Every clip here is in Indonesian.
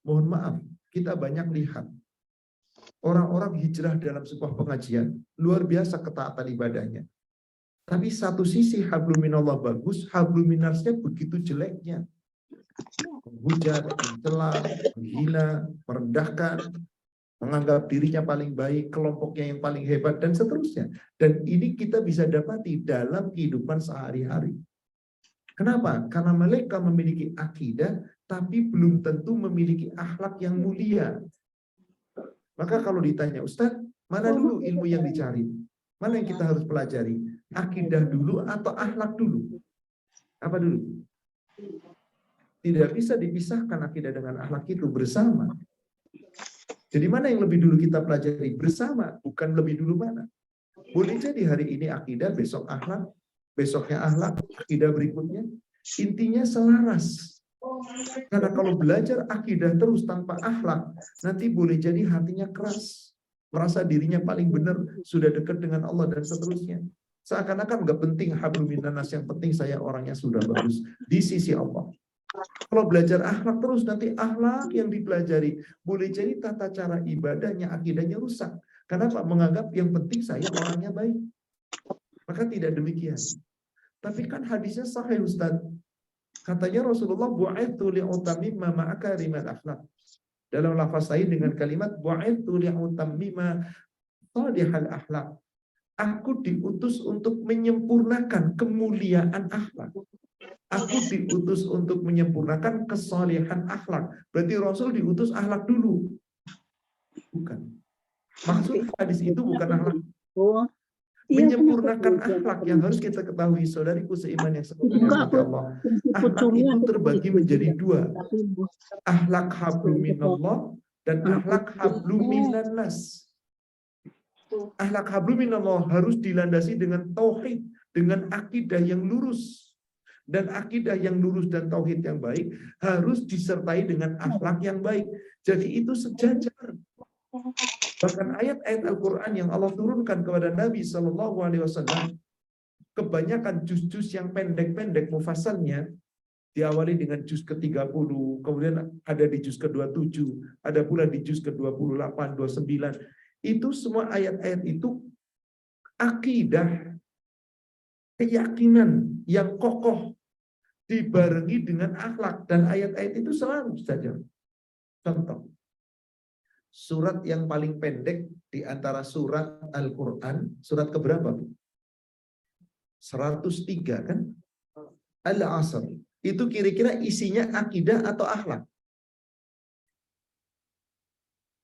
Mohon maaf, kita banyak lihat orang-orang hijrah dalam sebuah pengajian, luar biasa ketaatan ibadahnya. Tapi satu sisi hablum minallah bagus, hablum minasnya begitu jeleknya. Menghujat, mencela, menghina, merendahkan, menganggap dirinya paling baik, kelompoknya yang paling hebat, dan seterusnya. Dan ini kita bisa dapati dalam kehidupan sehari-hari. Kenapa? Karena mereka memiliki akidah, tapi belum tentu memiliki akhlak yang mulia. Maka kalau ditanya, Ustadz, mana dulu ilmu yang dicari? Mana yang kita harus pelajari? Akidah dulu atau akhlak dulu? Apa dulu? Tidak bisa dipisahkan akidah dengan akhlak itu bersama. Jadi mana yang lebih dulu kita pelajari? Bersama, bukan lebih dulu mana. Boleh jadi hari ini akidah, besok akhlak, besoknya akhlak, akidah berikutnya. Intinya selaras. Karena kalau belajar akidah terus tanpa akhlak, nanti boleh jadi hatinya keras, merasa dirinya paling benar, sudah dekat dengan Allah dan seterusnya. Seakan-akan nggak penting hablum minanas, yang penting saya orangnya sudah bagus di sisi Allah. Kalau belajar akhlak terus, nanti akhlak yang dipelajari boleh jadi tata cara ibadahnya, akidahnya rusak. Kenapa? Menganggap yang penting saya orangnya baik. Maka tidak demikian. Tapi kan hadisnya sahih, Ustaz. Katanya Rasulullah, bu'aitsu li'utammima ma'akarimal akhlak. Dalam lafaz lain dengan kalimat bu'aitsu li'utammima salihal akhlak. Aku diutus untuk menyempurnakan kemuliaan akhlak. Aku diutus untuk menyempurnakan kesalehan akhlak. Berarti Rasul diutus akhlak dulu. Bukan. Maksud hadis itu bukan akhlak. Menyempurnakan akhlak yang harus kita ketahui, saudariku seiman yang sepenuhnya mati Allah. Akhlak itu terbagi menjadi dua. Akhlak hablum minallah dan akhlak hablum minannas. Akhlak hablum minallah harus dilandasi dengan tauhid, dengan akidah yang lurus. Dan akidah yang lurus dan tauhid yang baik harus disertai dengan akhlak yang baik. Jadi itu sejajar. Bahkan ayat-ayat Al-Quran yang Allah turunkan kepada Nabi SAW, kebanyakan juz-juz yang pendek-pendek mufasalnya, diawali dengan juz ke-30, kemudian ada di juz ke-27, ada pula di juz ke-28, 29. Itu semua ayat-ayat itu akidah, keyakinan yang kokoh, dibarengi dengan akhlak. Dan ayat-ayat itu selalu saja. Contoh. Surat yang paling pendek di antara surat Al-Quran, surat keberapa? 103 kan? Al-Asr. Itu kira-kira isinya akidah atau akhlak?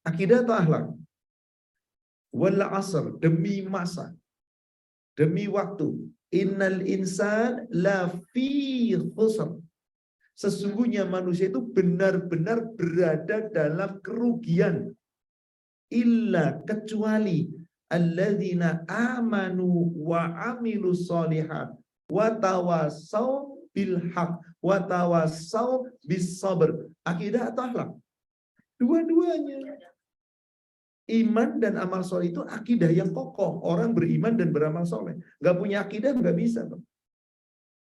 Akidah atau akhlak? Wal asr, demi masa, demi waktu. Innal insan lafi khusr. Sesungguhnya manusia itu benar-benar berada dalam kerugian. Illa, kecuali alladzina amanu wa amilus solihat wa tawasaw bil haq wa tawasaw bis sabr. Akidah atau akhlak? Dua-duanya. Iman dan amal soleh itu akidah yang kokoh. Orang beriman dan beramal soleh. Gak punya akidah gak bisa.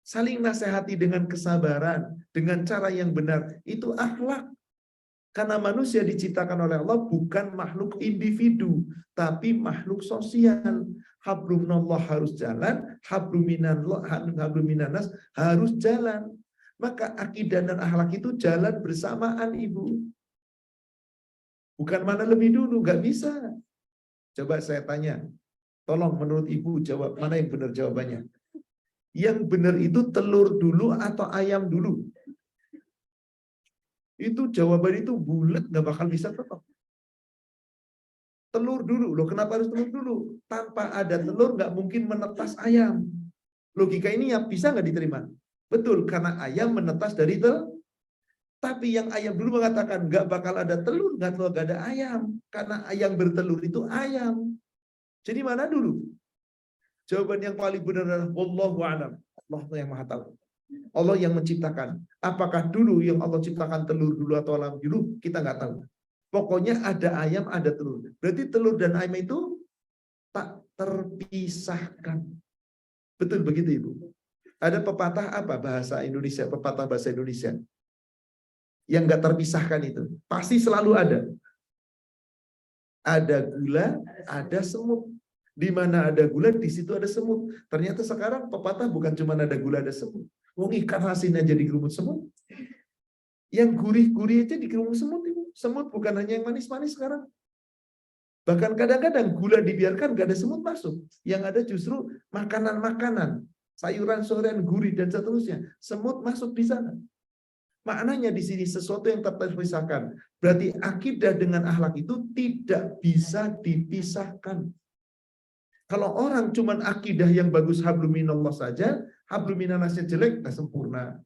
Saling nasihati dengan kesabaran, dengan cara yang benar. Itu akhlak. Karena manusia diciptakan oleh Allah bukan makhluk individu, tapi makhluk sosial. Hablumnallah harus jalan, habluminanas harus jalan. Maka akidah dan akhlak itu jalan bersamaan, Ibu. Bukan mana lebih dulu, nggak bisa. Coba saya tanya, tolong menurut Ibu jawab, mana yang benar jawabannya? Yang benar itu telur dulu atau ayam dulu? Itu jawaban itu bulat, nggak bakal bisa tetap. Telur dulu, loh kenapa harus telur dulu? Tanpa ada telur nggak mungkin menetas ayam. Logika ini yang bisa nggak diterima? Betul, karena ayam menetas dari telur. Tapi yang ayam dulu mengatakan nggak bakal ada telur, nggak ada ayam. Karena ayam bertelur itu ayam. Jadi mana dulu? Jawaban yang paling benar adalah wallahu a'lam. Allah yang maha tahu. Allah yang menciptakan. Apakah dulu yang Allah ciptakan telur dulu atau ayam dulu? Kita nggak tahu. Pokoknya ada ayam, ada telur. Berarti telur dan ayam itu tak terpisahkan. Betul begitu, Ibu? Ada pepatah apa bahasa Indonesia? Pepatah bahasa Indonesia. yang nggak terpisahkan itu. Pasti selalu ada. Ada gula, ada semut. Di mana ada gula, di situ ada semut. Ternyata sekarang pepatah bukan cuma ada gula, ada semut. Wong ikan asin aja digerumut semut. Yang gurih-gurih aja digerumut semut. Semut bukan hanya yang manis-manis sekarang. Bahkan kadang-kadang gula dibiarkan gak ada semut masuk. Yang ada justru makanan-makanan, sayuran-sayuran gurih dan seterusnya. Semut masuk di sana. Maknanya di sini sesuatu yang terpisahkan. Berarti akidah dengan akhlak itu tidak bisa dipisahkan. Kalau orang cuman akidah yang bagus hablum minallah saja, hablum minannasnya jelek, tak sempurna.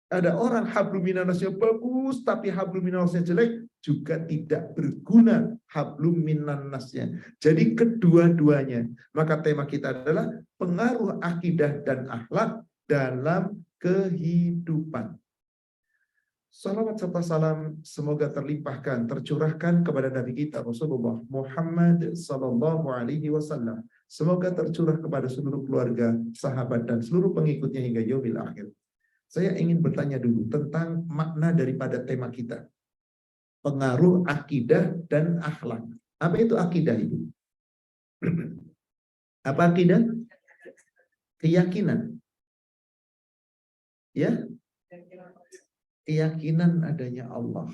Ada orang hablum minannasnya bagus, tapi hablum minannasnya jelek, juga tidak berguna hablum minannasnya. Jadi kedua-duanya. Maka tema kita adalah pengaruh akidah dan akhlak dalam kehidupan. Salawat serta salam semoga terlimpahkan, tercurahkan kepada Nabi kita Rasulullah Muhammad sallallahu alaihi wasallam. Semoga tercurah kepada seluruh keluarga, sahabat dan seluruh pengikutnya hingga yaumil akhir. Saya ingin bertanya dulu tentang makna daripada tema kita. Pengaruh akidah dan akhlak. Apa itu akidah itu? Apa akidah? Keyakinan. Ya? Keyakinan adanya Allah.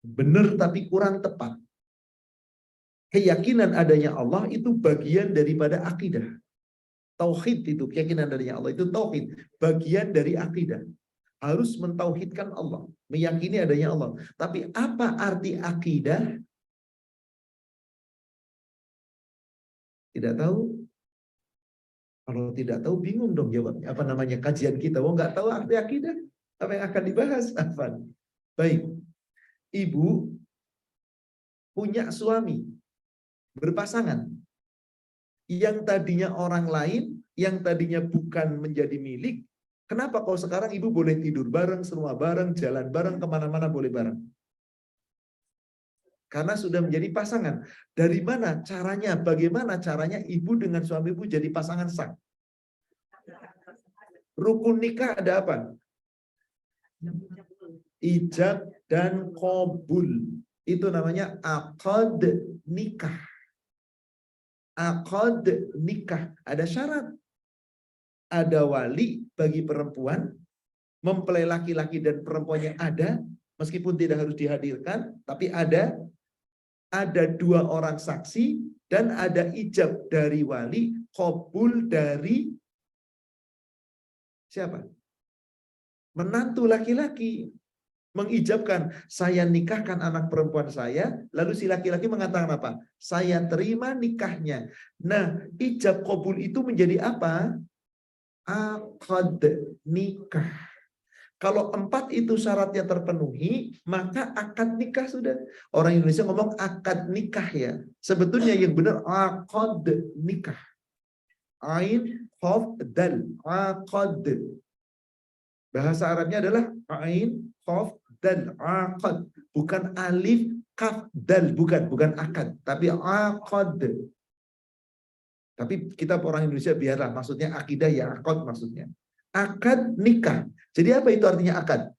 Benar tapi kurang tepat. Keyakinan adanya Allah itu bagian daripada akidah. Tauhid itu, keyakinan adanya Allah itu tauhid. Bagian dari akidah. Harus mentauhidkan Allah. Meyakini adanya Allah. Tapi apa arti akidah? Tidak tahu. Kalau tidak tahu bingung dong jawabnya. Apa namanya kajian kita? Oh nggak tahu arti akidah. Apa yang akan dibahas? Afan. Baik. Ibu punya suami. Berpasangan. Yang tadinya orang lain, yang tadinya bukan menjadi milik. Kenapa kalau sekarang ibu boleh tidur bareng, semua bareng, jalan bareng, kemana-mana boleh bareng? Karena sudah menjadi pasangan. Dari mana caranya? Bagaimana caranya ibu dengan suami ibu jadi pasangan sah? Rukun nikah ada apa? Ijab dan qabul. Itu namanya aqad nikah. Aqad nikah. Ada syarat. Ada wali bagi perempuan. Mempelai laki-laki dan perempuannya ada. Meskipun tidak harus dihadirkan. Tapi ada dua orang saksi. Dan ada ijab dari wali. Qabul dari siapa? Menantu laki-laki. Mengijabkan, saya nikahkan anak perempuan saya, lalu si laki-laki mengatakan apa? Saya terima nikahnya. Nah, ijab qabul itu menjadi apa? Aqad nikah. Kalau 4 itu syaratnya terpenuhi, maka akad nikah sudah. Orang Indonesia ngomong akad nikah ya. Sebetulnya yang benar aqad nikah. Ain, qaf, dal. Aqad. Bahasa Arabnya adalah ain, qaf, dan aqad, bukan alif kaf dal, bukan akad, tapi aqad. Tapi kita orang Indonesia biarlah, maksudnya akidah ya akad maksudnya. Akad nikah. Jadi apa itu artinya akad?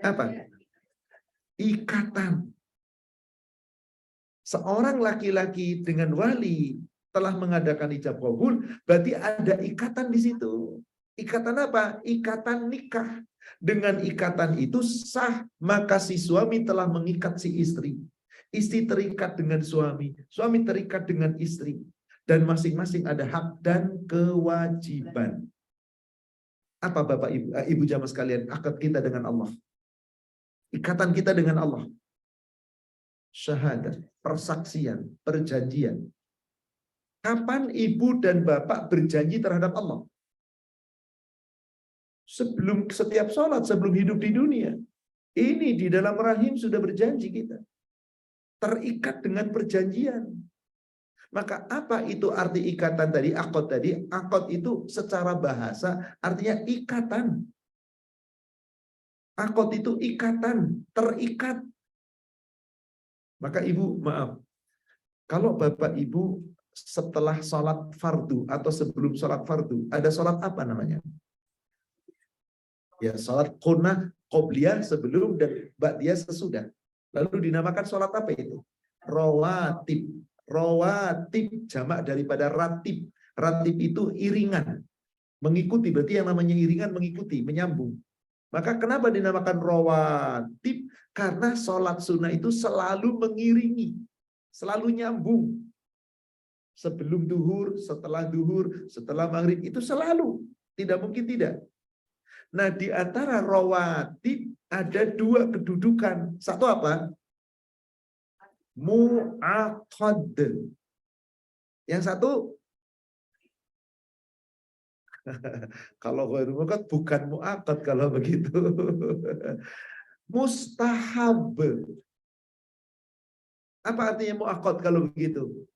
Apa? Ikatan. Seorang laki-laki dengan wali telah mengadakan ijab qabul, berarti ada ikatan di situ. Ikatan apa? Ikatan nikah. Dengan ikatan itu sah, maka si suami telah mengikat si istri. Istri terikat dengan suami terikat dengan istri. Dan masing-masing ada hak dan kewajiban. Apa Bapak Ibu, Ibu jamaah sekalian, akad kita dengan Allah? Ikatan kita dengan Allah. Syahadat, persaksian, perjanjian. Kapan ibu dan bapak berjanji terhadap Allah? Sebelum setiap sholat, sebelum hidup di dunia. Ini di dalam rahim sudah berjanji kita. Terikat dengan perjanjian. Maka apa itu arti ikatan tadi? Akad tadi. Akad itu secara bahasa artinya ikatan. Akad itu ikatan, terikat. Maka ibu, maaf. Kalau bapak ibu setelah sholat fardu atau sebelum sholat fardu, ada sholat apa namanya? Ya, sholat qunah qobliyah sebelum dan ba'diyah sesudah. Lalu dinamakan sholat apa itu? Rawatib. Rawatib jamak daripada ratib. Ratib itu iringan. Mengikuti, berarti yang namanya iringan mengikuti, menyambung. Maka kenapa dinamakan rawatib? Karena sholat sunnah itu selalu mengiringi. Selalu nyambung. Sebelum duhur, setelah maghrib, itu selalu. Tidak mungkin tidak. Nah, di antara rawatib ada dua kedudukan. Satu apa? Mu'aqad. Yang satu, kalau ghairu mu'aqad bukan mu'aqad kalau begitu. Mustahab. Apa artinya mu'aqad kalau begitu?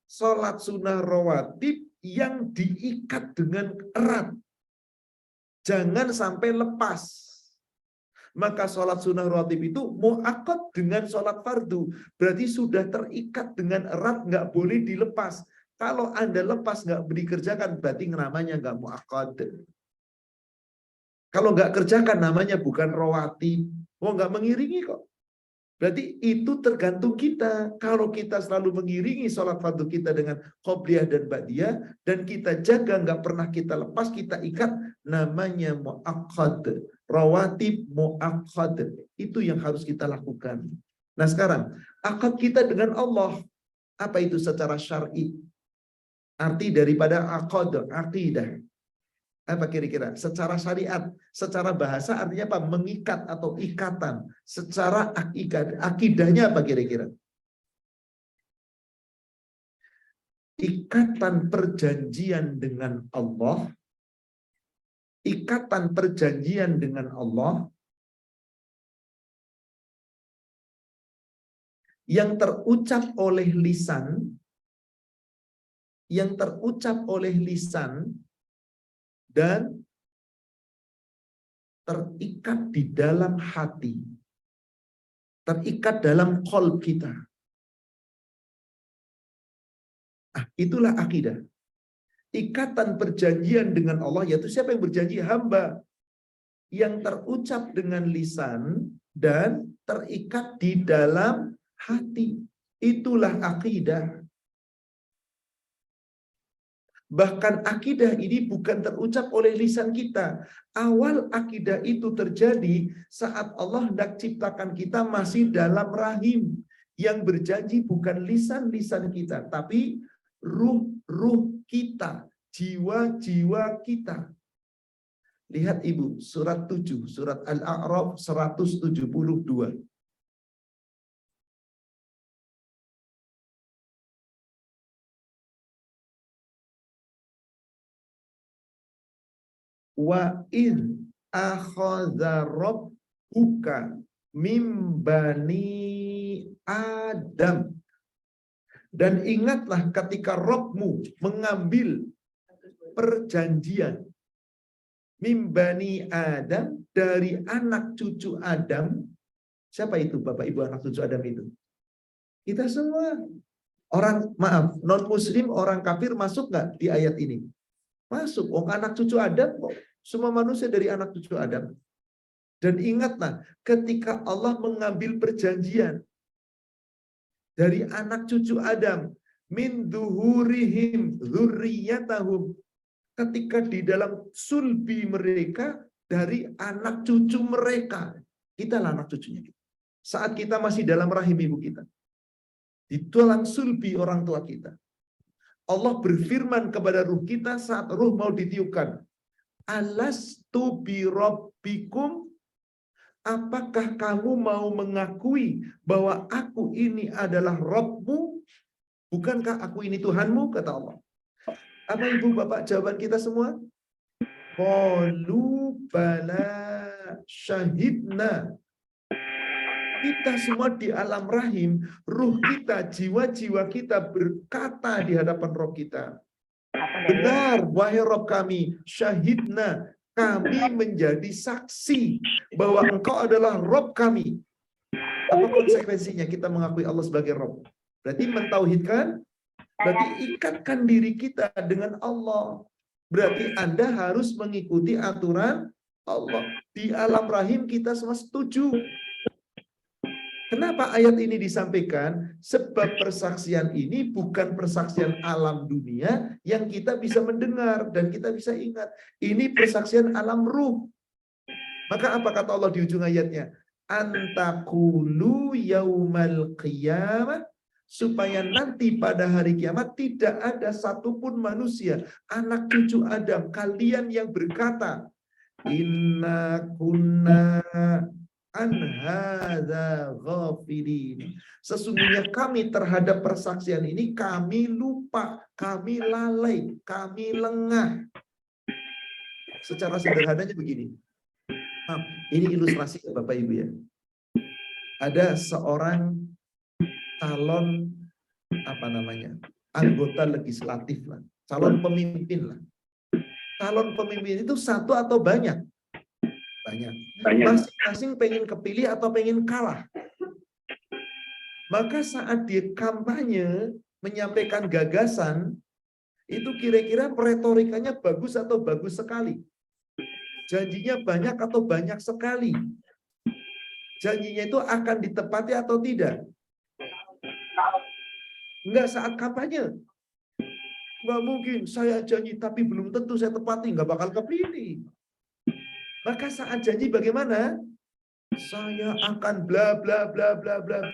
Sholat sunnah rawatib yang diikat dengan erat. Jangan sampai lepas. Maka sholat sunnah rawatib itu mu'aqad dengan sholat fardu. Berarti sudah terikat dengan erat, nggak boleh dilepas. Kalau Anda lepas, nggak dikerjakan, berarti namanya nggak mu'aqad. Kalau nggak kerjakan, namanya bukan rawatib. Oh, nggak mengiringi kok. Berarti itu tergantung kita. Kalau kita selalu mengiringi sholat fardu kita dengan qobliyah dan ba'diyah, dan kita jaga, nggak pernah kita lepas, kita ikat, namanya mu'aqqad. Rawatib mu'aqqad. Itu yang harus kita lakukan. Nah sekarang, akad kita dengan Allah. Apa itu secara syar'i? Arti daripada aqad, aqidah. Apa kira-kira? Secara syariat, secara bahasa artinya apa? Mengikat atau ikatan. Secara akidahnya apa kira-kira? Ikatan perjanjian dengan Allah. Ikatan perjanjian dengan Allah yang terucap oleh lisan, dan terikat di dalam hati, terikat dalam qalb kita. Itulah akidah. Ikatan perjanjian dengan Allah, yaitu siapa yang berjanji? Hamba. Yang terucap dengan lisan dan terikat di dalam hati. Itulah akidah. Bahkan akidah ini bukan terucap oleh lisan kita. Awal akidah itu terjadi saat Allah hendak ciptakan kita masih dalam rahim. Yang berjanji bukan lisan-lisan kita, tapi ruh-ruh kita, jiwa-jiwa kita. Lihat Ibu, surat 7, surat Al-A'raf 172. Wa in akhadha rabbuka mim bani Adam. Dan ingatlah ketika Rabbmu mengambil perjanjian mim bani Adam, dari anak cucu Adam. Siapa itu Bapak Ibu anak cucu Adam itu? Kita semua. Orang, maaf, non muslim, orang kafir masuk nggak di ayat ini? Masuk. Anak cucu Adam kok. Semua manusia dari anak cucu Adam. Dan ingatlah ketika Allah mengambil perjanjian dari anak cucu Adam, min duhurihim dzurriyyatahum, ketika di dalam sulbi mereka dari anak cucu mereka. Kita lah anak cucunya. Saat kita masih dalam rahim ibu kita. Di dalam sulbi orang tua kita. Allah berfirman kepada ruh kita saat ruh mau ditiupkan. Alastu bi rabbikum, apakah kamu mau mengakui bahwa aku ini adalah Rabbmu? Bukankah aku ini Tuhanmu? Kata Allah. Apa Ibu Bapak jawaban kita semua? Qalu bala syahidna. Kita semua di alam rahim, ruh kita, jiwa-jiwa kita berkata di hadapan roh kita. Benar, wahai Rob kami, syahidna, kami menjadi saksi bahwa Engkau adalah Rob kami. Apa konsekuensinya kita mengakui Allah sebagai Rob? Berarti mentauhidkan, berarti ikatkan diri kita dengan Allah. Berarti Anda harus mengikuti aturan Allah. Di alam rahim kita semua setuju. Kenapa ayat ini disampaikan? Sebab persaksian ini bukan persaksian alam dunia yang kita bisa mendengar dan kita bisa ingat. Ini persaksian alam ruh. Maka apa kata Allah di ujung ayatnya? Antakulu yaumal qiyamah, supaya nanti pada hari kiamat tidak ada satupun manusia, anak cucu Adam, kalian yang berkata, inna kunna an hadza ghafilin. Sesungguhnya kami terhadap persaksian ini kami lupa, kami lalai, kami lengah. Secara sederhananya begini. Ini ilustrasi ya Bapak Ibu ya. Ada seorang calon anggota legislatif lah, calon pemimpin lah. Calon pemimpin itu satu atau banyak? Banyak. Masing-masing pengen kepilih atau pengen kalah. Maka saat dia kampanye menyampaikan gagasan, itu kira-kira retorikanya bagus atau bagus sekali? Janjinya banyak atau banyak sekali? Janjinya itu akan ditepati atau tidak? Enggak saat kampanye. Enggak mungkin, saya janji tapi belum tentu saya tepati, enggak bakal kepilih. Maka saat janji bagaimana? Saya akan bla bla bla bla bla.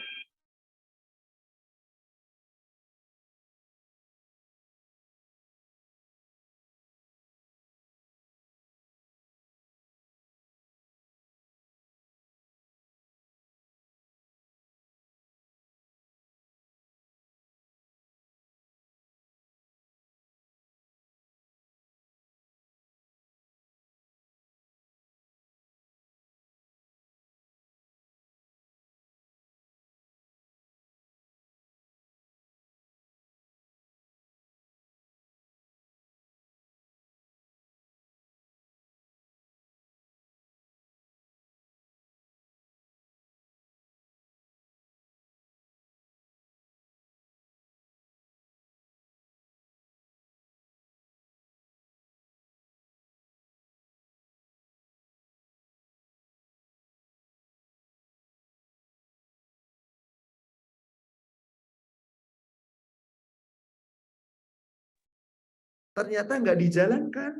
Ternyata nggak dijalankan.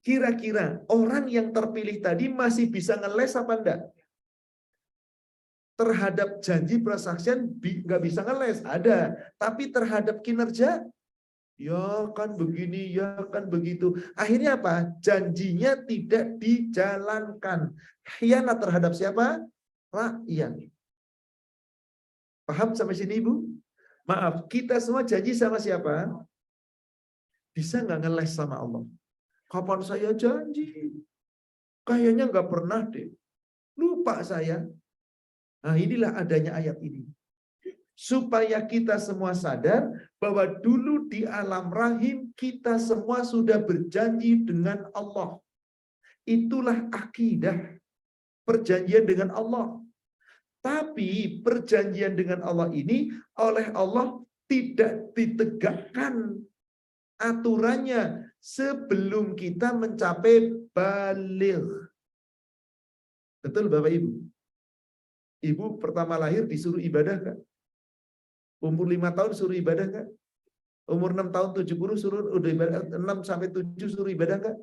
Kira-kira orang yang terpilih tadi masih bisa ngeles apa enggak? Terhadap janji persaksian nggak bisa ngeles, ada. Tapi terhadap kinerja, ya kan begini, ya kan begitu. Akhirnya apa? Janjinya tidak dijalankan. Khianat terhadap siapa? Rakyat. Paham sampai sini Ibu? Maaf, kita semua janji sama siapa? Bisa nggak ngeles sama Allah? Kapan saya janji? Kayaknya nggak pernah deh. Lupa saya. Nah inilah adanya ayat ini. Supaya kita semua sadar bahwa dulu di alam rahim kita semua sudah berjanji dengan Allah. Itulah akidah perjanjian dengan Allah. Tapi perjanjian dengan Allah ini oleh Allah tidak ditegakkan aturannya sebelum kita mencapai baligh. Betul Bapak Ibu? Ibu pertama lahir disuruh ibadah kan? Umur 5 tahun suruh ibadah kan? Umur 6 tahun 70 suruh udah ibadah, 6 sampai 7 suruh ibadah kan?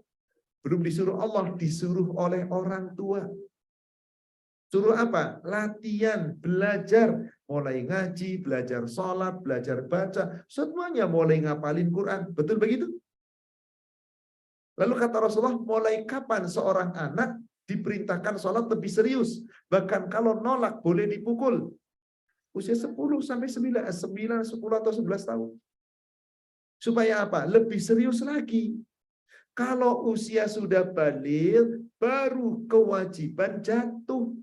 Belum disuruh Allah, disuruh oleh orang tua. Suruh apa? Latihan, belajar, mulai ngaji, belajar sholat, belajar baca, semuanya mulai ngapalin Quran. Betul begitu? Lalu kata Rasulullah, mulai kapan seorang anak diperintahkan sholat lebih serius? Bahkan kalau nolak boleh dipukul. Usia 10 sampai 9, 10 atau 11 tahun. Supaya apa? Lebih serius lagi. Kalau usia sudah baligh, baru kewajiban jatuh.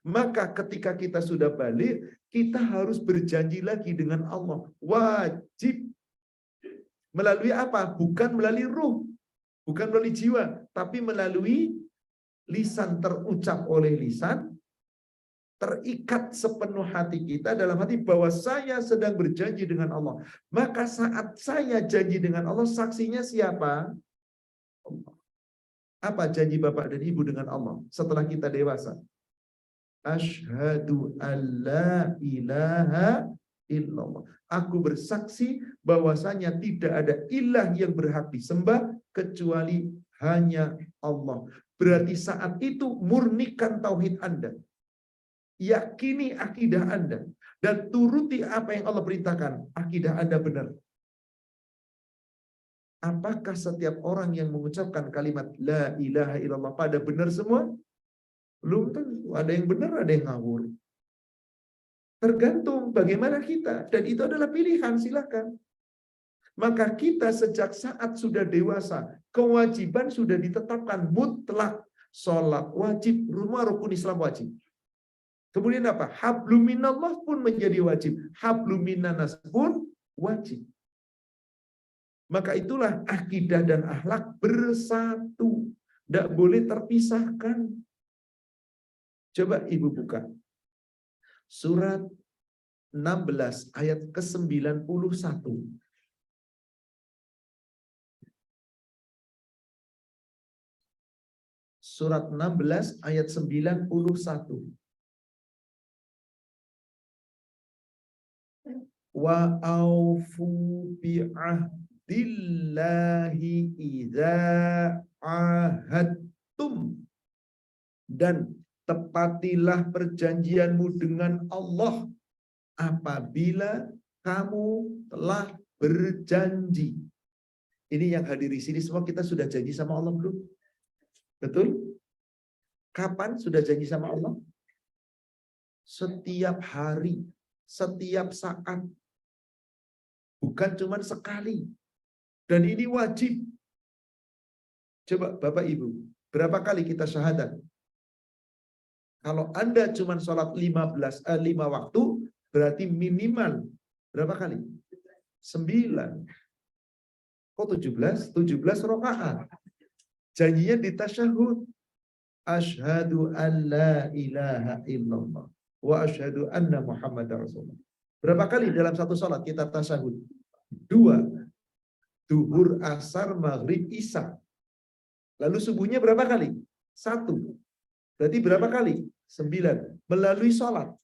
Maka ketika kita sudah baligh, kita harus berjanji lagi dengan Allah. Wajib. Melalui apa? Bukan melalui ruh. Bukan melalui jiwa. Tapi melalui lisan, terucap oleh lisan, terikat sepenuh hati kita dalam hati bahwa saya sedang berjanji dengan Allah. Maka saat saya janji dengan Allah, saksinya siapa? Allah. Apa janji bapak dan ibu dengan Allah setelah kita dewasa? Asyhadu alla ilaha illallah. Aku bersaksi bahwasanya tidak ada ilah yang berhak disembah kecuali hanya Allah. Berarti saat itu murnikan tauhid Anda. Yakini akidah Anda dan turuti apa yang Allah perintahkan. Akidah Anda benar. Apakah setiap orang yang mengucapkan kalimat la ilaha illallah pada benar semua? Belum tentu. Ada yang benar, ada yang ngawur. Tergantung bagaimana kita. Dan itu adalah pilihan, silakan. Maka kita sejak saat sudah dewasa, kewajiban sudah ditetapkan mutlak. Sholat wajib, rumah rukun Islam wajib. Kemudian apa? Hablum minallah pun menjadi wajib. Hablum minannas pun wajib. Maka itulah akidah dan akhlak bersatu. Tidak boleh terpisahkan. Coba ibu buka. Surat 16 ayat ke-91. Surat 16 ayat 91. Wa aufu bi'ahdillahi idza ahadtum. Dan tepatilah perjanjianmu dengan Allah apabila kamu telah berjanji. Ini yang hadir di sini semua kita sudah janji sama Allah belum? Betul? Kapan sudah janji sama Allah? Setiap hari, setiap saat. Bukan cuma sekali. Dan ini wajib. Coba Bapak Ibu, berapa kali kita syahadat? Kalau Anda cuma sholat 5 waktu, berarti minimal berapa kali? 9. Kok 17? 17 rakaat. Janjinya di tasyahud. Asyhadu an la ilaha illallah wa asyhadu anna Muhammadar Rasulullah. Berapa kali dalam satu sholat kita tasyahud? 2. Duhur, asar, maghrib, isya. Lalu subuhnya berapa kali? 1. Berarti berapa kali? 9. Melalui sholat.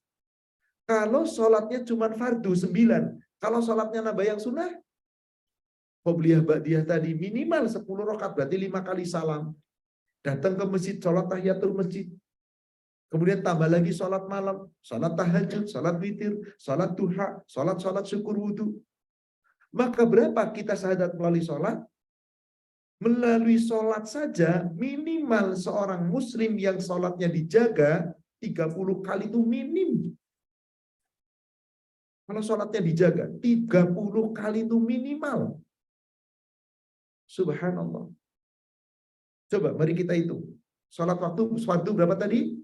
Kalau sholatnya cuma fardu 9. Kalau sholatnya nambah yang sunnah, qobliyah ba'diyah tadi minimal 10 rakaat, berarti 5 kali salam. Datang ke masjid, sholat tahiyatul masjid. Kemudian tambah lagi sholat malam, sholat tahajud, sholat witir, sholat duha, sholat syukur wudhu. Maka berapa kita syahadat melalui sholat? Melalui sholat saja minimal seorang muslim yang sholatnya dijaga 30 kali itu minim. Kalau sholatnya dijaga 30 kali itu minimal. Subhanallah. Coba mari kita hitung. Sholat waktu berapa tadi?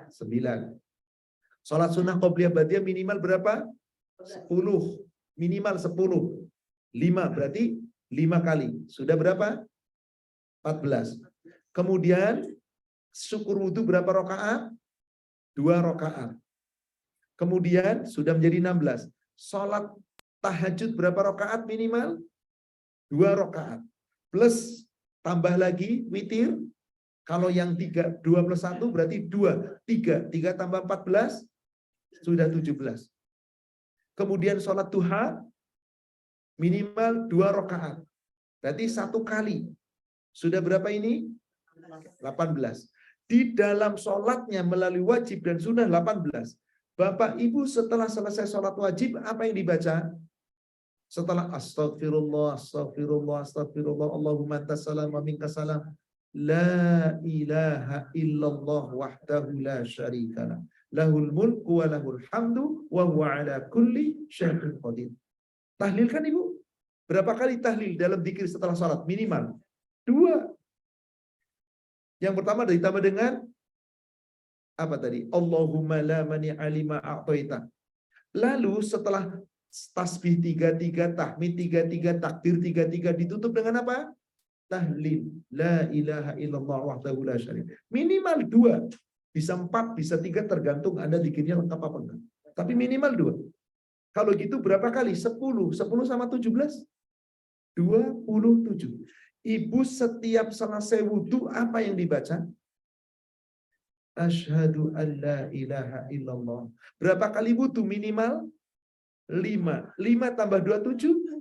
9. Sholat sunnah qobliyah ba'diyah minimal berapa? 10. Minimal 10. 5 berarti 5 kali. Sudah berapa? 14. Kemudian syukur wudhu berapa rakaat? 2 rakaat. Kemudian sudah menjadi 16. Sholat tahajud berapa rakaat minimal? 2 rakaat. Plus tambah lagi witir. Kalau yang 2 plus 1 berarti 2. 3 tambah 14 sudah 17. Kemudian sholat duha minimal 2 rakaat. Berarti 1 kali. Sudah berapa ini? 18. Di dalam sholatnya melalui wajib dan sunnah 18. Bapak Ibu setelah selesai sholat wajib apa yang dibaca? Setelah astagfirullah, astagfirullah, astagfirullah, Allahumma antas salam wa minkas salam, la ilaha illallah wahdahu la syarikalah, lahul mulku wa lahul hamdu wa huwa ala kulli syai'in qadir. Tahlil kan Ibu? Berapa kali tahlil dalam zikir setelah salat? Minimal 2. Yang pertama ditambah dengan apa tadi? Allahumma la mani'a lima a'taita. Lalu setelah tasbih 33, tahmid 33, takbir 33 ditutup dengan apa? Tahlil. La ilaha illallah wahdahu la syarika. Minimal 2. Bisa 4, bisa 3 tergantung Anda zikirnya lengkap apa enggak. Tapi minimal 2. Kalau gitu berapa kali? 10. 10 sama 17? 27. Ibu setiap selesai wudhu apa yang dibaca? Asyhadu an la ilaha illallah. Berapa kali wudhu minimal? 5. 5 tambah 2, 7.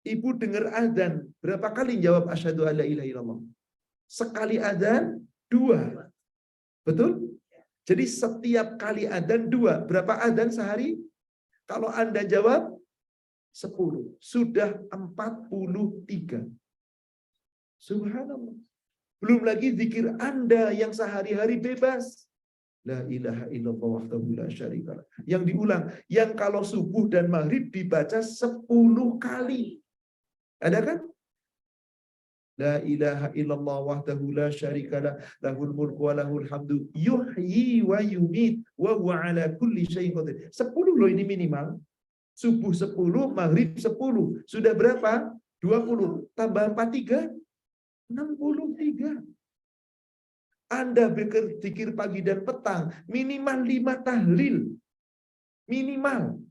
Ibu dengar azan, berapa kali jawab asyhadu an la ilaha illallah? Sekali azan, 2. Betul? Jadi setiap kali azan 2. Berapa azan sehari? Kalau Anda jawab 10, sudah 43. Subhanallah. Belum lagi zikir Anda yang sehari-hari bebas. La ilaha illallah wahdahu la syarikalah. Yang diulang, yang kalau subuh dan maghrib dibaca 10 kali. Ada kan? La ilaha illallah wahdahu la syarikalah, lahul mulku wa lahul hamdu, yuhyi wa yumit wa huwa ala kulli syai'in qadir. 10 loh ini minimal. Subuh 10, maghrib 10. Sudah berapa? 20. Tambah 43, 63. Anda berzikir pagi dan petang, minimal 5 tahlil. Minimal.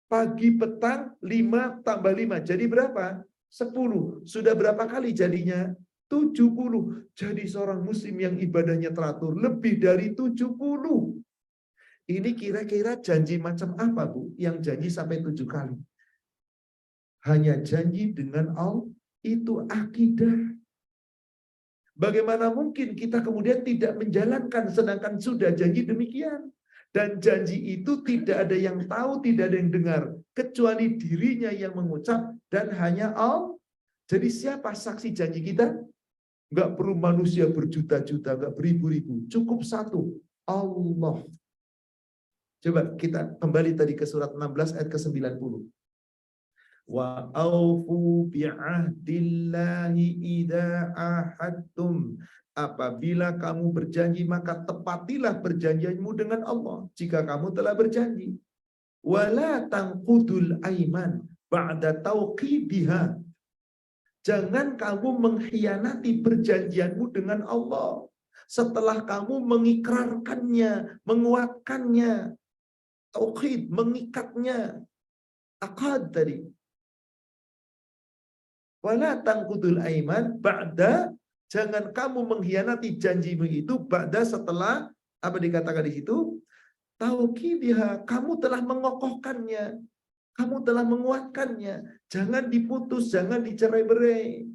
Pagi petang 5 tambah 5. Jadi berapa? 10. Sudah berapa kali jadinya? 70. Jadi seorang muslim yang ibadahnya teratur lebih dari 70. Ini kira-kira janji macam apa, Bu? Yang janji sampai 7 kali. Hanya janji dengan Allah, itu akidah. Bagaimana mungkin kita kemudian tidak menjalankan sedangkan sudah janji demikian? Dan janji itu tidak ada yang tahu, tidak ada yang dengar. Kecuali dirinya yang mengucap dan hanya Allah. Jadi siapa saksi janji kita? Enggak perlu manusia berjuta-juta, enggak beribu-ribu. Cukup satu, Allah. Coba kita kembali tadi ke surat 16 ayat ke-90. Wa aufu bi'ahdillahi idza ahadtum. Apabila kamu berjanji maka tepatilah perjanjianmu dengan Allah jika kamu telah berjanji. Wala tanqudul aiman ba'da tauqidiha. Jangan kamu mengkhianati perjanjianmu dengan Allah setelah kamu mengikrarkannya, menguatkannya. Tauqid, mengikatnya. Aqad tadi. Wala tanqudul aiman ba'da, jangan kamu mengkhianati janjimu itu ba'da, setelah apa dikatakan di situ? Tauqidiha, kamu telah mengokohkannya, kamu telah menguatkannya. Jangan diputus, jangan dicerai-berai.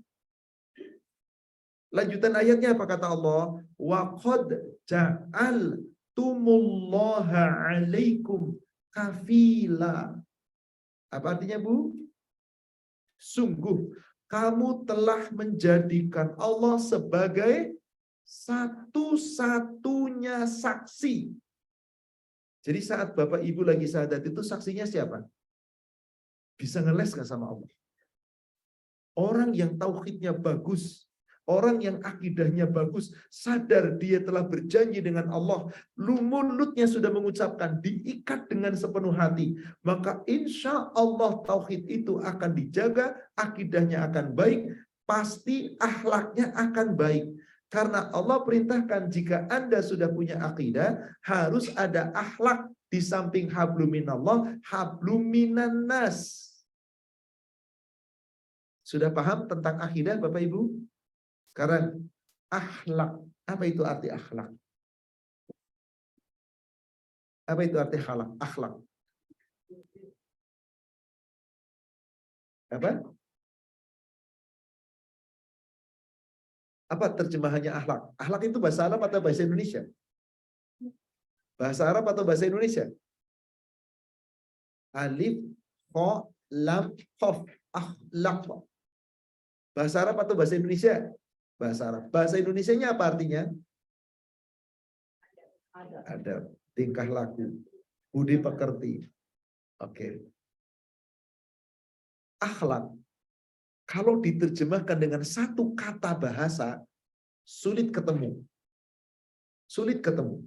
Lanjutan ayatnya apa kata Allah? Wa qad ja'altumullaha 'alaikum kafila. Apa artinya, Bu? Sungguh kamu telah menjadikan Allah sebagai satu-satunya saksi. Jadi saat Bapak Ibu lagi syahadat itu saksinya siapa? Bisa ngeles nggak sama Allah? Orang yang tauhidnya bagus, orang yang akidahnya bagus, sadar dia telah berjanji dengan Allah, mulutnya sudah mengucapkan, diikat dengan sepenuh hati, maka insya Allah tauhid itu akan dijaga, akidahnya akan baik, pasti akhlaknya akan baik. Karena Allah perintahkan jika Anda sudah punya akidah, harus ada akhlak di samping hablum minallah, hablum minan nas. Sudah paham tentang akidah Bapak Ibu? Sekarang akhlak. Apa itu arti akhlak? Apa itu arti akhlak? Akhlak. Apa? Apa terjemahannya akhlak? Akhlak itu bahasa Arab atau bahasa Indonesia? Bahasa Arab atau bahasa Indonesia? Alif, kha, lam, qaf. Akhlak. Bahasa Arab atau bahasa Indonesia? Bahasa Arab. Bahasa Indonesianya apa artinya? Ada tingkah laku, budi pekerti. Oke. Akhlak. Kalau diterjemahkan dengan satu kata bahasa, sulit ketemu. Sulit ketemu.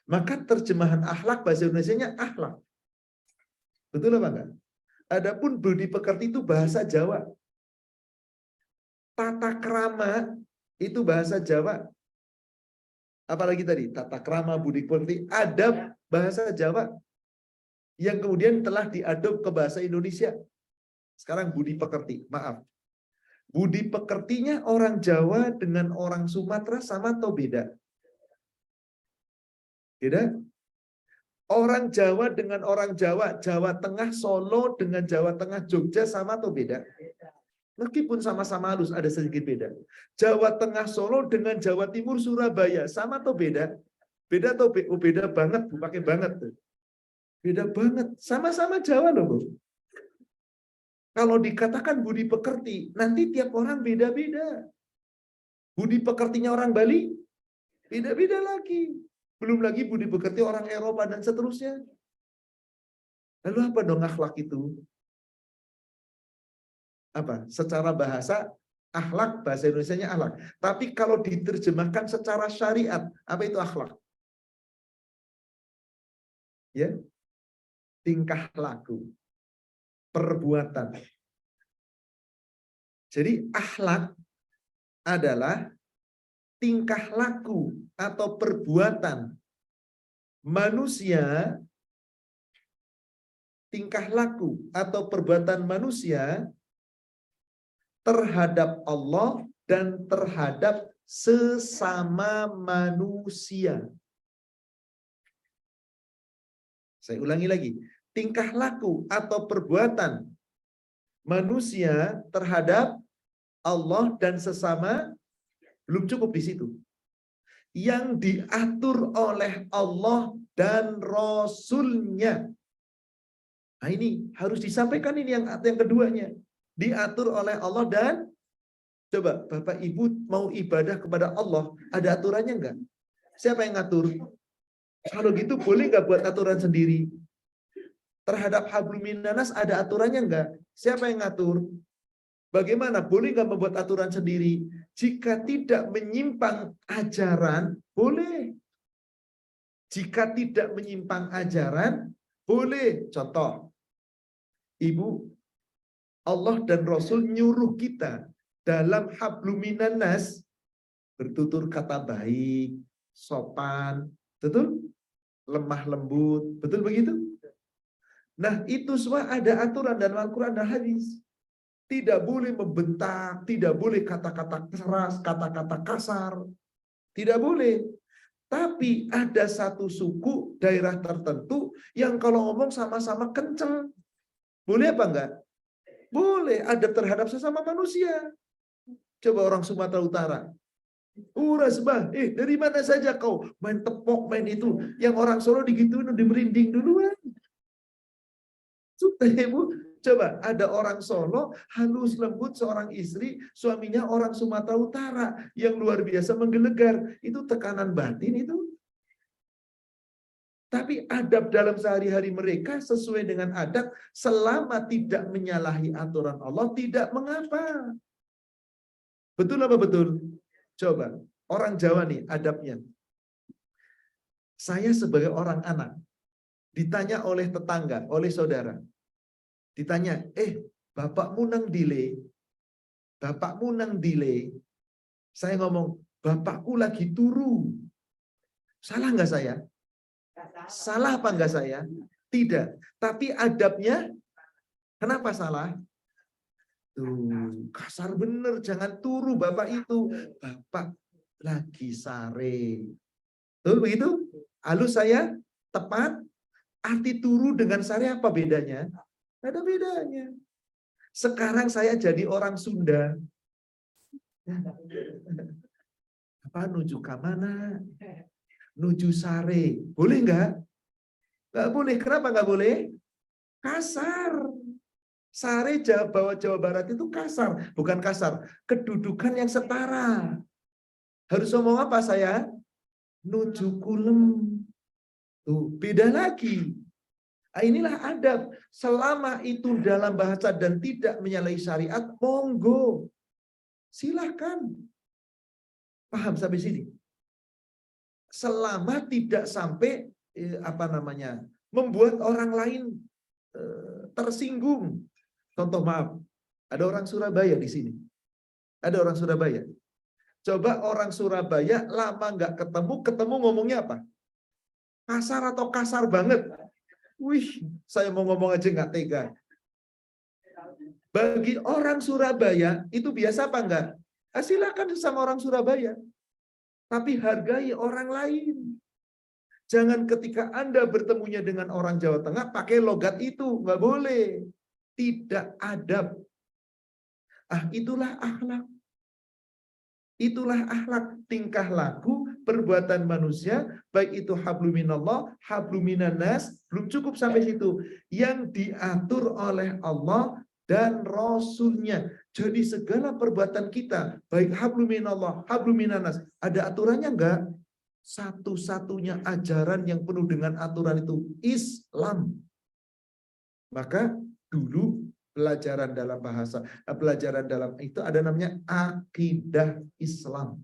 Maka terjemahan akhlak bahasa Indonesianya akhlak. Betul apa enggak? Adapun budi pekerti itu bahasa Jawa. Tata krama itu bahasa Jawa. Apalagi tadi, tata krama, budi pekerti, adab bahasa Jawa yang kemudian telah diadop ke bahasa Indonesia. Sekarang budi pekerti, maaf. Budi pekertinya orang Jawa dengan orang Sumatera sama atau beda? Beda? Orang Jawa dengan orang Jawa, Jawa Tengah, Solo dengan Jawa Tengah, Jogja sama atau beda? Meskipun sama-sama halus, ada sedikit beda. Jawa Tengah, Solo dengan Jawa Timur, Surabaya, sama atau beda? Beda atau beda banget, pakai banget tuh. Beda banget, sama-sama Jawa loh, Bu. Kalau dikatakan budi pekerti, nanti tiap orang beda-beda. Budi pekertinya orang Bali, beda-beda lagi. Belum lagi budi pekerti orang Eropa dan seterusnya. Lalu apa dong akhlak itu? Apa? Secara bahasa, akhlak, bahasa Indonesianya akhlak. Tapi kalau diterjemahkan secara syariat, apa itu akhlak? Ya, tingkah laku, perbuatan. Jadi akhlak adalah tingkah laku atau perbuatan manusia, tingkah laku atau perbuatan manusia terhadap Allah dan terhadap sesama manusia. Saya ulangi lagi, tingkah laku atau perbuatan manusia terhadap Allah dan sesama. Belum cukup di situ. Yang diatur oleh Allah dan Rasul-Nya. Nah ini harus disampaikan, ini yang keduanya. Diatur oleh Allah dan, coba Bapak Ibu mau ibadah kepada Allah, ada aturannya enggak? Siapa yang ngatur? Kalau gitu boleh enggak buat aturan sendiri? Terhadap hablum minannas ada aturannya enggak? Siapa yang ngatur? Bagaimana? Boleh nggak membuat aturan sendiri? Jika tidak menyimpang ajaran, boleh. Jika tidak menyimpang ajaran, boleh. Contoh, Ibu, Allah dan Rasul nyuruh kita dalam hablum minannas bertutur kata baik, sopan, betul? Lemah lembut, betul begitu? Nah, itu semua ada aturan dalam Al-Quran dan hadis. Tidak boleh membentak, tidak boleh kata-kata keras, kata-kata kasar. Tidak boleh. Tapi ada satu suku, daerah tertentu, yang kalau ngomong sama-sama kenceng. Boleh apa enggak? Boleh, adab terhadap sesama manusia. Coba orang Sumatera Utara. Rasbah, dari mana saja kau? Main tepok, main itu. Yang orang Solo digituin, dimerinding duluan. Sudah, Ibu. Coba, ada orang Solo, halus lembut seorang istri, suaminya orang Sumatera Utara, yang luar biasa menggelegar. Itu tekanan batin itu. Tapi adab dalam sehari-hari mereka sesuai dengan adab, selama tidak menyalahi aturan Allah, tidak mengapa. Betul apa betul? Coba, orang Jawa nih adabnya. Saya sebagai orang anak, ditanya oleh tetangga, oleh saudara, ditanya, bapakmu nang delay. Bapakmu nang delay. Saya ngomong, bapakku lagi turu. Salah nggak saya? Salah apa nggak saya? Tidak. Tapi adabnya, kenapa salah? Tuh, kasar bener. Jangan turu bapak itu. Bapak lagi sare. Tuh begitu? Halus saya? Tepat? Arti turu dengan sare apa bedanya? Ada bedanya. Sekarang saya jadi orang Sunda. Apa nuju ke mana? Nuju sare. Boleh nggak? Nggak boleh. Kenapa nggak boleh? Kasar. Sare Jawa Barat itu kasar. Bukan kasar. Kedudukan yang setara. Harus ngomong apa saya? Nuju kulem. Tuh, beda lagi. Nah, inilah adab. Selama itu dalam bahasa dan tidak menyalahi syariat, monggo. Silahkan. Paham sampai sini? Selama tidak sampai membuat orang lain tersinggung. Contoh, maaf, ada orang Surabaya di sini. Ada orang Surabaya. Coba orang Surabaya lama nggak ketemu ngomongnya apa? Kasar atau kasar banget? Wih, saya mau ngomong aja nggak tega. Bagi orang Surabaya, itu biasa apa enggak? Silakan sama orang Surabaya. Tapi hargai orang lain. Jangan ketika Anda bertemunya dengan orang Jawa Tengah, pakai logat itu. Enggak boleh. Tidak adab. Itulah akhlak. Itulah akhlak, tingkah laku, perbuatan manusia, baik itu hablum minallah, hablum minannas, belum cukup sampai situ. Yang diatur oleh Allah dan Rasulnya. Jadi segala perbuatan kita, baik hablum minallah, hablum minannas, ada aturannya enggak? Satu-satunya ajaran yang penuh dengan aturan itu Islam. Maka dulu pelajaran dalam bahasa, pelajaran dalam itu ada namanya akidah Islam.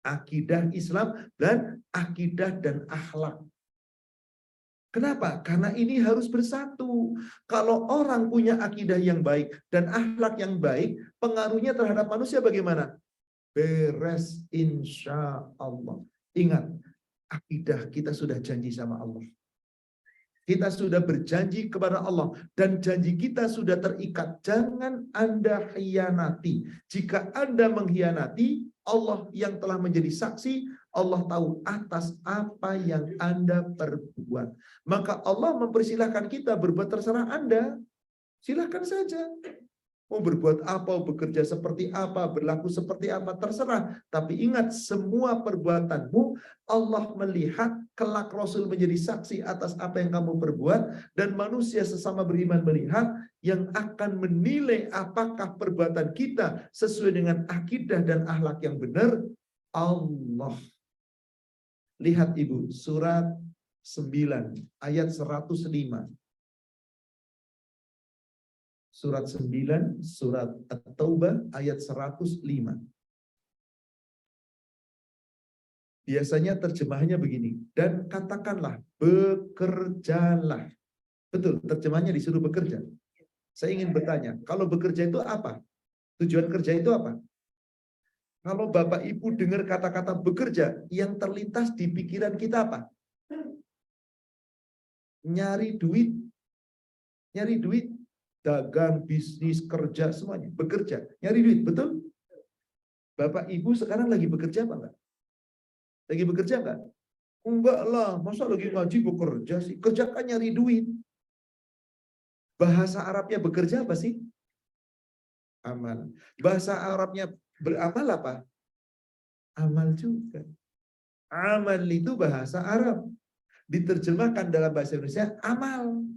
Akidah Islam dan akidah dan akhlak. Kenapa? Karena ini harus bersatu. Kalau orang punya akidah yang baik dan akhlak yang baik, pengaruhnya terhadap manusia bagaimana? Beres insya Allah. Ingat, akidah kita sudah janji sama Allah. Kita sudah berjanji kepada Allah dan janji kita sudah terikat. Jangan Anda khianati. Jika Anda mengkhianati, Allah yang telah menjadi saksi, Allah tahu atas apa yang Anda perbuat. Maka Allah mempersilahkan kita berbuat terserah Anda. Silahkan saja. Mau berbuat apa, mau bekerja seperti apa, berlaku seperti apa, terserah. Tapi ingat, semua perbuatanmu Allah melihat, kelak Rasul menjadi saksi atas apa yang kamu perbuat, dan manusia sesama beriman melihat, yang akan menilai apakah perbuatan kita sesuai dengan akidah dan akhlak yang benar, Allah. Lihat Ibu, surat 9, ayat 105. Surat 9, surat At-Taubah ayat 105. Biasanya terjemahannya begini, dan katakanlah, bekerjalah. Betul, terjemahannya disuruh bekerja. Saya ingin bertanya, kalau bekerja itu apa? Tujuan kerja itu apa? Kalau Bapak Ibu dengar kata-kata bekerja, yang terlintas di pikiran kita apa? Nyari duit. Nyari duit. Dagang, bisnis, kerja, semuanya. Bekerja, nyari duit, betul? Bapak Ibu sekarang lagi bekerja apa enggak? Lagi bekerja enggak? Enggak lah, masa lagi ngaji bekerja sih? Kerja kan nyari duit. Bahasa Arabnya bekerja apa sih? Amal. Bahasa Arabnya beramal apa? Amal juga. Amal itu bahasa Arab. Diterjemahkan dalam bahasa Indonesia, amal.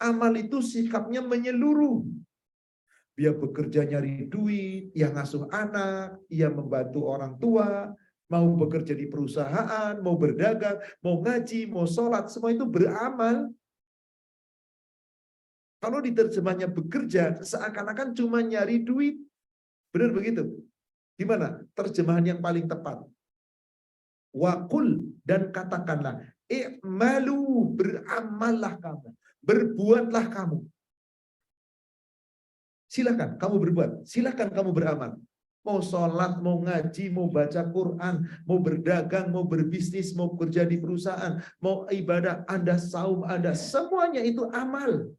Amal itu sikapnya menyeluruh. Dia bekerja nyari duit, dia ngasuh anak, dia membantu orang tua, mau bekerja di perusahaan, mau berdagang, mau ngaji, mau sholat, semua itu beramal. Kalau diterjemahnya bekerja, seakan-akan cuma nyari duit. Benar begitu? Gimana? Terjemahan yang paling tepat. Waqul, dan katakanlah, i'malu, beramallah kamu. Berbuatlah kamu. Silakan kamu berbuat. Silakan kamu beramal. Mau sholat, mau ngaji, mau baca Quran, mau berdagang, mau berbisnis, mau kerja di perusahaan, mau ibadah, Anda saum, Anda, semuanya itu amal.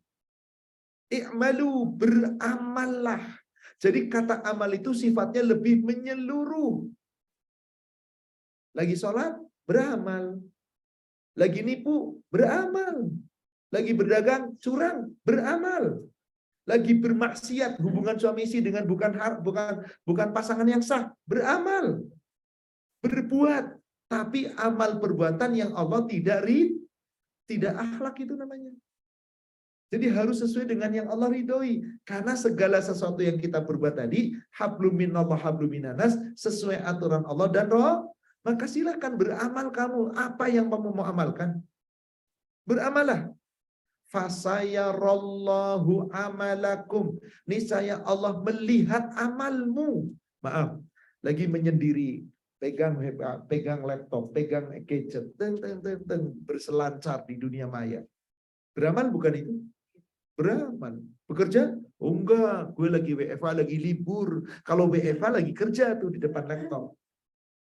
I'malu, beramallah. Jadi kata amal itu sifatnya lebih menyeluruh. Lagi sholat, beramal. Lagi nipu, beramal. Lagi berdagang, curang, beramal. Lagi bermaksiat, hubungan suami istri dengan bukan pasangan yang sah, beramal. Berbuat, tapi amal perbuatan yang Allah tidak akhlak itu namanya. Jadi harus sesuai dengan yang Allah ridhoi. Karena segala sesuatu yang kita perbuat tadi, hablum minallah hablum minannas, sesuai aturan Allah dan Roh, maka silakan beramal kamu. Apa yang kamu mau amalkan? Beramalah. Fasayarallahu amalakum. Niscaya Allah melihat amalmu. Maaf, lagi menyendiri, pegang laptop, pegang gadget, berselancar di dunia maya. Beramal bukan itu? Beramal. Bekerja? Oh enggak, gue lagi WFH, lagi libur. Kalau WFH lagi kerja tuh di depan laptop.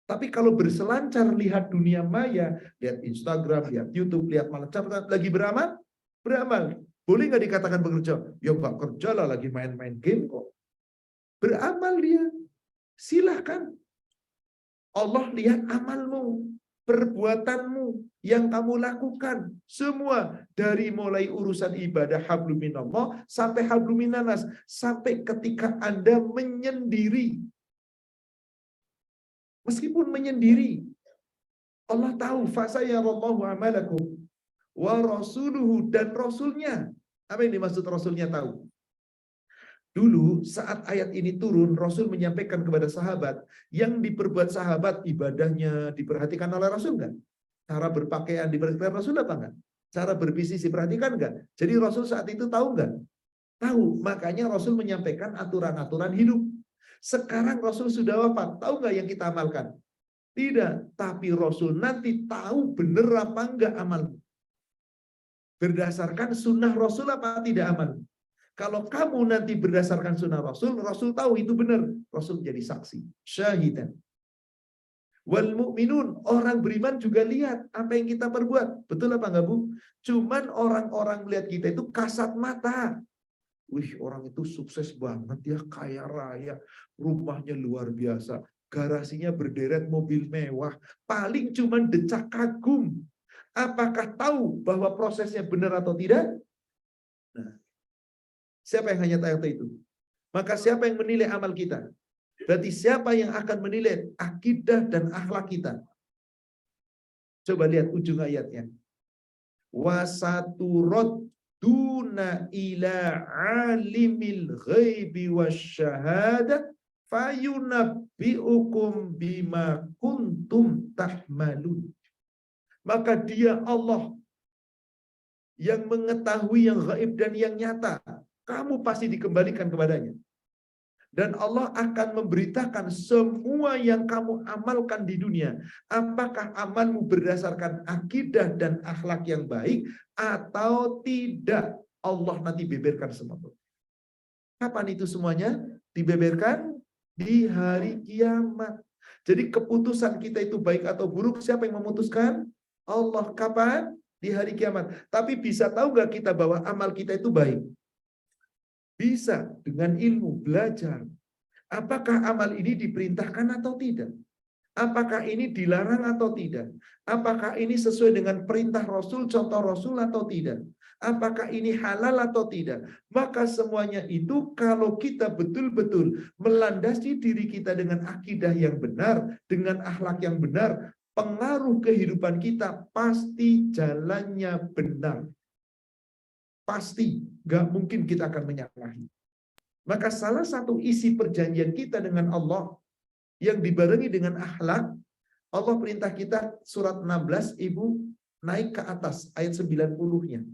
Tapi kalau berselancar lihat dunia maya, lihat Instagram, lihat YouTube, lihat macam lagi beramal? Beramal. Boleh nggak dikatakan bekerja? Ya nggak kerja lah, lagi main-main game kok. Beramal dia. Silahkan. Allah lihat amalmu, perbuatanmu yang kamu lakukan. Semua dari mulai urusan ibadah hablum minallah sampai hablum minanas. Sampai ketika Anda menyendiri. Meskipun menyendiri. Allah tahu fasayarallahu amalakum wa rasuluhu, dan rasulnya. Apa yang dimaksud rasulnya tahu? Dulu saat ayat ini turun, Rasul menyampaikan kepada sahabat, yang diperbuat sahabat ibadahnya diperhatikan oleh Rasul enggak? Cara berpakaian diperhatikan Rasul apa enggak? Cara berbisnis diperhatikan enggak? Jadi Rasul saat itu tahu enggak? Tahu, makanya Rasul menyampaikan aturan-aturan hidup. Sekarang Rasul sudah wafat, tahu enggak yang kita amalkan? Tidak, tapi Rasul nanti tahu benar apa enggak amal. Berdasarkan sunnah Rasul apa tidak amal. Kalau kamu nanti berdasarkan sunnah Rasul, Rasul tahu itu benar. Rasul jadi saksi. Syahidan. Wal mu'minun, orang beriman juga lihat apa yang kita perbuat. Betul apa enggak, Bu? Cuman orang-orang melihat kita itu kasat mata. Wih, orang itu sukses banget ya, kaya raya, rumahnya luar biasa, garasinya berderet mobil mewah, paling cuman decak kagum. Apakah tahu bahwa prosesnya benar atau tidak? Nah, siapa yang hanya tahu itu? Maka siapa yang menilai amal kita? Berarti siapa yang akan menilai akidah dan akhlak kita? Coba lihat ujung ayatnya. Wasaturad duna ila alimil ghaibi wasyahadah fayunabbi'ukum bima kuntum tahmalun. Maka dia Allah yang mengetahui yang gaib dan yang nyata. Kamu pasti dikembalikan kepadanya. Dan Allah akan memberitakan semua yang kamu amalkan di dunia. Apakah amalmu berdasarkan akidah dan akhlak yang baik atau tidak. Allah nanti beberkan semua. Kapan itu semuanya dibeberkan? Di hari kiamat. Jadi keputusan kita itu baik atau buruk, siapa yang memutuskan? Allah. Kapan? Di hari kiamat. Tapi bisa tahu nggak kita bahwa amal kita itu baik? Bisa dengan ilmu, belajar. Apakah amal ini diperintahkan atau tidak? Apakah ini dilarang atau tidak? Apakah ini sesuai dengan perintah Rasul, contoh Rasul atau tidak? Apakah ini halal atau tidak? Maka semuanya itu kalau kita betul-betul melandasi diri kita dengan akidah yang benar, dengan akhlak yang benar, pengaruh kehidupan kita pasti jalannya benar. Pasti, nggak mungkin kita akan menyalahi. Maka salah satu isi perjanjian kita dengan Allah yang dibarengi dengan akhlak, Allah perintah kita surat 16, Ibu naik ke atas ayat 90-nya.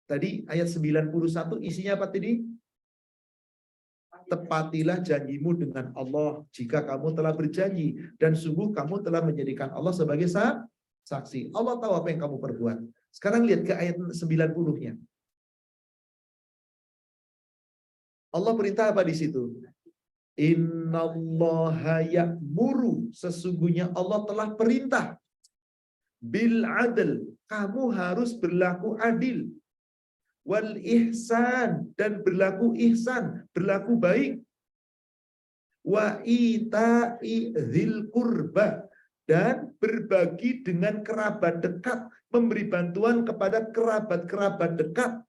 Tadi ayat 91 isinya apa tadi? Tepatilah janjimu dengan Allah jika kamu telah berjanji, dan sungguh kamu telah menjadikan Allah sebagai saksi. Allah tahu apa yang kamu perbuat. Sekarang lihat ke ayat 90-nya. Allah perintah apa di situ? Innallaha ya'muru, sesungguhnya Allah telah perintah bil adl, kamu harus berlaku adil, wal ihsan, dan berlaku ihsan, berlaku baik, wa ita'i dzil qurba, dan berbagi dengan kerabat dekat, memberi bantuan kepada kerabat-kerabat dekat,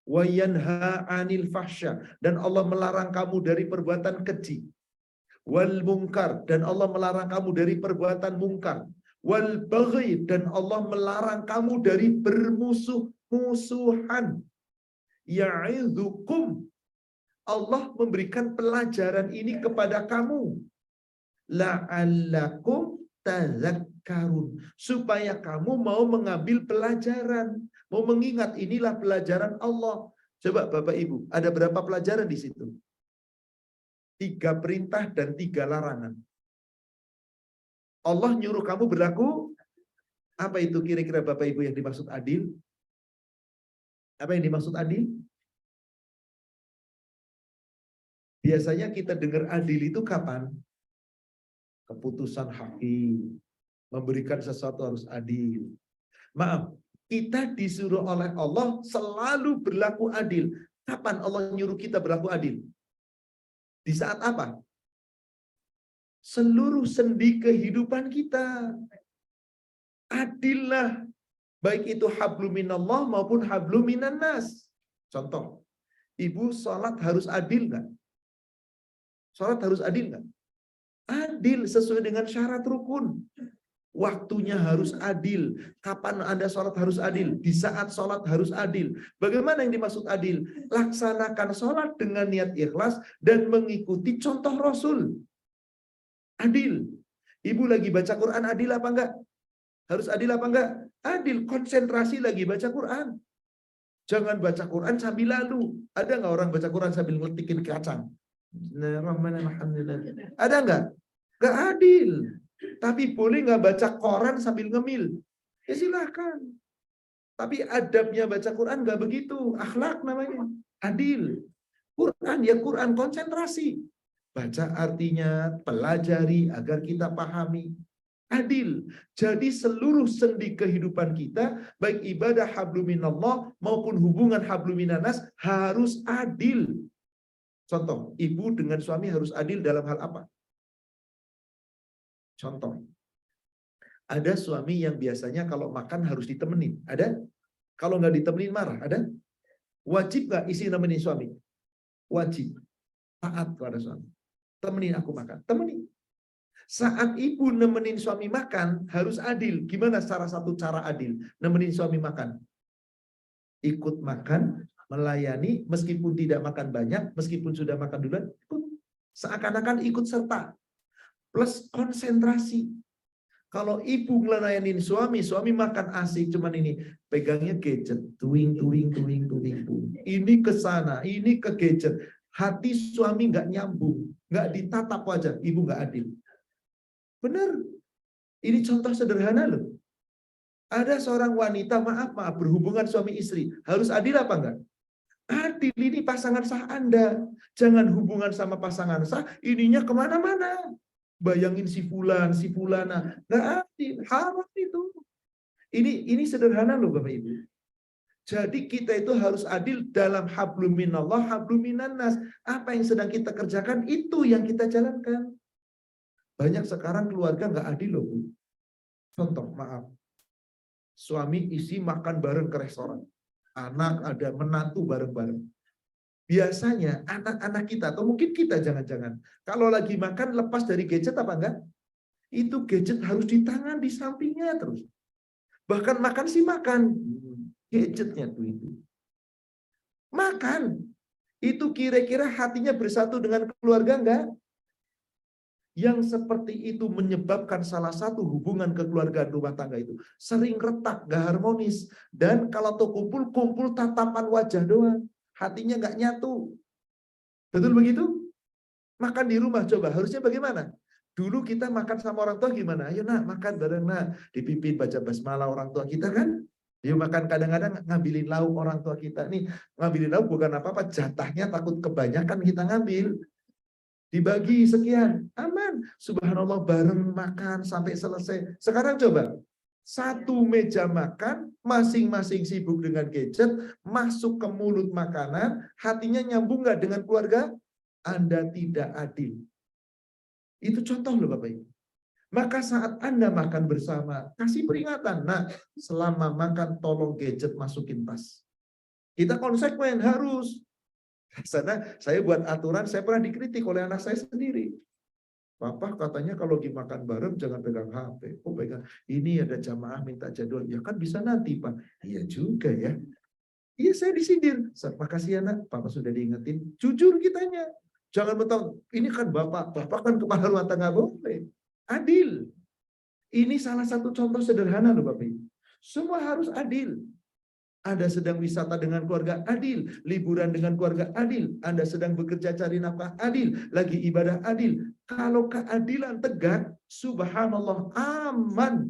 wa yanha 'anil fahsya, dan Allah melarang kamu dari perbuatan keji, wal munkar, dan Allah melarang kamu dari perbuatan mungkar, wal baghi, dan Allah melarang kamu dari bermusuh-musuhan. Ya'idzukum, Allah memberikan pelajaran ini kepada kamu, la'allakum tadzakkarun, supaya kamu mau mengambil pelajaran, mau mengingat inilah pelajaran Allah. Coba Bapak Ibu, ada berapa pelajaran di situ? 3 perintah dan 3 larangan. Allah nyuruh kamu berlaku, apa itu kira-kira Bapak Ibu yang dimaksud adil? Apa yang dimaksud adil? Biasanya kita dengar adil itu kapan? Keputusan hakim, memberikan sesuatu harus adil. Maaf, Kita disuruh oleh Allah selalu berlaku adil. Kapan Allah nyuruh kita berlaku adil? Di saat apa? Seluruh sendi kehidupan kita. Adillah. Baik itu hablum minallah maupun hablum minan nas. Contoh, ibu sholat harus adil nggak? Sholat harus adil nggak? Adil sesuai dengan syarat rukun. Waktunya harus adil. Kapan Anda sholat harus adil? Di saat sholat harus adil. Bagaimana yang dimaksud adil? Laksanakan sholat dengan niat ikhlas dan mengikuti contoh Rasul. Adil. Ibu lagi baca Quran adil apa enggak? Harus adil apa enggak? Adil. Konsentrasi lagi baca Quran. Jangan baca Quran sambil lalu. Ada enggak orang baca Quran sambil ngeletikin kacang? Ada enggak? Enggak adil. Tapi boleh nggak baca koran sambil ngemil? Ya silahkan. Tapi adabnya baca Quran nggak begitu. Akhlak namanya. Adil. Quran ya Quran, konsentrasi. Baca artinya, pelajari agar kita pahami. Adil. Jadi seluruh sendi kehidupan kita, baik ibadah hablum minallah maupun hubungan hablum minanas harus adil. Contoh, ibu dengan suami harus adil dalam hal apa? Contoh, ada suami yang biasanya kalau makan harus ditemenin. Ada? Kalau nggak ditemenin marah. Ada? Wajib nggak istri nemenin suami? Wajib. Taat kepada suami. Temenin aku makan. Temenin. Saat ibu nemenin suami makan, harus adil. Gimana salah satu cara adil? Nemenin suami makan. Ikut makan, melayani, meskipun tidak makan banyak, meskipun sudah makan duluan, ikut. Seakan-akan ikut serta. Plus konsentrasi. Kalau ibu ngelayanin suami, suami makan asik cuman ini pegangnya gadget, tuing. Ini ke sana, ini ke gadget. Hati suami nggak nyambung, nggak ditatap wajah, ibu nggak adil. Benar. Ini contoh sederhana loh. Ada seorang wanita, maaf berhubungan suami istri, harus adil apa enggak? Adil, ini pasangan sah Anda. Jangan hubungan sama pasangan sah, ininya kemana-mana. Bayangin si fulan, si fulana, nggak adil, haram itu. Ini sederhana loh Bapak Ibu. Jadi kita itu harus adil dalam hablum minallah, hablum minannas. Apa yang sedang kita kerjakan itu yang kita jalankan. Banyak sekarang keluarga nggak adil loh Bu. Contoh, maaf, suami istri makan bareng ke restoran, anak ada, menantu bareng-bareng. Biasanya anak-anak kita, atau mungkin kita jangan-jangan, kalau lagi makan lepas dari gadget apa enggak? Itu gadget harus di tangan, di sampingnya terus. Bahkan makan sih makan, gadgetnya tuh itu. Makan, itu kira-kira hatinya bersatu dengan keluarga enggak? Yang seperti itu menyebabkan salah satu hubungan kekeluargaan rumah tangga itu sering retak, enggak harmonis. Dan kalau tuh kumpul tatapan wajah doang. Hatinya nggak nyatu. Betul begitu? Makan di rumah coba, harusnya bagaimana? Dulu kita makan sama orang tua gimana? Ayo nak, makan bareng nak. Dipimpin baca basmalah orang tua kita kan? Yuk makan, kadang-kadang ngambilin lauk orang tua kita. Nih, ngambilin lauk bukan apa-apa, jatahnya takut kebanyakan kita ngambil. Dibagi sekian, aman. Subhanallah, bareng makan sampai selesai. Sekarang coba, satu meja makan, masing-masing sibuk dengan gadget, masuk ke mulut makanan, hatinya nyambung nggak dengan keluarga? Anda tidak adil. Itu contoh loh Bapak Ibu. Maka saat Anda makan bersama, kasih peringatan. Nah, selama makan tolong gadget masukin tas. Kita konsekuen harus. Karena saya buat aturan, saya pernah dikritik oleh anak saya sendiri. Papa katanya kalau lagi makan bareng jangan pegang HP. Oh pegang, ini ada jamaah minta jadwal. Ya kan bisa nanti Pak. Iya juga ya. Iya saya disindir. Makasih ya nak, Papa sudah diingetin. Jujur kitanya. Jangan mentang, ini kan Bapak kan kepala rumah tangga, boleh. Adil. Ini salah satu contoh sederhana loh Bapak Ibu. Semua harus adil. Anda sedang wisata dengan keluarga, adil. Liburan dengan keluarga, adil. Anda sedang bekerja cari nafkah, adil. Lagi ibadah, adil. Kalau keadilan tegak, subhanallah, aman.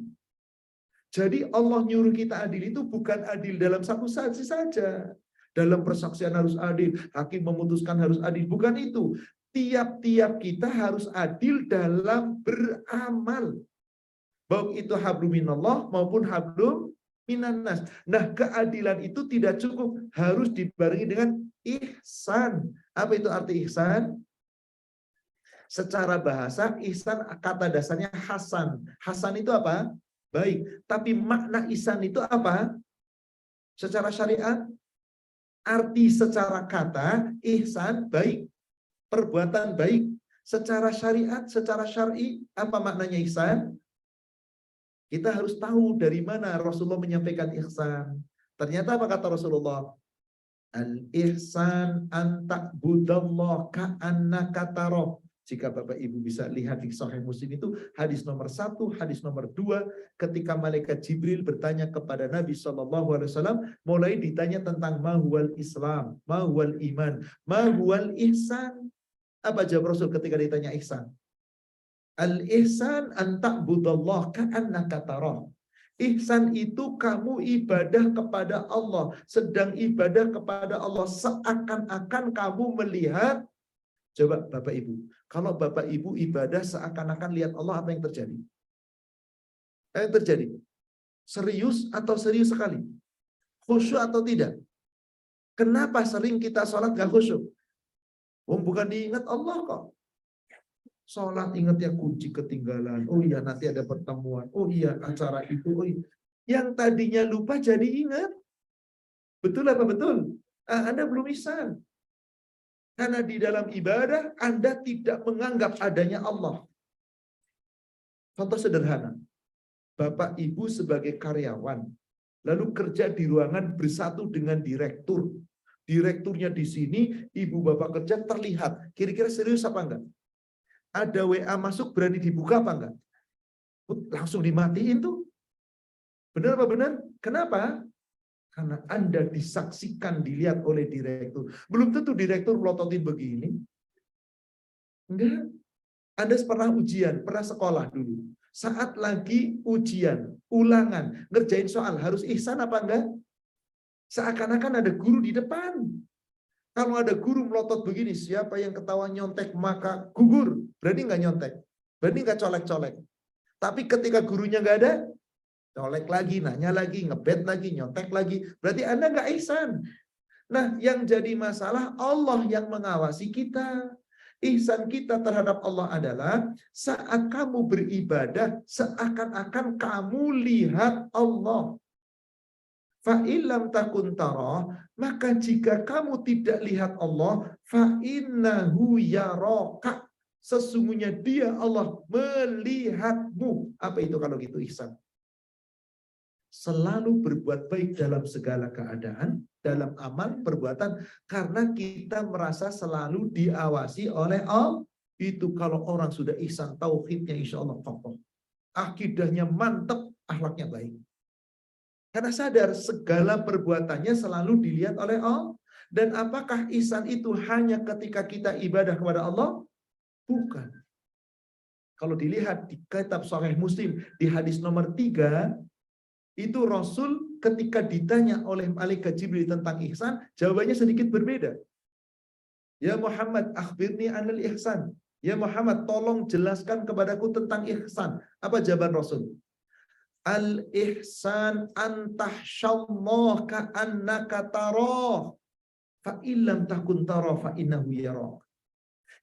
Jadi Allah nyuruh kita adil itu bukan adil dalam satu saksi saja. Dalam persaksian harus adil, hakim memutuskan harus adil. Bukan itu. Tiap-tiap kita harus adil dalam beramal. Baik itu hablum minallah maupun hablum minannas. Nah, keadilan itu tidak cukup, harus dibarengi dengan ihsan. Apa itu arti ihsan? Secara bahasa, ihsan kata dasarnya hasan. Hasan itu apa? Baik. Tapi makna ihsan itu apa? Secara syariat, arti secara kata, ihsan baik. Perbuatan baik. Secara syariat, secara syar'i, apa maknanya ihsan? Kita harus tahu dari mana Rasulullah menyampaikan ihsan. Ternyata apa kata Rasulullah? Al-ihsan an ta'budallah ka'annaka tarah. Jika Bapak Ibu bisa lihat di Sahih Muslim itu hadis nomor 1, hadis nomor 2, ketika malaikat Jibril bertanya kepada Nabi SAW, mulai ditanya tentang mahwal Islam, mahwal iman, mahwal ihsan. Apa jawab Rasul ketika ditanya ihsan? Al-ihsan an ta'budallah ka'annaka tarah. Ihsan itu kamu ibadah kepada Allah, sedang ibadah kepada Allah seakan-akan kamu melihat. Coba Bapak Ibu, kalau Bapak Ibu ibadah seakan-akan lihat Allah, apa yang terjadi? Apa yang terjadi? Serius atau serius sekali? Khusyuk atau tidak? Kenapa sering kita sholat gak khusyuk? Bukan diingat Allah kok. Sholat ingat ya kunci ketinggalan. Oh iya nanti ada pertemuan. Oh iya acara itu. Oh iya. Yang tadinya lupa jadi ingat. Betul apa betul? Anda belum ihsan. Karena di dalam ibadah Anda tidak menganggap adanya Allah. Contoh sederhana. Bapak Ibu sebagai karyawan. Lalu kerja di ruangan bersatu dengan direktur. Direkturnya di sini, Ibu Bapak kerja terlihat. Kira-kira serius apa enggak? Ada WA masuk berani dibuka apa enggak? Langsung dimatiin tuh. Benar apa benar? Kenapa? Karena Anda disaksikan, dilihat oleh direktur. Belum tentu direktur melototin begini. Enggak. Anda pernah ujian, pernah sekolah dulu. Saat lagi ujian, ulangan, ngerjain soal, harus ihsan apa enggak? Seakan-akan ada guru di depan. Kalau ada guru melotot begini, siapa yang ketawa nyontek maka gugur. Berani nggak nyontek? Berani nggak colek-colek? Tapi ketika gurunya nggak ada, colek lagi, nanya lagi, ngebet lagi, nyontek lagi. Berarti Anda nggak ihsan. Nah, yang jadi masalah Allah yang mengawasi kita. Ihsan kita terhadap Allah adalah saat kamu beribadah, seakan-akan kamu lihat Allah. Fa'ilam takun tarah, maka jika kamu tidak lihat Allah, fa'innahu yaraka, sesungguhnya dia Allah melihatmu. Apa itu kalau gitu ihsan? Selalu berbuat baik dalam segala keadaan, dalam amal, perbuatan, karena kita merasa selalu diawasi oleh Allah. Itu kalau orang sudah ihsan, tauhidnya insya Allah kokoh. Akidahnya mantap, akhlaknya baik. Karena sadar segala perbuatannya selalu dilihat oleh Allah. Dan apakah ihsan itu hanya ketika kita ibadah kepada Allah? Bukan. Kalau dilihat di kitab Sahih Muslim, di hadis nomor 3, itu Rasul ketika ditanya oleh malaikat Jibril tentang ihsan, jawabannya sedikit berbeda. Ya Muhammad, akhbirni anil ihsan. Ya Muhammad, tolong jelaskan kepadaku tentang ihsan. Apa jawaban Rasul? Al-ihsan antahsyallah ka'annaka tarah. Fa'ilam takun tarah fa'innahu yarah.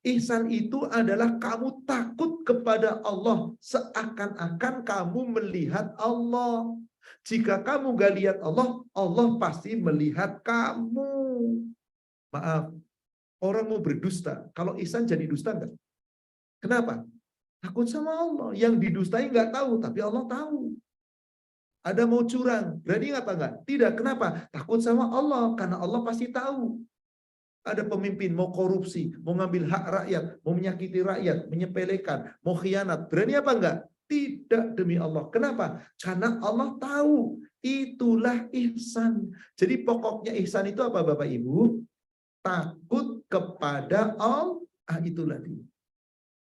Ihsan itu adalah kamu takut kepada Allah seakan-akan kamu melihat Allah. Jika kamu gak lihat Allah, Allah pasti melihat kamu. Maaf, orang mau berdusta. Kalau ihsan jadi dusta enggak? Kenapa? Takut sama Allah. Yang didustai nggak tahu, tapi Allah tahu. Ada mau curang, berani apa enggak? Tidak, kenapa? Takut sama Allah, karena Allah pasti tahu. Ada pemimpin mau korupsi, mau ngambil hak rakyat, mau menyakiti rakyat, menyepelekan, mau khianat, berani apa enggak? Tidak, demi Allah. Kenapa? Karena Allah tahu. Itulah ihsan. Jadi pokoknya ihsan itu apa Bapak Ibu? Takut kepada Allah. Itulah dia.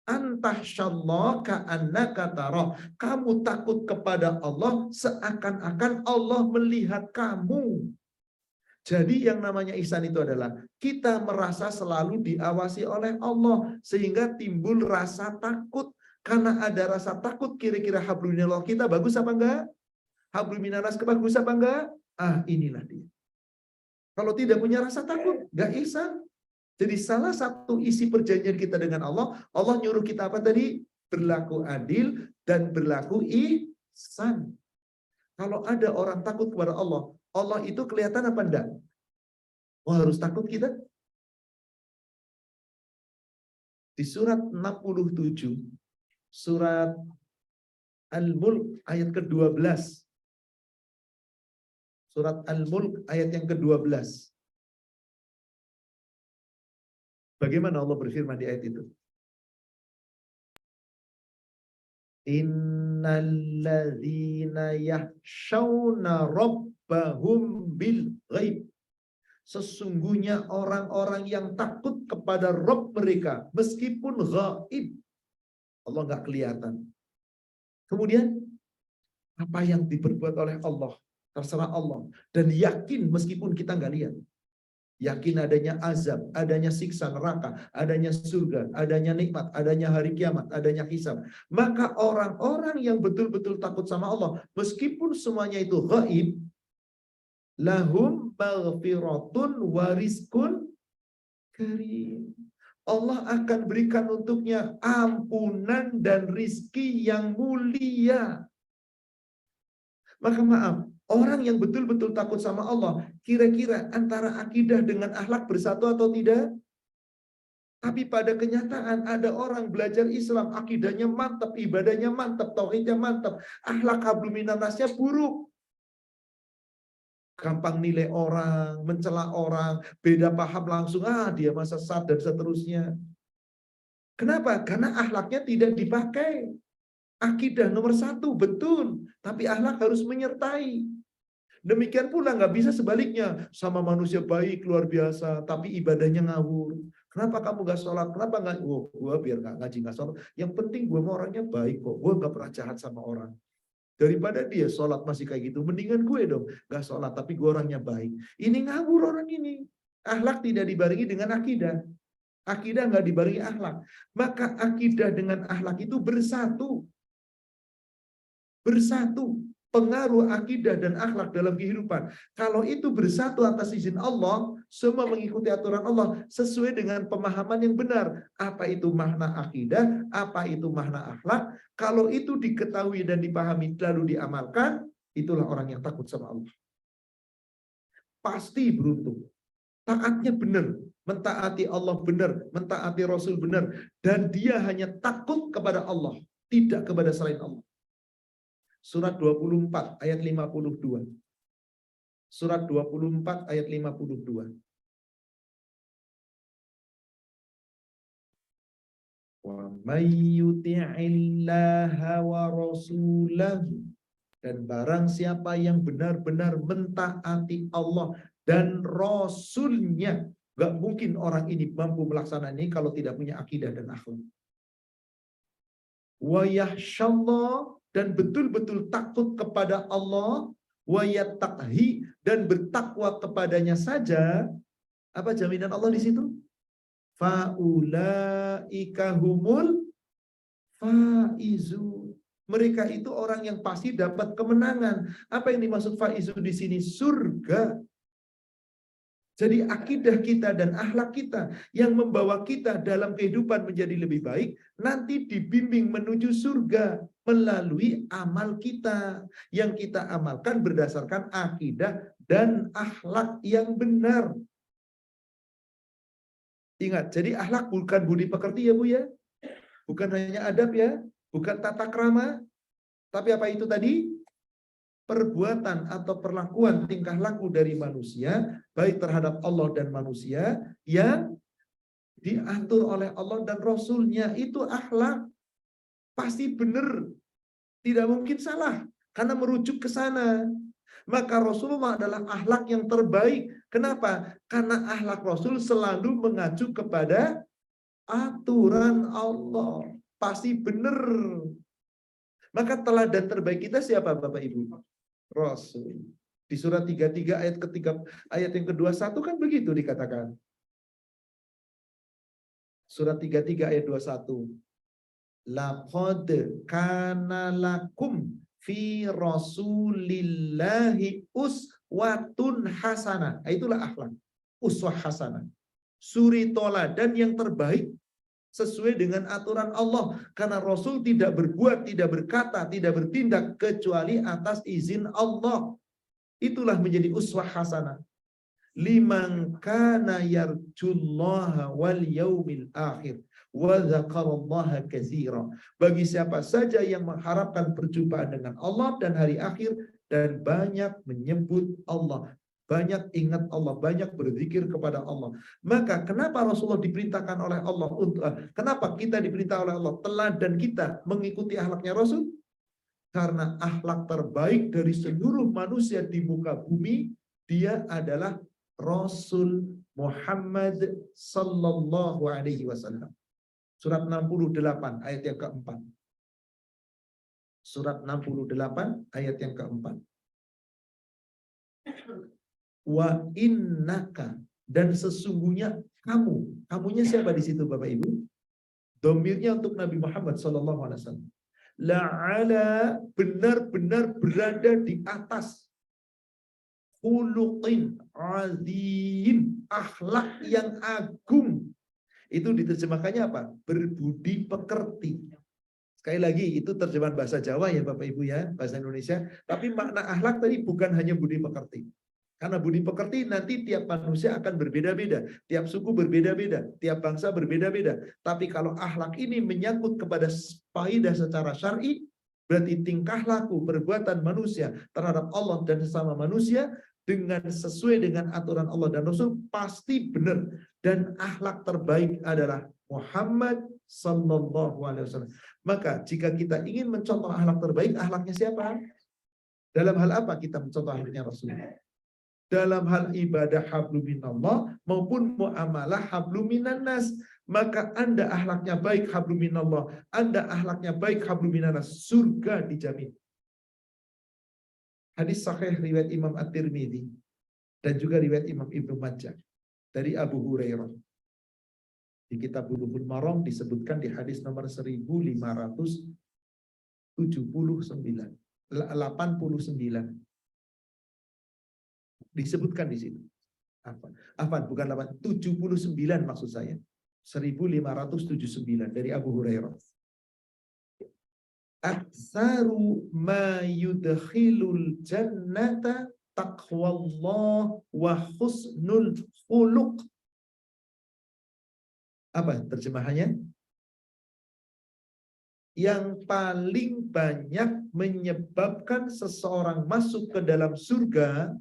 Antahsyallah ka'annaka tarah. Kamu takut kepada Allah seakan-akan Allah melihat kamu. Jadi yang namanya ihsan itu adalah kita merasa selalu diawasi oleh Allah sehingga timbul rasa takut. Karena ada rasa takut, kira-kira hablunillah kita bagus apa enggak? Hablum minanas bagus apa enggak? Inilah dia. Kalau tidak punya rasa takut, enggak ihsan. Jadi salah satu isi perjanjian kita dengan Allah, Allah nyuruh kita apa tadi? Berlaku adil dan berlaku ihsan. Kalau ada orang takut kepada Allah, Allah itu kelihatan apa enggak? Harus takut kita? Di surat 67, surat Al-Mulk ayat ke-12. Surat Al-Mulk ayat yang ke-12. Bagaimana Allah berfirman di ayat itu? Innalladzina yahshawna rabbahum bil ghaib. Sesungguhnya orang-orang yang takut kepada Rabb mereka meskipun ghaib. Allah nggak kelihatan. Kemudian apa yang diperbuat oleh Allah terserah Allah, dan yakin meskipun kita nggak lihat. Yakin adanya azab, adanya siksa neraka, adanya surga, adanya nikmat, adanya hari kiamat, adanya hisab. Maka orang-orang yang betul-betul takut sama Allah, meskipun semuanya itu ghaib, lahum maghfiratun wa rizqun karim. Allah akan berikan untuknya ampunan dan rizki yang mulia. Maka maaf, orang yang betul-betul takut sama Allah, kira-kira antara akidah dengan akhlak bersatu atau tidak? Tapi pada kenyataan ada orang belajar Islam, akidahnya mantap, ibadahnya mantap, tauhidnya mantap, akhlak hablum minannasnya buruk. Gampang nilai orang, mencela orang, beda paham langsung, dia mah sesat dan seterusnya. Kenapa? Karena akhlaknya tidak dipakai. Akidah nomor satu, betul. Tapi akhlak harus menyertai. Demikian pula nggak bisa sebaliknya. Sama manusia baik, luar biasa, tapi ibadahnya ngawur. Kenapa kamu nggak sholat? Kenapa nggak? Gue biar nggak ngaji, nggak sholat. Yang penting gue mau orangnya baik kok. Gue nggak pernah jahat sama orang. Daripada dia sholat masih kayak gitu, mendingan gue dong. Nggak sholat, tapi gue orangnya baik. Ini ngawur orang ini. Akhlak tidak dibarengi dengan akidah. Akidah nggak dibarengi akhlak. Maka akidah dengan akhlak itu bersatu. Bersatu. Pengaruh akidah dan akhlak dalam kehidupan. Kalau itu bersatu atas izin Allah, semua mengikuti aturan Allah sesuai dengan pemahaman yang benar. Apa itu makna akidah, apa itu makna akhlak. Kalau itu diketahui dan dipahami lalu diamalkan, itulah orang yang takut sama Allah. Pasti beruntung. Taatnya benar, mentaati Allah benar, mentaati Rasul benar, dan dia hanya takut kepada Allah, tidak kepada selain Allah. Surat 24 ayat 52. Surat 24 ayat 52. Wa may yuti'illaha wa rasulahu, dan barang siapa yang benar-benar mentaati Allah dan Rasulnya, gak mungkin orang ini mampu melaksanakan ini kalau tidak punya akidah dan akhlak. Wa yahsyallah, dan betul-betul takut kepada Allah, wa yattaqhi, dan bertakwa kepadanya saja. Apa jaminan Allah di situ? Faulaika humul faizu. Mereka itu orang yang pasti dapat kemenangan. Apa yang dimaksud faizu di sini? Surga. Jadi akidah kita dan akhlak kita yang membawa kita dalam kehidupan menjadi lebih baik, nanti dibimbing menuju surga melalui amal kita. Yang kita amalkan berdasarkan akidah dan akhlak yang benar. Ingat, jadi akhlak bukan budi pekerti ya Bu ya. Bukan hanya adab ya, bukan tata krama. Tapi apa itu tadi? Perbuatan atau perlakuan tingkah laku dari manusia, baik terhadap Allah dan manusia, yang diatur oleh Allah dan Rasulnya. Itu akhlak. Pasti benar. Tidak mungkin salah. Karena merujuk ke sana. Maka Rasulullah adalah akhlak yang terbaik. Kenapa? Karena akhlak Rasul selalu mengacu kepada aturan Allah. Pasti benar. Maka teladan terbaik kita siapa Bapak Ibu? Rasul. Di surat 33 ayat ketiga, ayat yang ke-21 kan begitu dikatakan. Surat 33 ayat 21. Laqad kana lakum fi rasulillahi uswatun hasanah. Itulah akhlak. Uswah hasanah. Suri toladan yang terbaik sesuai dengan aturan Allah. Karena Rasul tidak berbuat, tidak berkata, tidak bertindak kecuali atas izin Allah. Itulah menjadi uswah hasanah. Liman kana yarjullaha wal yaumil akhir wa dzakarallaha katsira. Bagi siapa saja yang mengharapkan perjumpaan dengan Allah dan hari akhir dan banyak menyebut Allah, banyak ingat Allah, banyak berzikir kepada Allah. Maka kenapa Rasulullah diperintahkan oleh Allah untuk kenapa kita diperintah oleh Allah teladan kita mengikuti akhlaknya Rasul? Karena akhlak terbaik dari seluruh manusia di muka bumi, dia adalah Rasul Muhammad sallallahu alaihi wasallam. Surat 68 ayat yang keempat. Surat 68 ayat yang keempat. Wa innaka, dan sesungguhnya kamu. Kamunya siapa di situ Bapak Ibu? Domirnya untuk Nabi Muhammad sallallahu alaihi wasallam. La'ala, benar-benar berada di atas khuluqin azim, akhlak yang agung. Itu diterjemahkannya apa? Berbudi pekerti. Sekali lagi, itu terjemahan bahasa Jawa ya Bapak Ibu ya, bahasa Indonesia. Tapi makna akhlak tadi bukan hanya budi pekerti. Karena budi pekerti nanti tiap manusia akan berbeda-beda, tiap suku berbeda-beda, tiap bangsa berbeda-beda. Tapi kalau akhlak ini menyangkut kepada kaidah secara syar'i, berarti tingkah laku perbuatan manusia terhadap Allah dan sesama manusia dengan sesuai dengan aturan Allah dan Rasul pasti benar, dan akhlak terbaik adalah Muhammad sallallahu alaihi wasallam. Maka jika kita ingin mencontoh akhlak terbaik, akhlaknya siapa? Dalam hal apa kita mencontoh akhlaknya Rasul? Dalam hal ibadah hablum minallah maupun muamalah hablum minannas. Maka Anda akhlaknya baik hablum minallah, Anda akhlaknya baik hablum minannas, surga dijamin. Hadis sahih riwayat Imam At-Tirmidzi dan juga riwayat Imam Ibnu Majah dari Abu Hurairah. Di kitab Bulughul Maram disebutkan di hadis nomor 1589. Disebutkan di situ. Apa? Bukan 79 maksud saya. 1579 dari Abu Hurairah. Aktsaru ma yudkhilul jannata taqwallah wa husnul khuluq. Apa terjemahannya? Yang paling banyak menyebabkan seseorang masuk ke dalam surga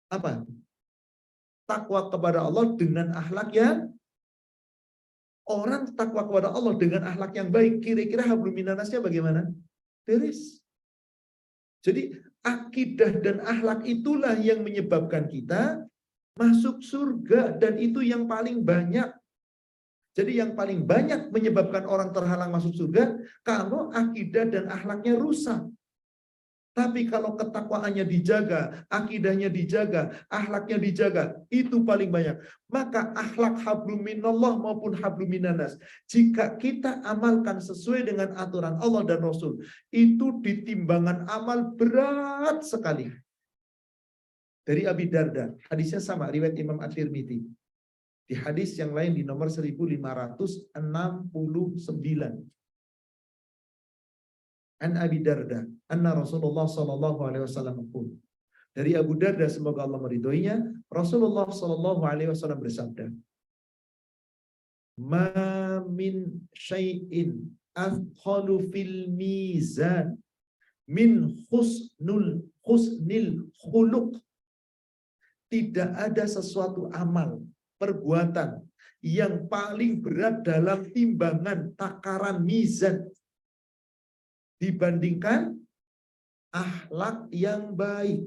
apa? Takwa kepada Allah dengan akhlak yang orang takwa kepada Allah dengan akhlak yang baik. Kira-kira hablum minannasnya bagaimana? Beres. Jadi akidah dan akhlak itulah yang menyebabkan kita masuk surga, dan itu yang paling banyak. Jadi yang paling banyak menyebabkan orang terhalang masuk surga kalau akidah dan akhlaknya rusak. Tapi kalau ketakwaannya dijaga, akidahnya dijaga, akhlaknya dijaga, itu paling banyak. Maka akhlak hablum minallah maupun hablum minannas, jika kita amalkan sesuai dengan aturan Allah dan Rasul, itu di timbangan amal berat sekali. Dari Abi Darda, hadisnya sama, riwayat Imam At-Tirmidzi. Di hadis yang lain di nomor 1569. An Abi Darda, anna Rasulullah sallallahu alaihi wasallam pun. Dari Abu Darda, semoga Allah meridhoinya, Rasulullah sallallahu alaihi wasallam bersabda, "Ma min syai'in athqalu fil mizan min husnil khuluq." Tidak ada sesuatu amal, perbuatan yang paling berat dalam timbangan takaran mizan dibandingkan akhlak yang baik.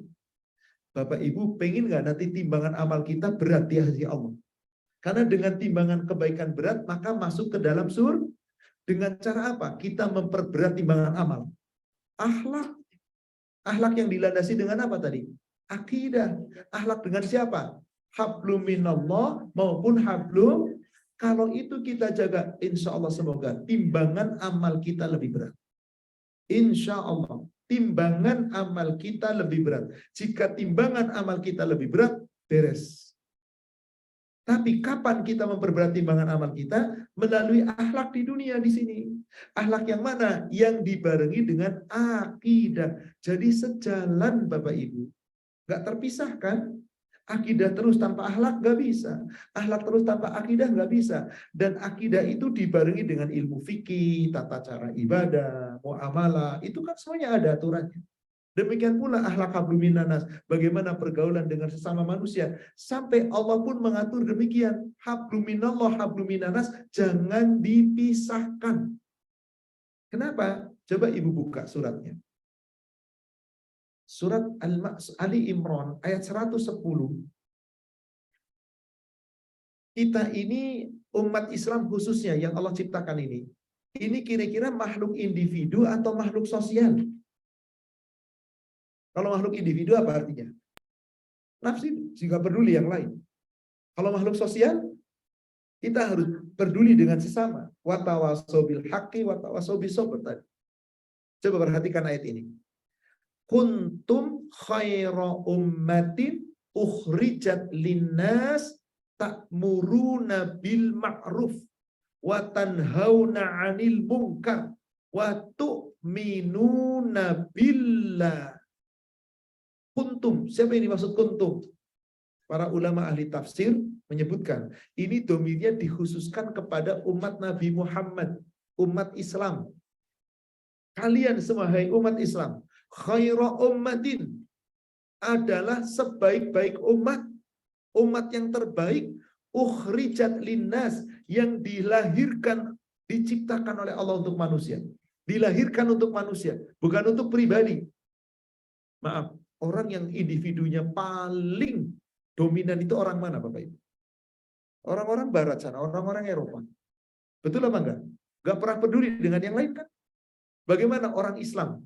Bapak Ibu pengen nggak nanti timbangan amal kita berat di hati Allah? Karena dengan timbangan kebaikan berat maka masuk ke dalam surga. Dengan cara apa? Kita memperberat timbangan amal. Akhlak. Akhlak yang dilandasi dengan apa tadi? Akidah. Akhlak dengan siapa? Hablum minallah maupun hablum. Kalau itu kita jaga, insya Allah semoga timbangan amal kita lebih berat. Insya Allah timbangan amal kita lebih berat. Jika timbangan amal kita lebih berat, beres. Tapi kapan kita memperberat timbangan amal kita? Melalui akhlak di dunia di sini. Akhlak yang mana? Yang dibarengi dengan akidah. Jadi sejalan Bapak Ibu. Nggak terpisahkan. Akidah terus tanpa akhlak nggak bisa. Akhlak terus tanpa akidah nggak bisa. Dan akidah itu dibarengi dengan ilmu fikih, tata cara ibadah, muamalah. Itu kan semuanya ada aturannya. Demikian pula akhlak hablum minannas, bagaimana pergaulan dengan sesama manusia. Sampai Allah pun mengatur demikian. Hablum minallah, hablum minannas, jangan dipisahkan. Kenapa? Coba Ibu buka suratnya. Surat Ali Imran ayat 110. Kita ini umat Islam khususnya yang Allah ciptakan ini. Ini kira-kira makhluk individu atau makhluk sosial? Kalau makhluk individu apa artinya? Nafsi, jika peduli yang lain. Kalau makhluk sosial, kita harus peduli dengan sesama. Watawasau bil haqqi watawasau bis sabr tadi. Coba perhatikan ayat ini. Kuntum khaira ummatin ukhrijat linnas ta'muruna bil ma'ruf wa tanhauna 'anil munkar wa tu'minuna billah. Kuntum, siapa yang dimaksud kuntum? Para ulama ahli tafsir menyebutkan, ini domirnya dikhususkan kepada umat Nabi Muhammad, umat Islam. Kalian semua, hai umat Islam, khaira ummatin, adalah sebaik-baik umat, umat yang terbaik, ukhrijat linnas, yang dilahirkan, diciptakan oleh Allah untuk manusia. Dilahirkan untuk manusia, bukan untuk pribadi. Maaf. Orang yang individunya paling dominan itu orang mana Bapak Ibu? Orang-orang barat sana, orang-orang Eropa. Betul apa enggak? Enggak pernah peduli dengan yang lain kan? Bagaimana orang Islam?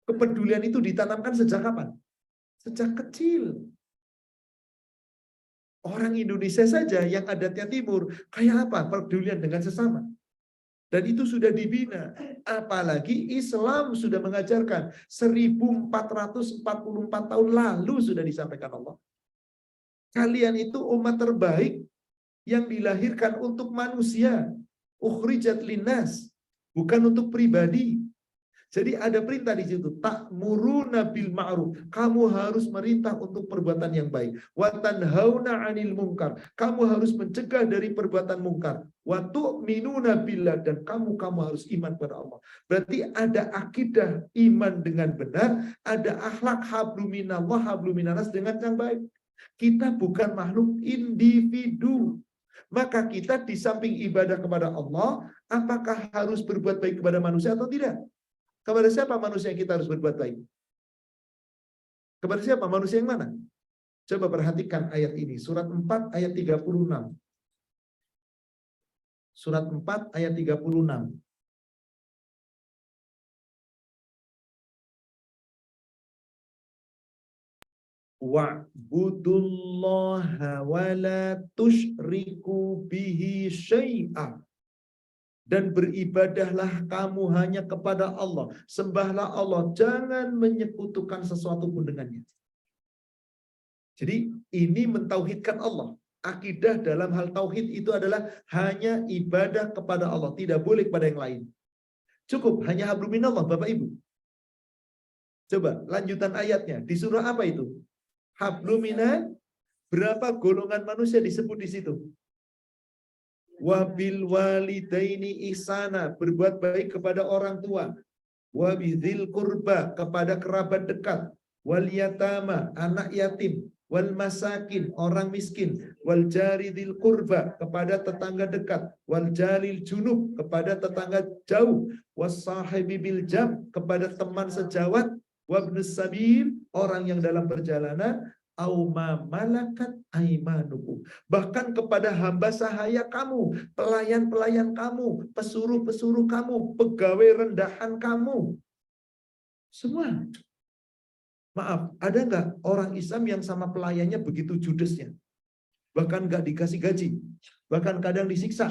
Kepedulian itu ditanamkan sejak kapan? Sejak kecil. Orang Indonesia saja yang adatnya timur, kayak apa pedulian dengan sesama? Dan itu sudah dibina. Apalagi Islam sudah mengajarkan 1444 tahun lalu sudah disampaikan Allah. Kalian itu umat terbaik yang dilahirkan untuk manusia. Ukhrijat linnas. Bukan untuk pribadi. Jadi ada perintah di situ, ta'muruna bil ma'ruf. Kamu harus merintah untuk perbuatan yang baik. Wa tanhauna 'anil munkar. Kamu harus mencegah dari perbuatan mungkar. Wa tu'minuna billah, dan kamu harus iman pada Allah. Berarti ada akidah iman dengan benar, ada akhlak hablum minallah hablum minannas dengan yang baik. Kita bukan makhluk individu. Maka kita di samping ibadah kepada Allah, apakah harus berbuat baik kepada manusia atau tidak? Kepada siapa manusia yang kita harus berbuat baik? Kepada siapa? Manusia yang mana? Coba perhatikan ayat ini. Surat 4 ayat 36. Surat 4 ayat 36. Wa'budullaha wa la tusyriku bihi syai'a. Dan beribadahlah kamu hanya kepada Allah. Sembahlah Allah. Jangan menyekutukan sesuatu pun dengannya. Jadi ini mentauhidkan Allah. Akidah dalam hal tauhid itu adalah hanya ibadah kepada Allah. Tidak boleh kepada yang lain. Cukup. Hanya hablum minallah Bapak Ibu. Coba lanjutan ayatnya. Di surah apa itu? Hablum minallah. Berapa golongan manusia disebut di situ? Wabil walidaini ihsana, berbuat baik kepada orang tua. Wabidhil kurba, kepada kerabat dekat. Wal yatama, anak yatim. Wal masakin, orang miskin. Wal jaridil kurba, kepada tetangga dekat. Wal jalil junub, kepada tetangga jauh. Wassahibi bil jam, kepada teman sejawat. Wabnus sabil, orang yang dalam perjalanan. Auma malakat aimanukum, bahkan kepada hamba sahaya kamu, pelayan-pelayan kamu, pesuruh-pesuruh kamu, pegawai rendahan kamu, semua. Maaf, ada nggak orang Islam yang sama pelayannya begitu judesnya, bahkan nggak dikasih gaji, bahkan kadang disiksa?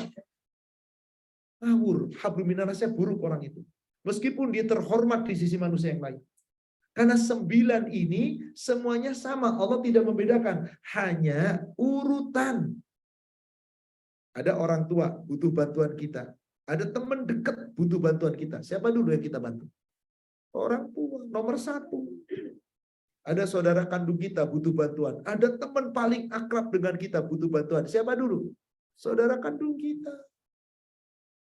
Ngawur, hablum minannasnya buruk orang itu. Meskipun dia terhormat di sisi manusia yang lain. Karena 9 ini semuanya sama. Allah tidak membedakan. Hanya urutan. Ada orang tua butuh bantuan kita. Ada teman dekat butuh bantuan kita. Siapa dulu yang kita bantu? Orang tua, nomor 1. Ada saudara kandung kita butuh bantuan. Ada teman paling akrab dengan kita butuh bantuan. Siapa dulu? Saudara kandung kita.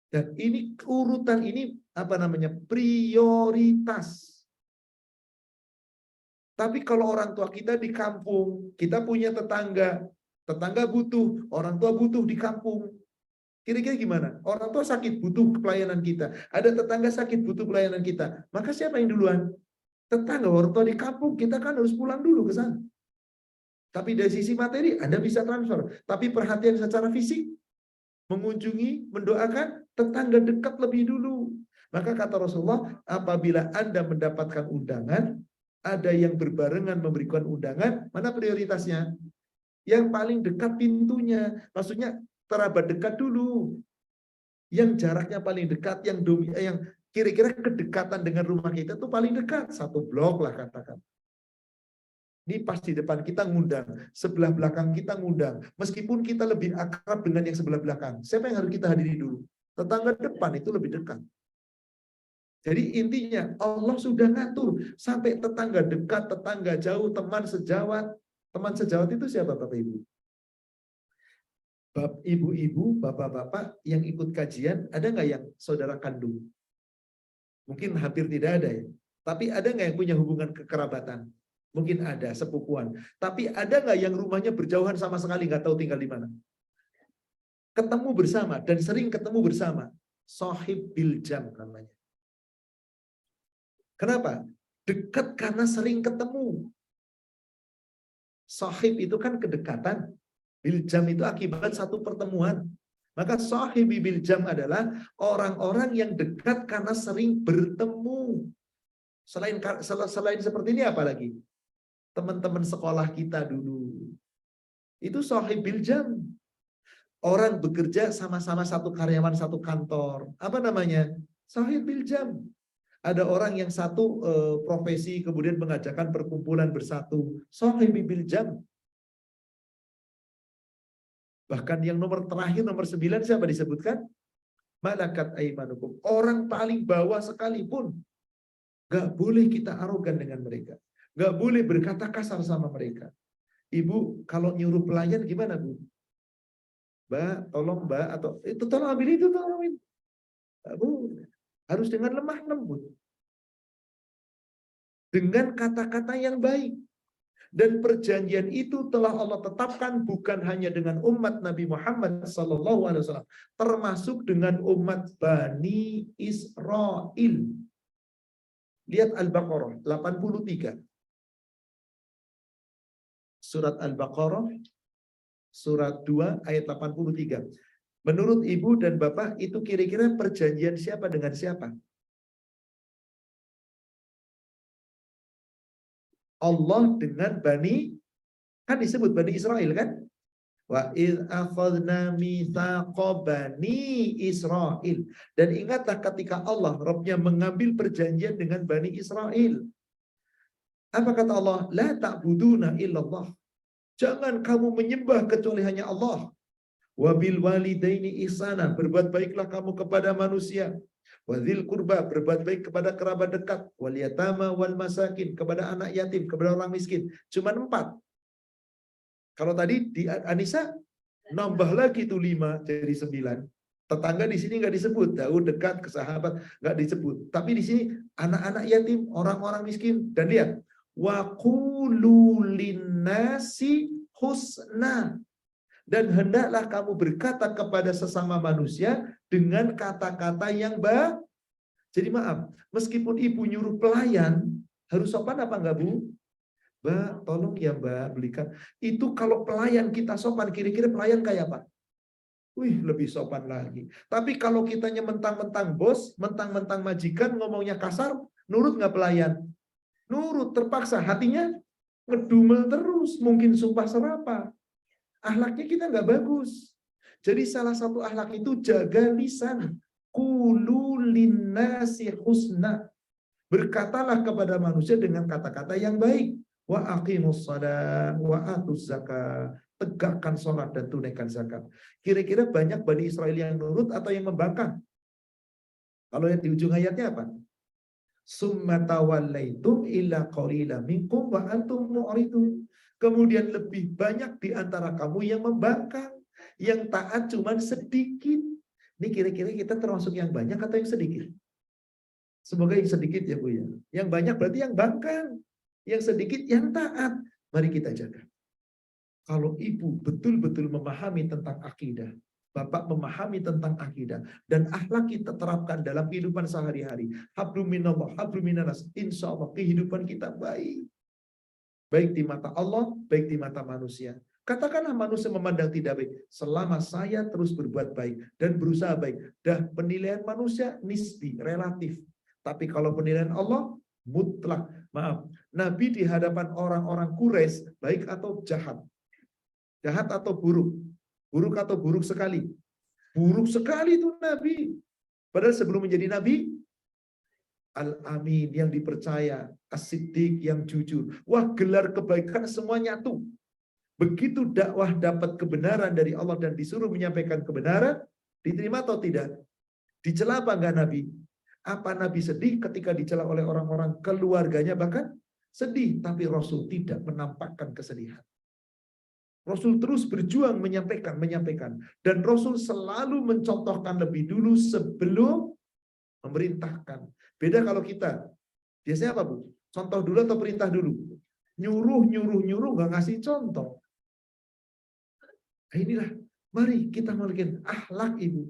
Dan ini urutan ini prioritas. Tapi kalau orang tua kita di kampung, kita punya tetangga. Tetangga butuh, orang tua butuh di kampung. Kira-kira gimana? Orang tua sakit butuh pelayanan kita. Ada tetangga sakit butuh pelayanan kita. Maka siapa yang duluan? Tetangga. Orang tua di kampung, kita kan harus pulang dulu ke sana. Tapi dari sisi materi, Anda bisa transfer. Tapi perhatian secara fisik, mengunjungi, mendoakan, tetangga dekat lebih dulu. Maka kata Rasulullah, apabila Anda mendapatkan undangan, ada yang berbarengan memberikan undangan, mana prioritasnya? Yang paling dekat pintunya. Maksudnya terabat dekat dulu. Yang jaraknya paling dekat, yang kira-kira kedekatan dengan rumah kita itu paling dekat. 1 blok lah katakan. Ini pas di depan kita ngundang, sebelah belakang kita ngundang. Meskipun kita lebih akrab dengan yang sebelah belakang. Siapa yang harus kita hadiri dulu? Tetangga depan itu lebih dekat. Jadi intinya Allah sudah ngatur sampai tetangga dekat, tetangga jauh, teman sejawat. Teman sejawat itu siapa Bapak Ibu? Ibu-ibu, bapak-bapak yang ikut kajian, ada nggak yang saudara kandung? Mungkin hampir tidak ada ya. Tapi ada nggak yang punya hubungan kekerabatan? Mungkin ada, sepupuan. Tapi ada nggak yang rumahnya berjauhan sama sekali, nggak tahu tinggal di mana? Ketemu bersama, dan sering ketemu bersama. Sohib biljam namanya. Kenapa? Dekat karena sering ketemu. Sohib itu kan kedekatan. Biljam itu akibat satu pertemuan. Maka sahibi biljam adalah orang-orang yang dekat karena sering bertemu. Selain seperti ini apa lagi? Teman-teman sekolah kita dulu. Itu sahib biljam. Orang bekerja sama-sama satu karyawan satu kantor. Apa namanya? Sahib biljam. Ada orang yang satu profesi kemudian mengajakkan perkumpulan bersatu. Sahib biljam. Bahkan yang nomor terakhir, nomor 9, siapa disebutkan? Malakat aimanukum. Orang paling bawah sekalipun. Gak boleh kita arogan dengan mereka. Gak boleh berkata kasar sama mereka. Ibu, kalau nyuruh pelayan gimana, Bu? Mbak, tolong Mbak. Atau itu tolong ambil itu, tolongin. Bu, harus dengan lemah lembut. Dengan kata-kata yang baik. Dan perjanjian itu telah Allah tetapkan bukan hanya dengan umat Nabi Muhammad SAW, termasuk dengan umat Bani Israel. Lihat Al-Baqarah 83. Surat Al-Baqarah surat 2 ayat 83. Menurut Ibu dan Bapak itu kira-kira perjanjian siapa dengan siapa? Allah dengan kan disebut Bani Israel kan? Wa idz akhadna mitsaqa Bani Israel. Dan ingatlah ketika Allah Rabbnya mengambil perjanjian dengan Bani Israel. Apa kata Allah? La ta'buduna illallah. Jangan kamu menyembah kecuali hanya Allah. Wa bil walidaini ihsana. Berbuat baiklah kamu kepada manusia. Wadzil kurba, berbuat baik kepada kerabat dekat. Wal yatama wal masakin, kepada anak yatim, kepada orang miskin. Cuman 4. Kalau tadi di Anisa nambah lagi tuh 5 jadi 9. Tetangga di sini nggak disebut, jauh dekat ke sahabat nggak disebut. Tapi di sini anak-anak yatim, orang-orang miskin. Dan lihat, wa qulu linnasi husna. Dan hendaklah kamu berkata kepada sesama manusia dengan kata-kata yang baik. Jadi maaf, meskipun ibu nyuruh pelayan, harus sopan apa enggak, Bu? Mbak, tolong ya Mbak, belikan. Itu kalau pelayan kita sopan, kira-kira pelayan kayak apa? Wih, lebih sopan lagi. Tapi kalau kitanya mentang-mentang bos, mentang-mentang majikan, ngomongnya kasar, nurut nggak pelayan? Nurut, terpaksa. Hatinya ngedumel terus, mungkin sumpah serapah. Akhlaknya kita nggak bagus. Jadi salah satu akhlak itu jaga lisan. Qulu linnasi husna. Berkatalah kepada manusia dengan kata-kata yang baik. Wa aqimus shalah wa atuz zakah. Tegakkan sholat dan tunaikan zakat. Kira-kira banyak Bani Israel yang nurut atau yang membangkang? Kalau yang di ujung ayatnya apa? Summa tawallaitum illa qalila minkum wa antum mu'ridun. Kemudian lebih banyak di antara kamu yang membangkang, yang taat cuman sedikit. Ini kira-kira kita termasuk yang banyak atau yang sedikit? Semoga yang sedikit ya Bu ya. Yang banyak berarti yang bangkang, yang sedikit yang taat. Mari kita jaga. Kalau ibu betul-betul memahami tentang akidah, bapak memahami tentang akidah, dan akhlak kita terapkan dalam kehidupan sehari-hari. Hablum minallah, hablum minanas. Insya Allah kehidupan kita baik. Baik di mata Allah, baik di mata manusia. Katakanlah manusia memandang tidak baik. Selama saya terus berbuat baik dan berusaha baik. Dan penilaian manusia nisbi, relatif. Tapi kalau penilaian Allah, mutlak. Maaf, Nabi di hadapan orang-orang Quraisy baik atau jahat? Jahat atau buruk? Buruk atau buruk sekali? Buruk sekali itu Nabi. Padahal sebelum menjadi Nabi, Al-Amin yang dipercaya, As-Siddiq yang jujur. Wah, gelar kebaikan semua nyatu. Begitu dakwah dapat kebenaran dari Allah dan disuruh menyampaikan kebenaran, diterima atau tidak? Dicela apa enggak Nabi? Apa Nabi sedih ketika dicela oleh orang-orang keluarganya bahkan? Sedih, tapi Rasul tidak menampakkan kesedihan. Rasul terus berjuang menyampaikan. Dan Rasul selalu mencontohkan lebih dulu sebelum memerintahkan. Beda kalau kita. Biasanya apa Bu? Contoh dulu atau perintah dulu? Nyuruh, nggak ngasih contoh. Nah, inilah, mari kita memiliki akhlak Ibu.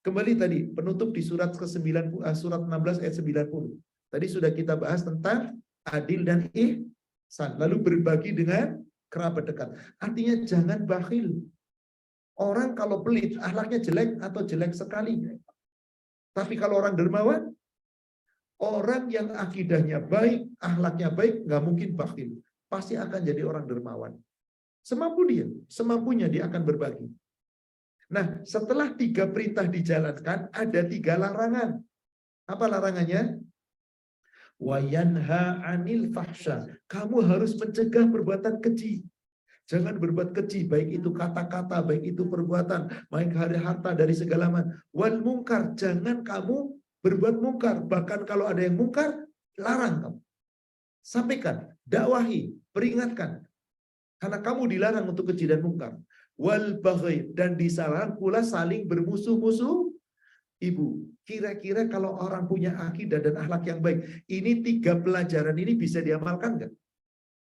Kembali tadi, penutup di surat ke-90, surat 16 ayat 90. Tadi sudah kita bahas tentang adil dan ihsan. Lalu berbagi dengan kerabat dekat. Artinya jangan bakhil. Orang kalau pelit, akhlaknya jelek atau jelek sekali. Tapi kalau orang dermawan, orang yang akidahnya baik, akhlaknya baik, nggak mungkin bakhil. Pasti akan jadi orang dermawan. Semampunya dia akan berbagi. Nah, setelah 3 perintah dijalankan, ada 3 larangan. Apa larangannya? Wayanha anil fahsya. Kamu harus mencegah perbuatan keji. Jangan berbuat keji, baik itu kata-kata, baik itu perbuatan, baik harta dari segala macam. Wal mungkar, jangan kamu berbuat mungkar. Bahkan kalau ada yang mungkar, larang kamu. Sampaikan, dakwahi, peringatkan. Karena kamu dilarang untuk keji dan mungkar. Wal baghi, dan disarankan pula saling bermusuh-musuh. Ibu, kira-kira kalau orang punya akidah dan akhlak yang baik, ini 3 pelajaran ini bisa diamalkan nggak?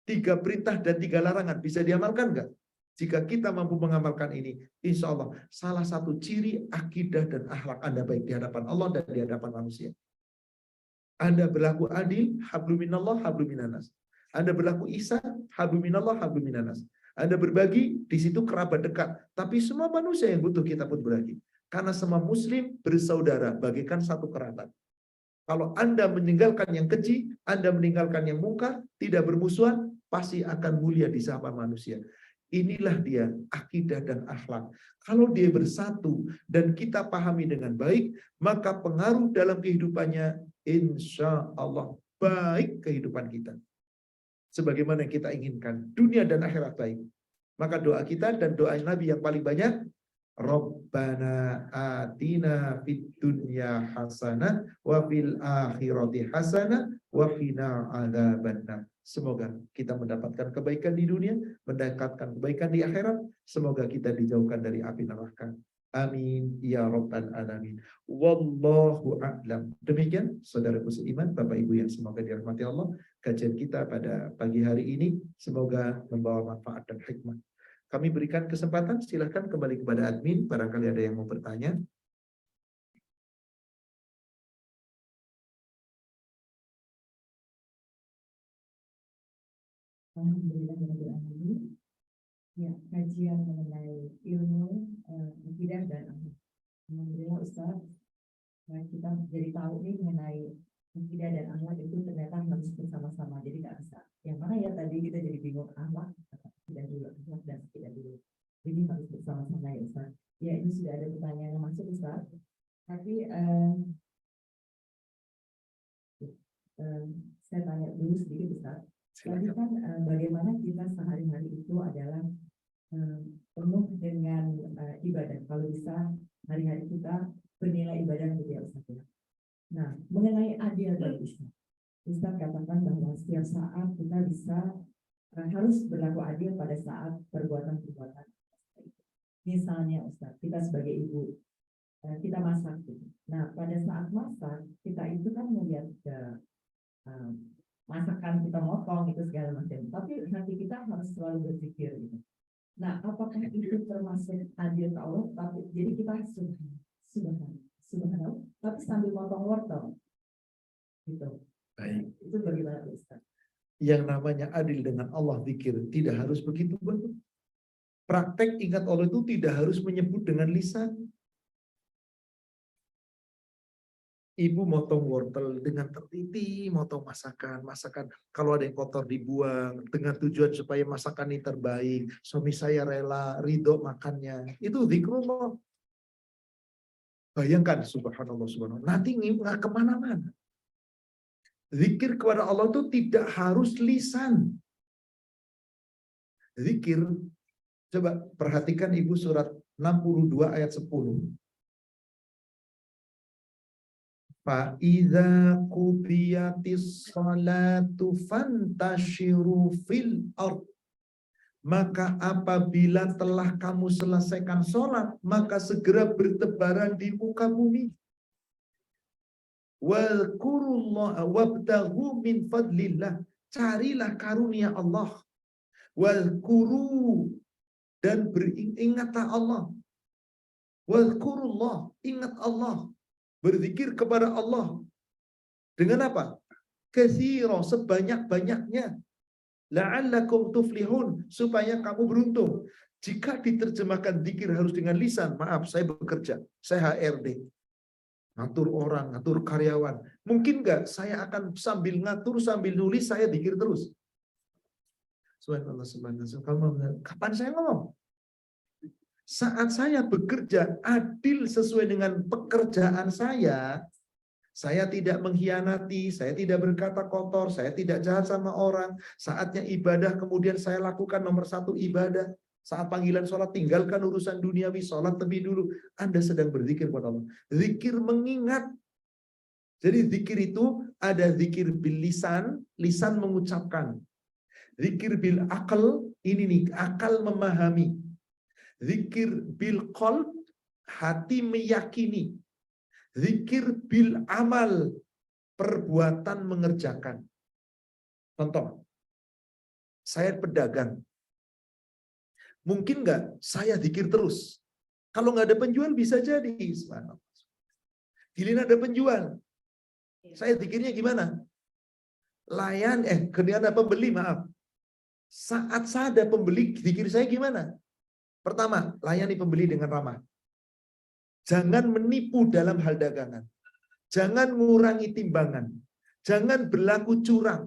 3 perintah dan 3 larangan bisa diamalkan nggak? Jika kita mampu mengamalkan ini, insya Allah salah satu ciri akidah dan akhlak Anda baik di hadapan Allah dan di hadapan manusia. Anda berlaku adil, habluminallah, habluminanas. Anda berlaku ihsan, habluminallah, habluminanas. Anda berbagi, di situ kerabat dekat. Tapi semua manusia yang butuh kita pun berbagi. Karena semua muslim bersaudara, bagaikan satu kerabat. Kalau Anda meninggalkan yang keji, Anda meninggalkan yang mungkar, tidak bermusuhan, pasti akan mulia di sapa manusia. Inilah dia akidah dan akhlak. Kalau dia bersatu dan kita pahami dengan baik, maka pengaruh dalam kehidupannya insya Allah baik kehidupan kita. Sebagaimana yang kita inginkan, dunia dan akhirat baik. Maka doa kita dan doa Nabi yang paling banyak, Rabbana atina fid dunya hasanah wa fil akhirati hasanah wa qina adzabannar. Semoga kita mendapatkan kebaikan di dunia, mendapatkan kebaikan di akhirat. Semoga kita dijauhkan dari api neraka. Amin ya rabbal alamin. Wallahu a'lam. Demikian saudaraku seiman, Bapak Ibu yang semoga dirahmati Allah, kajian kita pada pagi hari ini semoga membawa manfaat dan hikmah. Kami berikan kesempatan, silahkan kembali kepada admin, barangkali ada yang mau bertanya. Ya, kajian mengenai ilmu akidah dan akhlak. Alhamdulillah Ustaz, kita jadi tahu nih mengenai akidah dan akhlak itu ternyata harus bersama-sama, jadi nggak bisa. Yang mana ya tadi kita jadi bingung akhlak dan juga akhlak dan akidah dulu. Jadi harus bersama-sama ya Ustaz. Ya, ini sudah ada pertanyaan yang masuk Ustaz. Tadi saya tanya dulu sedikit Ustaz. Tadi kan bagaimana kita sehari-hari itu adalah penuh dengan ibadah. Kalau bisa hari-hari kita bernilai ibadah gitu ya Ustaz ya. Nah, mengenai adil dan Ustaz. Ustaz katakan bahwa setiap saat kita bisa harus berlaku adil pada saat perbuatan-perbuatan. Misalnya Ustaz, kita sebagai ibu, kita masak. Gitu. Nah, pada saat masak, kita itu kan melihat masakan kita motong itu segala macam. Tapi hati kita harus selalu berpikir gitu. Nah, apakah itu termasuk adil ke Allah? Tapi jadi kita subhanallah, tapi sambil motong wortel, gitu. Baik. Itu bagaimana Ustaz? Yang namanya adil dengan Allah zikir tidak harus begitu banyak. Praktek ingat Allah itu tidak harus menyebut dengan lisan. Ibu motong wortel dengan teliti, motong masakan. Kalau ada yang kotor dibuang dengan tujuan supaya masakan ini terbaik. Suami saya rela, ridho makannya. Itu zikrullah. Bayangkan subhanallah. Nanti nggak kemana-mana. Zikir kepada Allah itu tidak harus lisan. Zikir, coba perhatikan Ibu surat 62 ayat 10. Fa'idza qudiyatis salatu fantashiru fil ard. Maka apabila telah kamu selesaikan sholat, maka segera bertebaran di muka bumi. Wadhkurullaha wabtaghu min fadlillah. Carilah karunia Allah. Wadhkuru, dan beringatlah Allah. Wadhkurullah, ingat Allah. Berzikir kepada Allah. Dengan apa? Katsira, sebanyak-banyaknya. La'allakum tuflihun, supaya kamu beruntung. Jika diterjemahkan zikir harus dengan lisan, maaf, saya bekerja, saya HRD. Ngatur orang, ngatur karyawan. Mungkin nggak saya akan sambil ngatur, sambil nulis, saya zikir terus. Subhanallah. Kapan saya ngomong? Saat saya bekerja adil sesuai dengan pekerjaan saya tidak mengkhianati, saya tidak berkata kotor, saya tidak jahat sama orang. Saatnya ibadah, kemudian saya lakukan nomor satu ibadah. Saat panggilan sholat, tinggalkan urusan duniawi, sholat lebih dulu. Anda sedang berzikir kepada Allah. Zikir mengingat. Jadi zikir itu ada zikir bil lisan, lisan mengucapkan. Zikir bil akal, ini nih, akal memahami. Zikir bil qalb, hati meyakini. Zikir bil amal, perbuatan mengerjakan. Contoh, saya pedagang. Mungkin nggak saya zikir terus? Kalau nggak ada penjual bisa jadi. Giliran ada penjual, saya zikirnya gimana? Kemudian ada pembeli, maaf. Saat saya ada pembeli, zikir saya gimana? Pertama, layani pembeli dengan ramah. Jangan menipu dalam hal dagangan. Jangan mengurangi timbangan. Jangan berlaku curang.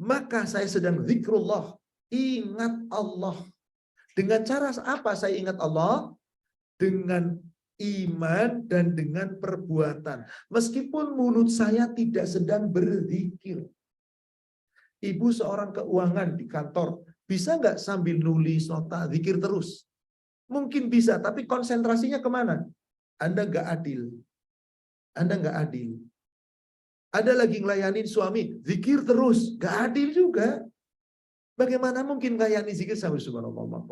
Maka saya sedang zikrullah. Ingat Allah. Dengan cara apa saya ingat Allah? Dengan iman dan dengan perbuatan. Meskipun mulut saya tidak sedang berzikir. Ibu seorang keuangan di kantor. Bisa nggak sambil nulis nota, zikir terus? Mungkin bisa, tapi konsentrasinya kemana? Anda nggak adil. Anda nggak adil. Ada lagi ngelayanin suami, zikir terus, nggak adil juga. Bagaimana mungkin ngelayanin zikir sampai subhanallah.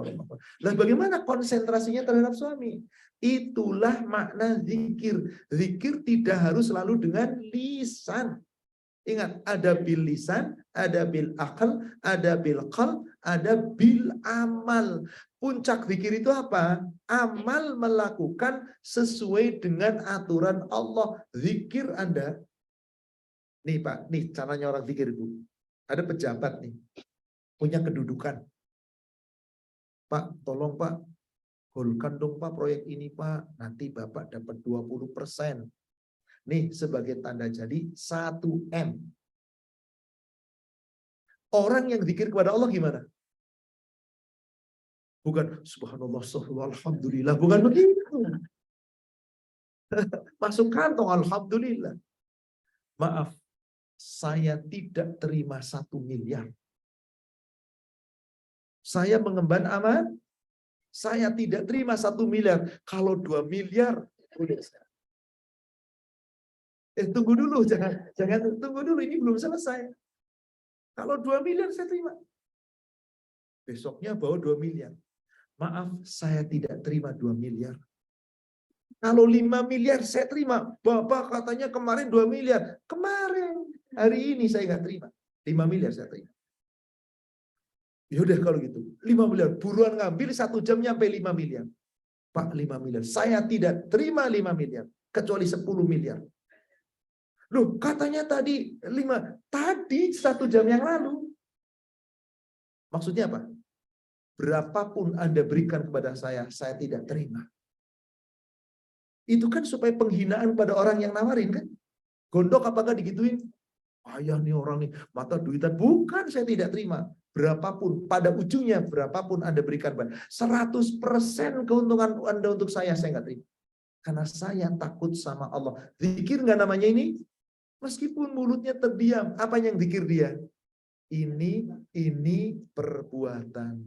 Lah bagaimana konsentrasinya terhadap suami? Itulah makna zikir. Zikir tidak harus selalu dengan lisan. Ingat, ada bil lisan, ada bil akal, ada bil qalb, ada bil amal. Puncak zikir itu apa? Amal melakukan sesuai dengan aturan Allah. Zikir Anda. Nih Pak, nih caranya orang zikir itu. Ada pejabat nih, punya kedudukan. Pak, tolong Pak, golkan dong Pak proyek ini Pak. Nanti Bapak dapat 20%. Nih sebagai tanda jadi 1M. Orang yang zikir kepada Allah gimana? Bukan subhanallah, alhamdulillah, bukan begitu. Masuk kantong, alhamdulillah. Maaf, saya tidak terima 1 miliar. Saya mengemban aman, saya tidak terima 1 miliar. Kalau 2 miliar, udah. Tunggu dulu, jangan tunggu dulu, ini belum selesai. Kalau 2 miliar saya terima. Besoknya bawa 2 miliar. Maaf, saya tidak terima 2 miliar. Kalau 5 miliar saya terima. Bapak katanya kemarin 2 miliar. Kemarin, hari ini saya nggak terima. 5 miliar saya terima. Ya udah kalau gitu, 5 miliar. Buruan ngambil 1 jam nyampe 5 miliar. Pak, 5 miliar. Saya tidak terima 5 miliar. Kecuali 10 miliar. Loh, katanya tadi 5. Tadi 1 jam yang lalu. Maksudnya apa? Berapapun Anda berikan kepada saya tidak terima. Itu kan supaya penghinaan pada orang yang nawarin kan? Gondok apakah digituin? Ayah nih orang nih, mata duitan. Bukan, saya tidak terima. Berapapun, pada ujungnya berapapun Anda berikan. 100% keuntungan Anda untuk saya nggak terima. Karena saya takut sama Allah. Zikir nggak namanya ini? Meskipun mulutnya terdiam, apa yang zikir dia? Ini perbuatan.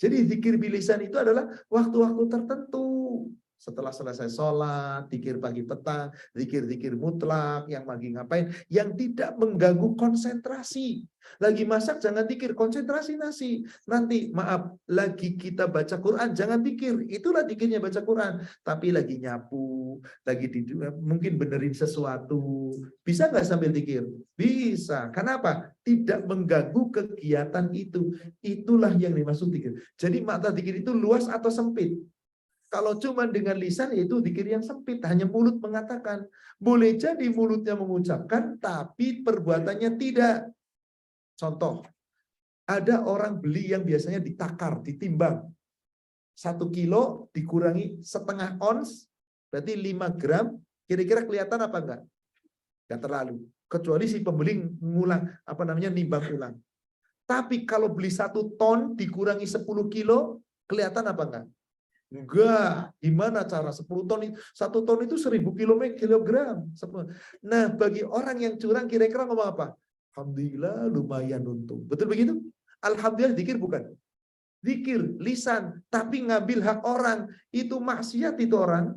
Jadi zikir bilisan itu adalah waktu-waktu tertentu. Setelah selesai sholat, zikir pagi petang, zikir-zikir mutlak, yang lagi ngapain, yang tidak mengganggu konsentrasi. Lagi masak jangan zikir, konsentrasi nasi. Nanti maaf, lagi kita baca Quran, jangan zikir. Itulah zikirnya baca Quran. Tapi lagi nyapu, lagi mungkin benerin sesuatu. Bisa nggak sambil zikir? Bisa. Kenapa? Tidak mengganggu kegiatan itu. Itulah yang dimaksud zikir. Jadi makna zikir itu luas atau sempit? Kalau cuma dengan lisan itu zikir yang sempit, hanya mulut mengatakan. Boleh jadi mulutnya mengucapkan, tapi perbuatannya tidak. Contoh, ada orang beli yang biasanya ditakar, ditimbang. 1 kilo dikurangi setengah ons, berarti 5 gram, kira-kira kelihatan apa enggak? Enggak terlalu. Kecuali si pembeli ngulang, nimbang ulang. Tapi kalau beli 1 ton dikurangi 10 kilo, kelihatan apa enggak? Enggak, gimana cara 10 ton itu? 1 ton itu 1000 kilogram. Nah, bagi orang yang curang kira-kira ngomong apa? Alhamdulillah lumayan untung. Betul begitu? Alhamdulillah zikir bukan? Zikir, lisan, tapi ngambil hak orang. Itu maksiat itu orang.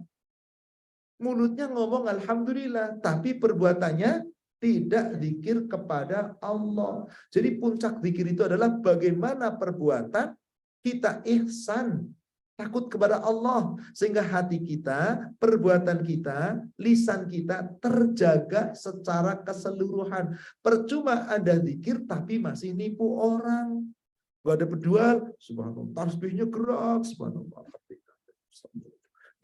Mulutnya ngomong alhamdulillah, tapi perbuatannya tidak zikir kepada Allah. Jadi puncak zikir itu adalah bagaimana perbuatan kita ihsan, takut kepada Allah, sehingga hati kita, perbuatan kita, lisan kita terjaga secara keseluruhan. Percuma ada zikir tapi masih nipu orang. Gak ada berjual, subhanallah, tasbihnya gerak, subhanallah.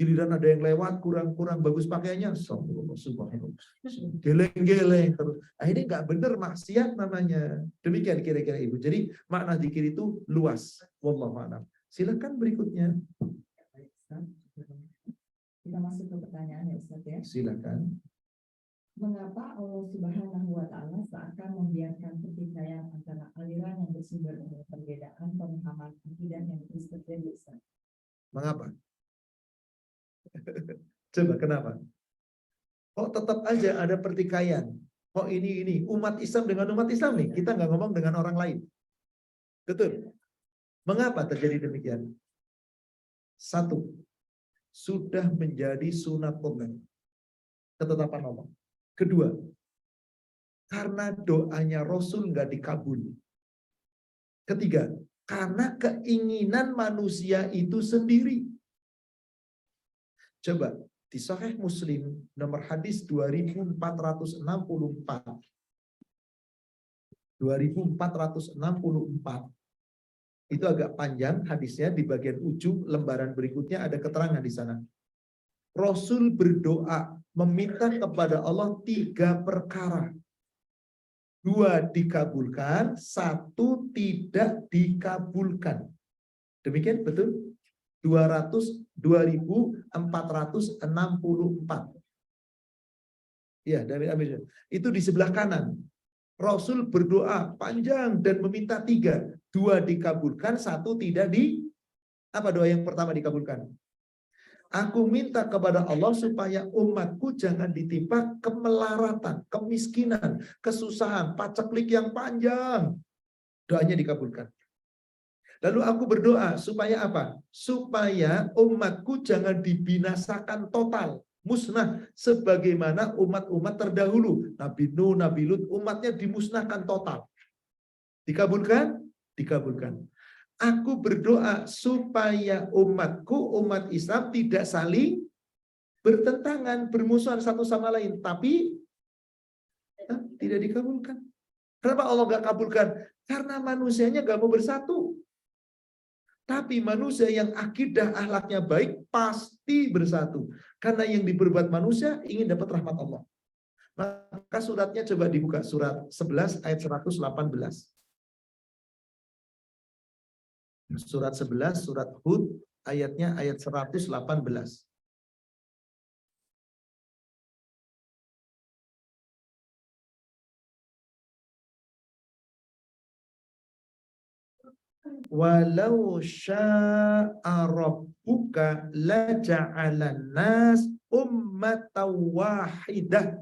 Giliran ada yang lewat kurang bagus pakaiannya, subhanallah, geleng-geleng terus. Akhirnya nggak benar, maksiat namanya. Demikian kira-kira Ibu. Jadi makna zikir itu luas. Wallahu a'lam. Silakan berikutnya. Kita masuk ke pertanyaan ya Ustaz ya. Silakan. Mengapa Allah Subhanahu wa taala seakan membiarkan pertikaian antara aliran yang bersumber dari perbedaan pemahaman akidah yang terus terjadi Ustaz? Mengapa? Coba kenapa? Kok tetap aja ada pertikaian? Kok ini umat Islam dengan umat Islam nih? Kita nggak ngomong dengan orang lain. Betul? Mengapa terjadi demikian? 1, sudah menjadi sunat Allah, ketetapan Allah. 2, karena doanya Rasul nggak dikabul. 3, karena keinginan manusia itu sendiri. Coba di Sahih Muslim nomor hadis 2464. 2464. Itu agak panjang hadisnya, di bagian ujung lembaran berikutnya ada keterangan di sana. Rasul berdoa meminta kepada Allah 3 perkara. 2 dikabulkan, 1 tidak dikabulkan. Demikian betul? 2464. Ya, dari Amir. Itu di sebelah kanan. Rasul berdoa panjang dan meminta 3. 2 dikabulkan, 1 tidak di. Apa doa yang pertama dikabulkan? Aku minta kepada Allah supaya umatku jangan ditimpa kemelaratan, kemiskinan, kesusahan, paceklik yang panjang. Doanya dikabulkan. Lalu aku berdoa supaya apa? Supaya umatku jangan dibinasakan total, musnah sebagaimana umat-umat terdahulu. Nabi Nuh, Nabi Lut, umatnya dimusnahkan total. Dikabulkan? Dikabulkan. Aku berdoa supaya umatku, umat Islam tidak saling bertentangan, bermusuhan satu sama lain. Tapi tidak dikabulkan. Kenapa Allah gak kabulkan? Karena manusianya gak mau bersatu. Tapi manusia yang akidah akhlaknya baik pasti bersatu. Karena yang diperbuat manusia ingin dapat rahmat Allah. Maka suratnya coba dibuka. Surat 11 ayat 118. Surat 11, surat Hud, ayatnya ayat 118. Walau sya'a rabbuka laja'alan nas ummatan wahidah.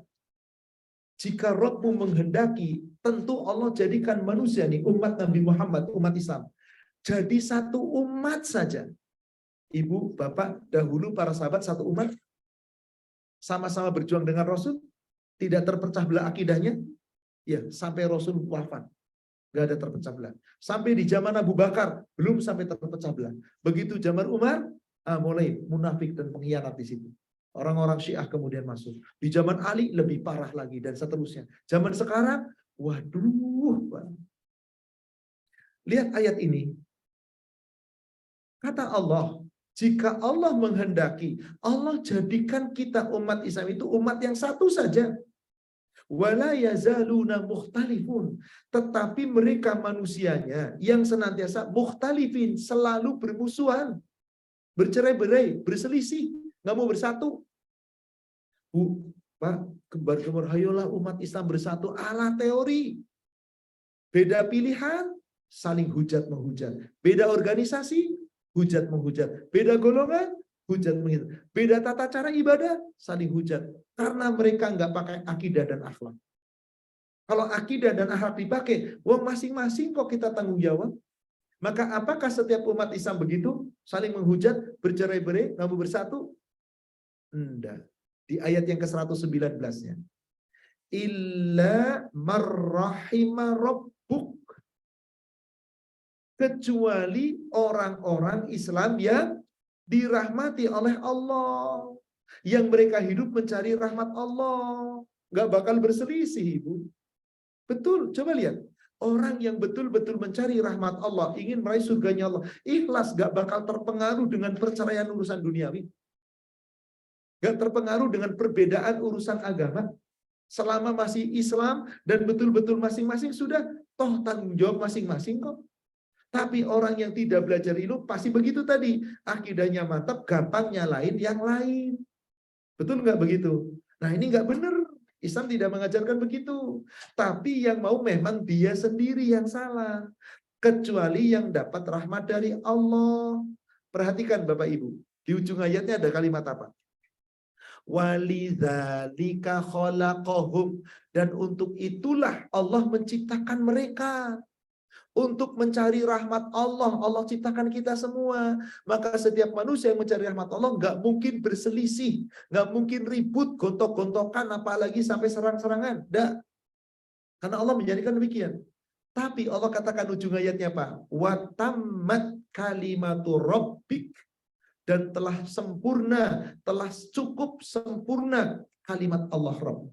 Jika Rabbmu menghendaki, tentu Allah jadikan manusia nih, umat Nabi Muhammad, umat Islam, jadi satu umat saja. Ibu, bapak, dahulu para sahabat satu umat, sama-sama berjuang dengan Rasul, tidak terpecah belah akidahnya, ya sampai Rasul wafat, nggak ada terpecah belah. Sampai di zaman Abu Bakar belum sampai terpecah belah. Begitu zaman Umar, mulai munafik dan pengkhianat di situ. Orang-orang Syiah kemudian masuk. Di zaman Ali lebih parah lagi dan seterusnya. Zaman sekarang, waduh, lihat ayat ini. Kata Allah, jika Allah menghendaki, Allah jadikan kita umat Islam itu umat yang satu saja. Wala yazaluna mukhtalifun. Tetapi mereka manusianya yang senantiasa mukhtalifin, selalu bermusuhan, bercerai-berai, berselisih, nggak mau bersatu. Bu, Pak, kembar-kembar, hayolah umat Islam bersatu ala teori. Beda pilihan, saling hujat menghujat. Beda organisasi, hujat menghujat. Beda golongan, hujat menghujat. Beda tata cara ibadah, saling hujat. Karena mereka nggak pakai akidah dan akhlak. Kalau akidah dan akhlak dipakai, wong masing-masing kok kita tanggung jawab. Maka apakah setiap umat Islam begitu? Saling menghujat, bercerai-berai, nggak mau bersatu? Enggak. Di ayat yang ke-119-nya. Illa marrahima rabbuk. Kecuali orang-orang Islam yang dirahmati oleh Allah, yang mereka hidup mencari rahmat Allah, nggak bakal berselisih, Ibu. Betul, coba lihat. Orang yang betul-betul mencari rahmat Allah, ingin meraih surganya Allah, ikhlas, nggak bakal terpengaruh dengan perceraian urusan duniawi, nggak terpengaruh dengan perbedaan urusan agama. Selama masih Islam dan betul-betul masing-masing sudah, toh tanggung jawab masing-masing kok. Tapi orang yang tidak belajar ilmu pasti begitu tadi. Akidahnya mantap, gampang nyalain yang lain. Betul nggak begitu? Nah ini nggak benar. Islam tidak mengajarkan begitu. Tapi yang mau memang dia sendiri yang salah. Kecuali yang dapat rahmat dari Allah. Perhatikan Bapak Ibu. Di ujung ayatnya ada kalimat apa? Walidzalika khalaqahum. Dan untuk itulah Allah menciptakan mereka. Untuk mencari rahmat Allah, Allah ciptakan kita semua. Maka setiap manusia yang mencari rahmat Allah nggak mungkin berselisih, nggak mungkin ribut, gontok-gontokan, apalagi sampai serang-serangan. Nggak. Karena Allah menjadikan demikian. Tapi Allah katakan ujung ayatnya apa? Watammat kalimatu rabbik. Dan telah sempurna, telah cukup sempurna kalimat Allah Rabb.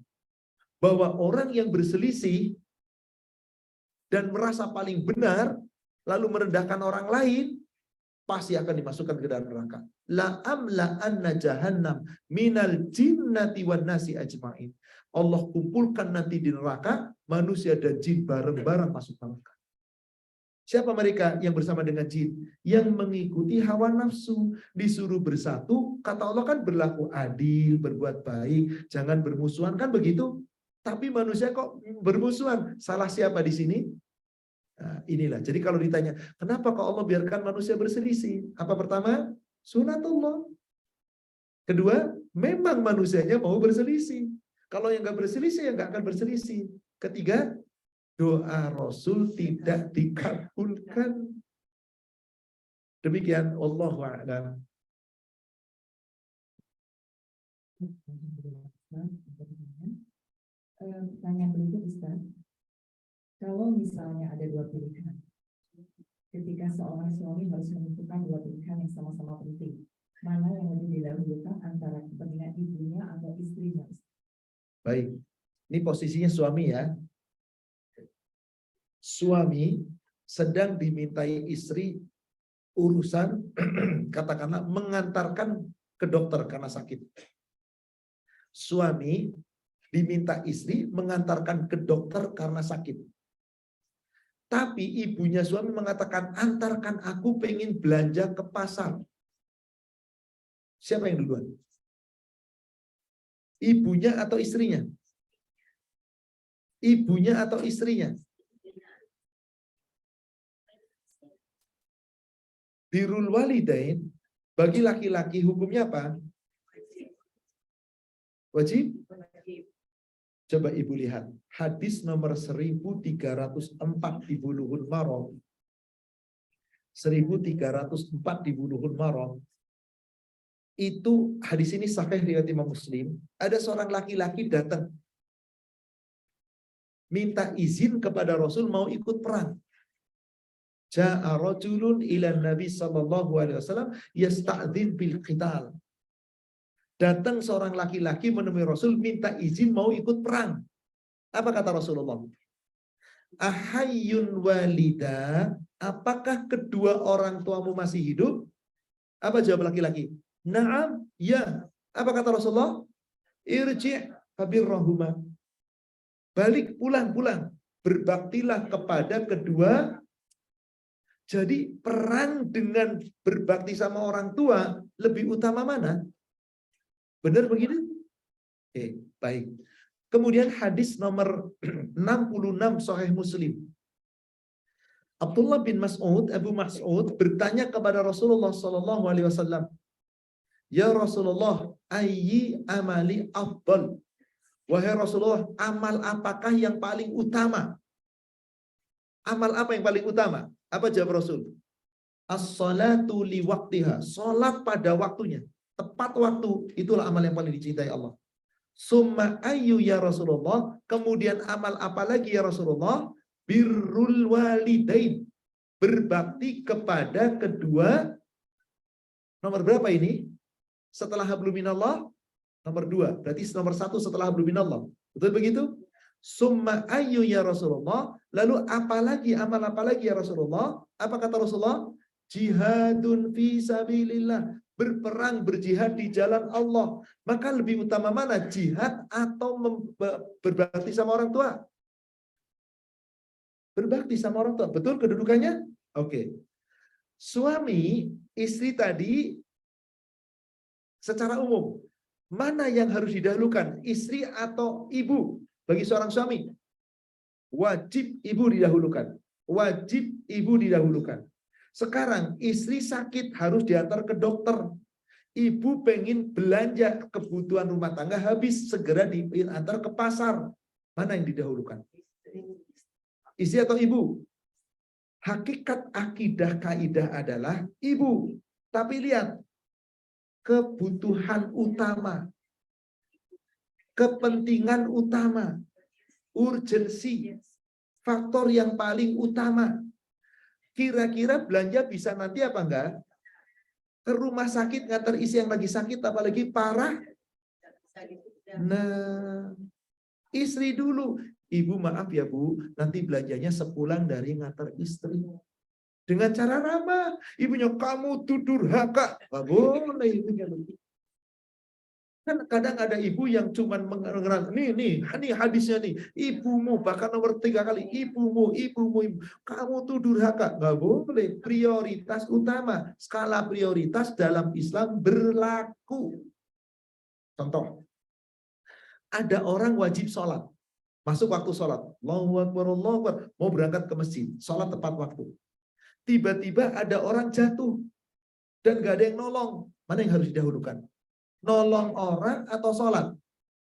Bahwa orang yang berselisih dan merasa paling benar, lalu merendahkan orang lain, pasti akan dimasukkan ke dalam neraka. La amla anna jahannam minal jinnati wan nasi ajmain. Allah kumpulkan nanti di neraka manusia dan jin bareng-bareng masuk neraka. Siapa mereka yang bersama dengan jin? Yang mengikuti hawa nafsu, disuruh bersatu. Kata Allah kan berlaku adil, berbuat baik, jangan bermusuhan, kan begitu? Tapi manusia kok bermusuhan? Salah siapa di sini? Nah, inilah. Jadi kalau ditanya, kenapa kok Allah biarkan manusia berselisih? Apa pertama? Sunatullah. Kedua, memang manusianya mau berselisih. Kalau yang nggak berselisih, ya nggak akan berselisih. Ketiga, doa Rasul tidak dikabulkan. Demikian, Allahu a'lam. Pertanyaan berikut, Ustaz. Kalau misalnya ada dua pilihan, ketika seorang suami harus menentukan dua pilihan yang sama-sama penting, mana yang lebih didahulukan antara kepentingan ibunya atau istrinya? Baik, ini posisinya suami ya. Suami sedang dimintai istri urusan katakanlah mengantarkan ke dokter karena sakit. Suami diminta istri mengantarkan ke dokter karena sakit. Tapi ibunya suami mengatakan, antarkan, aku pengen belanja ke pasar. Siapa yang duluan? Ibunya atau istrinya? Ibunya atau istrinya? Birrul walidain bagi laki-laki hukumnya apa? Wajib? Coba ibu lihat. Hadis nomor 1304 di Bulughul Maram. 1304 di Bulughul Maram. Itu hadis ini sahih riwayat Imam Muslim. Ada seorang laki-laki datang minta izin kepada Rasul mau ikut perang. Ja'a rajulun ila Nabi sallallahu alaihi wasallam yasta'dzin bil qital. Datang seorang laki-laki menemui Rasul minta izin mau ikut perang. Apa kata Rasulullah? Ahayyun walida, apakah kedua orang tuamu masih hidup? Apa jawab laki-laki? Naam, ya. Apa kata Rasulullah? Irji' fabirrahuma. Balik, pulang. Berbaktilah kepada kedua. Jadi perang dengan berbakti sama orang tua lebih utama mana? Benar begini? Oke, baik. Kemudian hadis nomor 66 Sahih Muslim. Abdullah bin Mas'ud, Abu Mas'ud bertanya kepada Rasulullah sallallahu alaihi wasallam, "Ya Rasulullah, ayyi amali afdal?" Wahai Rasulullah, amal apakah yang paling utama? Amal apa yang paling utama? Apa jawab Rasul? As-salatu li waqtiha. Salat pada waktunya. Tepat waktu. Itulah amal yang paling dicintai Allah. Summa ayyu ya Rasulullah. Kemudian amal apa lagi ya Rasulullah? Birrul walidain. Berbakti kepada kedua. Nomor berapa ini? Setelah hablum minallah? Nomor 2. Berarti nomor 1 setelah hablum minallah. Betul begitu? Summa ayyu ya Rasulullah. Lalu apalagi, amal apa lagi ya Rasulullah? Apa kata Rasulullah? Jihadun fi sabilillah. Berperang, berjihad di jalan Allah. Maka lebih utama mana? Jihad atau berbakti sama orang tua? Berbakti sama orang tua. Betul kedudukannya? Oke. Suami, istri tadi secara umum. Mana yang harus didahulukan? Istri atau ibu? Bagi seorang suami, wajib ibu didahulukan. Wajib ibu didahulukan. Sekarang istri sakit harus diantar ke dokter. Ibu pengen belanja kebutuhan rumah tangga habis, segera diantar ke pasar. Mana yang didahulukan? Istri atau ibu? Hakikat akidah kaidah adalah ibu. Tapi lihat, kebutuhan utama, kepentingan utama, urgensi, faktor yang paling utama. Kira-kira belanja bisa nanti apa enggak? Ke rumah sakit ngantar isi yang lagi sakit, apalagi parah. Nah, istri dulu. Ibu maaf ya Bu, nanti belanjanya sepulang dari ngantar istri. Dengan cara ramah. Ibunya, kamu tuh durhaka. Nggak boleh itu. Kan kadang ada ibu yang cuman mengenal, nih hadisnya nih, ibumu, bahkan nomor 3 kali, ibumu, kamu tuh durhaka. Nggak boleh, prioritas utama, skala prioritas dalam Islam berlaku. Contoh, ada orang wajib sholat, masuk waktu sholat, Allahu Akbar, mau berangkat ke masjid, sholat tepat waktu. Tiba-tiba ada orang jatuh, dan nggak ada yang nolong, mana yang harus didahulukan? nolong orang atau sholat.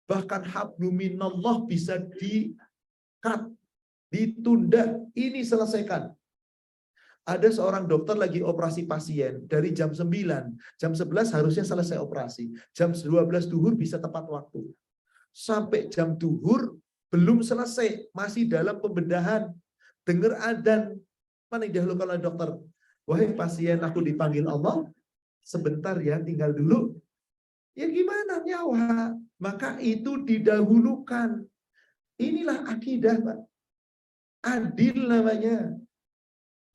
Bahkan habluminallah bisa di-cut, ditunda, ini selesaikan. Ada seorang dokter lagi operasi pasien dari jam 9, jam 11 harusnya selesai operasi. Jam 12 duhur bisa tepat waktu. Sampai jam duhur belum selesai, masih dalam pembedahan. Dengar adzan. Mana yang dahulu kalau dokter? Wahai pasien, aku dipanggil Allah, sebentar ya, tinggal dulu. Ya gimana nyawa? Maka itu didahulukan. Inilah akidah, Pak. Adil namanya.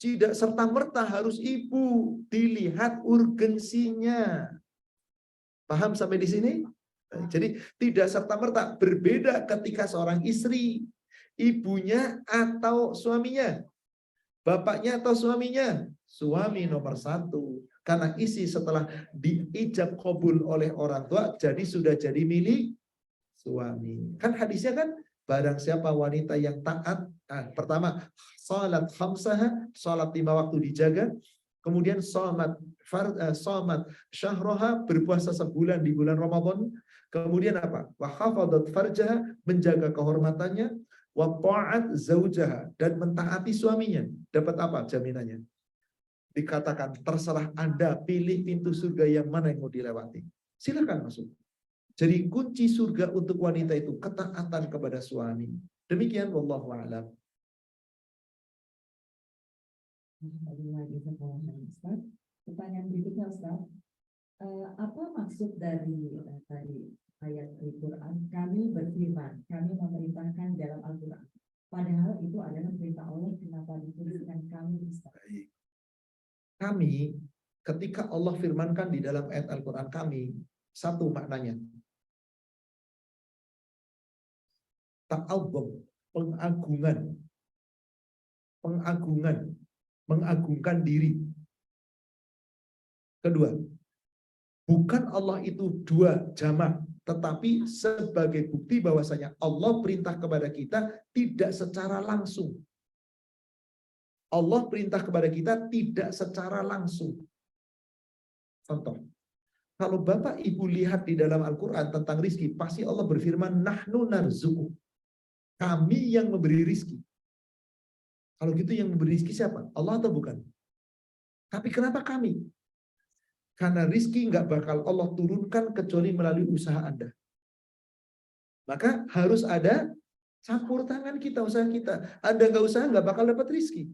Tidak serta-merta harus ibu, dilihat urgensinya. Paham sampai di sini? Jadi tidak serta-merta, berbeda ketika seorang istri, ibunya atau suaminya, bapaknya atau suaminya. Suami nomor satu. Karena isi setelah diijab qabul oleh orang tua, jadi sudah jadi milik suami. Kan hadisnya kan, barang siapa wanita yang taat, pertama, salat khamsaha, salat 5 waktu dijaga, kemudian salat syahroha, berpuasa sebulan di bulan Ramadan, kemudian apa? Wa hafadat farjaha, menjaga kehormatannya, wa ta'at zaujaha, dan mentaati suaminya. Dapat apa jaminannya? Dikatakan, terserah Anda pilih pintu surga yang mana yang mau dilewati. Silakan masuk. Jadi kunci surga untuk wanita itu ketaatan kepada suami. Demikian, wallahu a'lam. Pertanyaan berikutnya, Ustaz. Apa maksud dari tadi ayat Al-Quran? Kami berfirman, kami memerintahkan dalam Al-Quran. Padahal itu adalah perintah Allah, kenapa dituliskan kami, Ustaz? Kami, ketika Allah firmankan di dalam ayat Al-Quran kami, satu maknanya. Ta'azzum, pengagungan, mengagungkan diri. Kedua, bukan Allah itu dua jamak, tetapi sebagai bukti bahwasanya Allah perintah kepada kita tidak secara langsung. Allah perintah kepada kita tidak secara langsung. Contoh, kalau Bapak Ibu lihat di dalam Al-Quran tentang rizki, pasti Allah berfirman, nahnu narzuku. Kami yang memberi rizki. Kalau gitu yang memberi rizki siapa? Allah atau bukan? Tapi kenapa kami? Karena rizki nggak bakal Allah turunkan kecuali melalui usaha Anda. Maka harus ada campur tangan kita, usaha kita. Anda nggak usaha nggak bakal dapat rizki.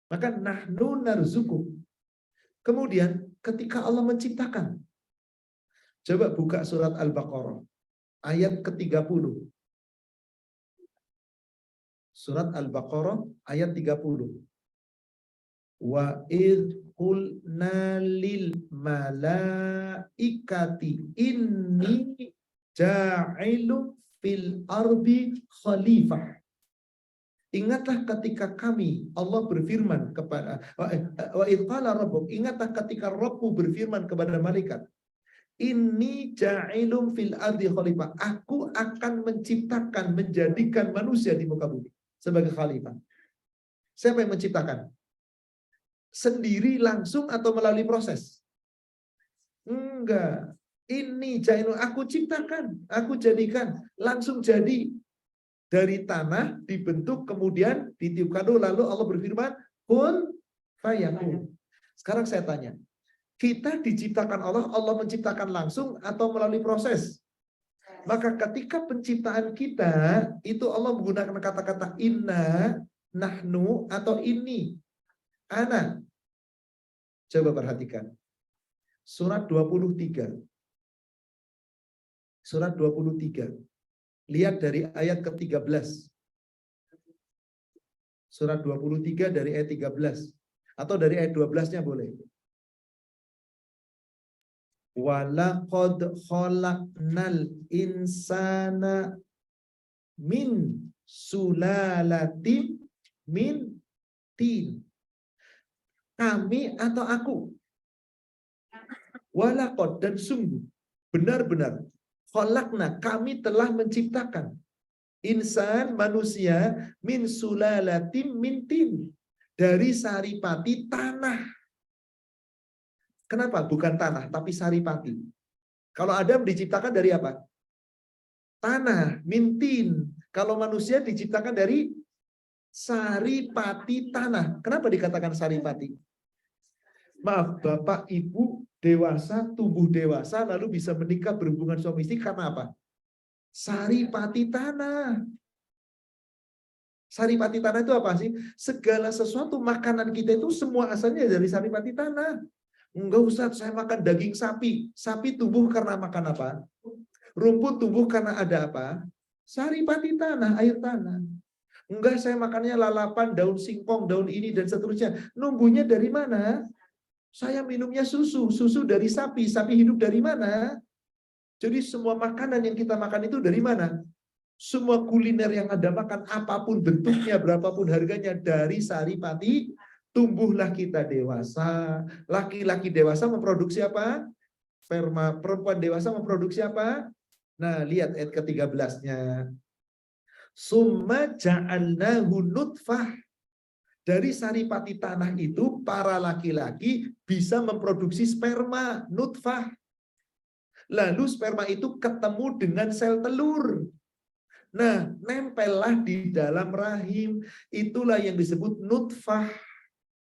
Maka nahnu narzuku. Kemudian ketika Allah menciptakan, coba buka surat Al-Baqarah ayat ke-30. Surat Al-Baqarah ayat 30. Wa id qulna lil malaikati inni ja'ilun fil ardi khalifah. Ingatlah ketika kami, Allah berfirman kepada wa id qala rabbuk, ingatlah ketika Rabbmu berfirman kepada malaikat, inni ja'ilun fil ardi khalifah. Aku akan menciptakan, menjadikan manusia di muka bumi sebagai khalifah. Siapa yang menciptakan? Sendiri langsung atau melalui proses? Enggak. Ini ja'ilun, aku ciptakan, aku jadikan, langsung jadi. Dari tanah dibentuk, kemudian ditiupkan, lalu Allah berfirman, kun fayakun. Sekarang saya tanya, kita diciptakan Allah, Allah menciptakan langsung atau melalui proses? Maka ketika penciptaan kita, itu Allah menggunakan kata-kata inna, nahnu, atau ini, ana. Coba perhatikan. Surat 23. Surat 23. Lihat dari ayat ke-13. Surat 23 dari ayat 13. Atau dari ayat 12-nya boleh. Walaqad khalaqnal insana min sulalatin min tin. Kami atau aku? Walaqad, dan sungguh, benar-benar, khalaqna, kami telah menciptakan insan, manusia, min sulalatin min tin, dari saripati tanah. Kenapa bukan tanah tapi saripati? Kalau Adam diciptakan dari apa? Tanah, mintin. Kalau manusia diciptakan dari saripati tanah. Kenapa dikatakan saripati? Maaf, Bapak, Ibu dewasa, tubuh dewasa, lalu bisa menikah berhubungan suami istri karena apa? Saripati tanah. Saripati tanah itu apa sih? Segala sesuatu makanan kita itu semua asalnya dari saripati tanah. Enggak usah saya makan daging sapi. Sapi tumbuh karena makan apa? Rumput tumbuh karena ada apa? Saripati tanah, air tanah. Enggak saya makannya lalapan, daun singkong, daun ini dan seterusnya. Numbuhnya dari mana? Saya minumnya susu, susu dari sapi. Sapi hidup dari mana? Jadi semua makanan yang kita makan itu dari mana? Semua kuliner yang Anda makan, apapun bentuknya, berapapun harganya, dari saripati. Tumbuhlah kita dewasa. Laki-laki dewasa memproduksi apa? Sperma. Perempuan dewasa memproduksi apa? Nah, lihat ayat ke-13-nya. Summa ja'alnahu nutfah. Dari saripati tanah itu, para laki-laki bisa memproduksi sperma, nutfah. Lalu sperma itu ketemu dengan sel telur. Nah, nempellah di dalam rahim. Itulah yang disebut nutfah.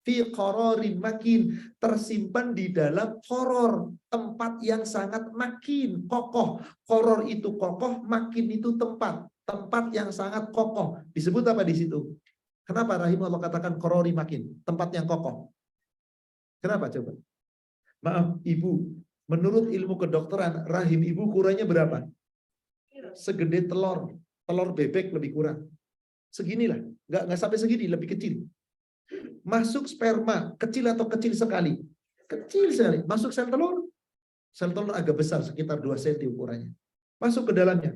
Fi qararin makin, tersimpan di dalam qoror, tempat yang sangat makin, kokoh. Qoror itu kokoh, makin itu tempat yang sangat kokoh. Disebut apa di situ? Kenapa rahim Allah katakan qorori makin, tempat yang kokoh? Kenapa coba? Maaf, Ibu, menurut ilmu kedokteran, rahim Ibu ukurannya berapa? Segede telur bebek lebih kurang. Seginilah, nggak sampai segini, lebih kecil. Masuk sperma, kecil atau kecil sekali? Kecil sekali. Masuk sel telur agak besar, sekitar 2 cm ukurannya. Masuk ke dalamnya,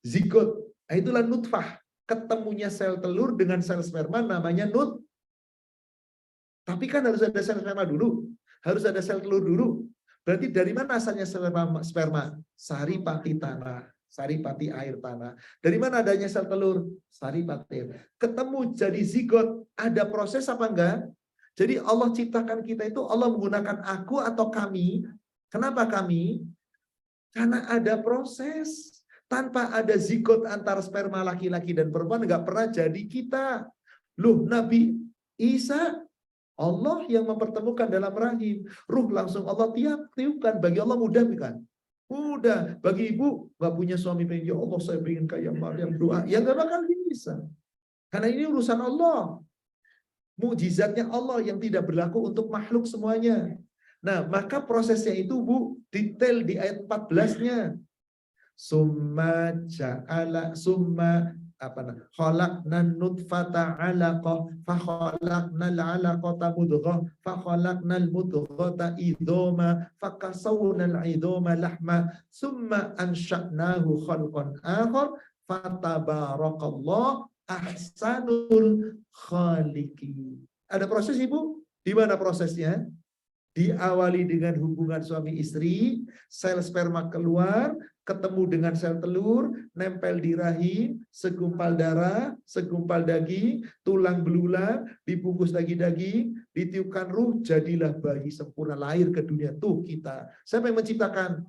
zigot. Nah, itulah nutfah. Ketemunya sel telur dengan sel sperma namanya Tapi kan harus ada sel sperma dulu. Harus ada sel telur dulu. Berarti dari mana asalnya sperma? Saripati tanah. Saripati air tanah. Dari mana adanya sel telur? Saripati. Ketemu jadi zigot. Ada proses apa enggak? Jadi Allah ciptakan kita itu, Allah menggunakan aku atau kami. Kenapa kami? Karena ada proses. Tanpa ada zigot antara sperma laki-laki dan perempuan, nggak pernah jadi kita. Loh, Nabi Isa, Allah yang mempertemukan dalam rahim. Ruh langsung Allah tiupkan. Bagi Allah mudah bukan? Mudah. Bagi ibu, nggak punya suami, pengen, ya Allah saya pengen kayak Maryam, doa. Ya nggak bakal bisa. Karena ini urusan Allah. Mukjizatnya Allah yang tidak berlaku untuk makhluk semuanya. Nah, maka prosesnya itu, Bu, detail di ayat 14-nya. Summa ja'ala khalaqnan nutfata 'alaqah fa khalaqnal 'alaqata mudghah fa khalaqnal mudghata idhama fa kasawnal idhama lahma summa ansha'nahu khalqan akhar fatabarakallah ahsanul khaliqin. Ada proses, Ibu? Di mana prosesnya? Diawali dengan hubungan suami istri, sel sperma keluar, ketemu dengan sel telur, nempel di rahim, segumpal darah, segumpal daging, tulang belulang, dibungkus daging-daging, ditiupkan ruh, jadilah bayi sempurna, lahir ke dunia. Tuh kita. Siapa yang menciptakan?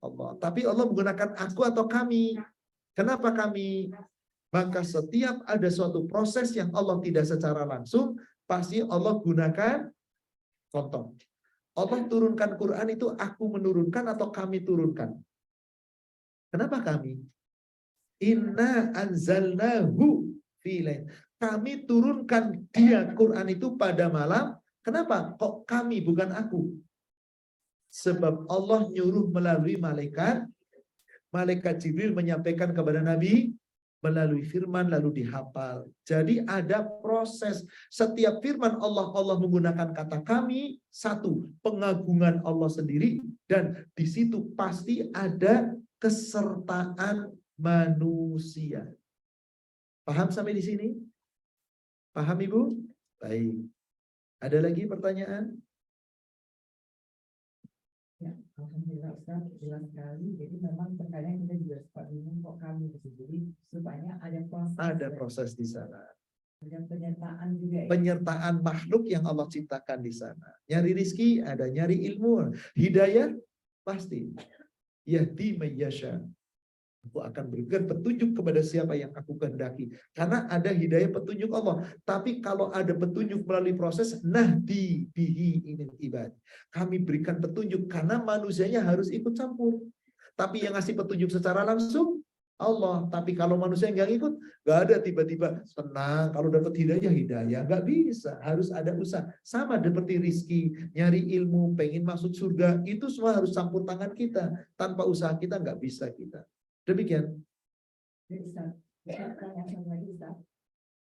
Allah. Tapi Allah menggunakan aku atau kami. Kenapa kami? Maka setiap ada suatu proses yang Allah tidak secara langsung, pasti Allah gunakan contoh. Allah turunkan Quran itu aku menurunkan atau kami turunkan? Kenapa kami? Inna anzalnahu fi lail. Kami turunkan dia Quran itu pada malam. Kenapa? Kok kami bukan aku? Sebab Allah nyuruh melalui malaikat. Malaikat Jibril menyampaikan kepada Nabi melalui firman lalu dihafal. Jadi ada proses. Setiap firman Allah menggunakan kata kami. Satu, pengagungan Allah sendiri. Dan di situ pasti ada kesertaan manusia. Paham sampai di sini? Paham, Ibu? Baik. Ada lagi pertanyaan? Ya, alhamdulillah Ustaz, jelas sekali. Jadi memang terkadang kita juga suka bingung kok kami gitu. Jadi supaya ada proses. Ada proses di sana. Ada penyertaan juga. Ya? Penyertaan makhluk yang Allah ciptakan di sana. Nyari rizki, ada nyari ilmu. Hidayah, pasti. Yahdi mayyasha. Aku akan berikan petunjuk kepada siapa yang aku kehendaki. Karena ada hidayah petunjuk Allah. Tapi kalau ada petunjuk melalui proses nahdi bihi inil ibad. Kami berikan petunjuk karena manusianya harus ikut campur. Tapi yang ngasih petunjuk secara langsung Allah. Tapi kalau manusia nggak ikut, nggak ada tiba-tiba tenang. Kalau dapat hidayah, nggak bisa. Harus ada usaha. Sama seperti rizki, nyari ilmu, pengen masuk surga. Itu semua harus campur tangan kita. Tanpa usaha kita nggak bisa kita. Demikian. Jadi Ustaz, pertanyaan satu lagi Ustaz.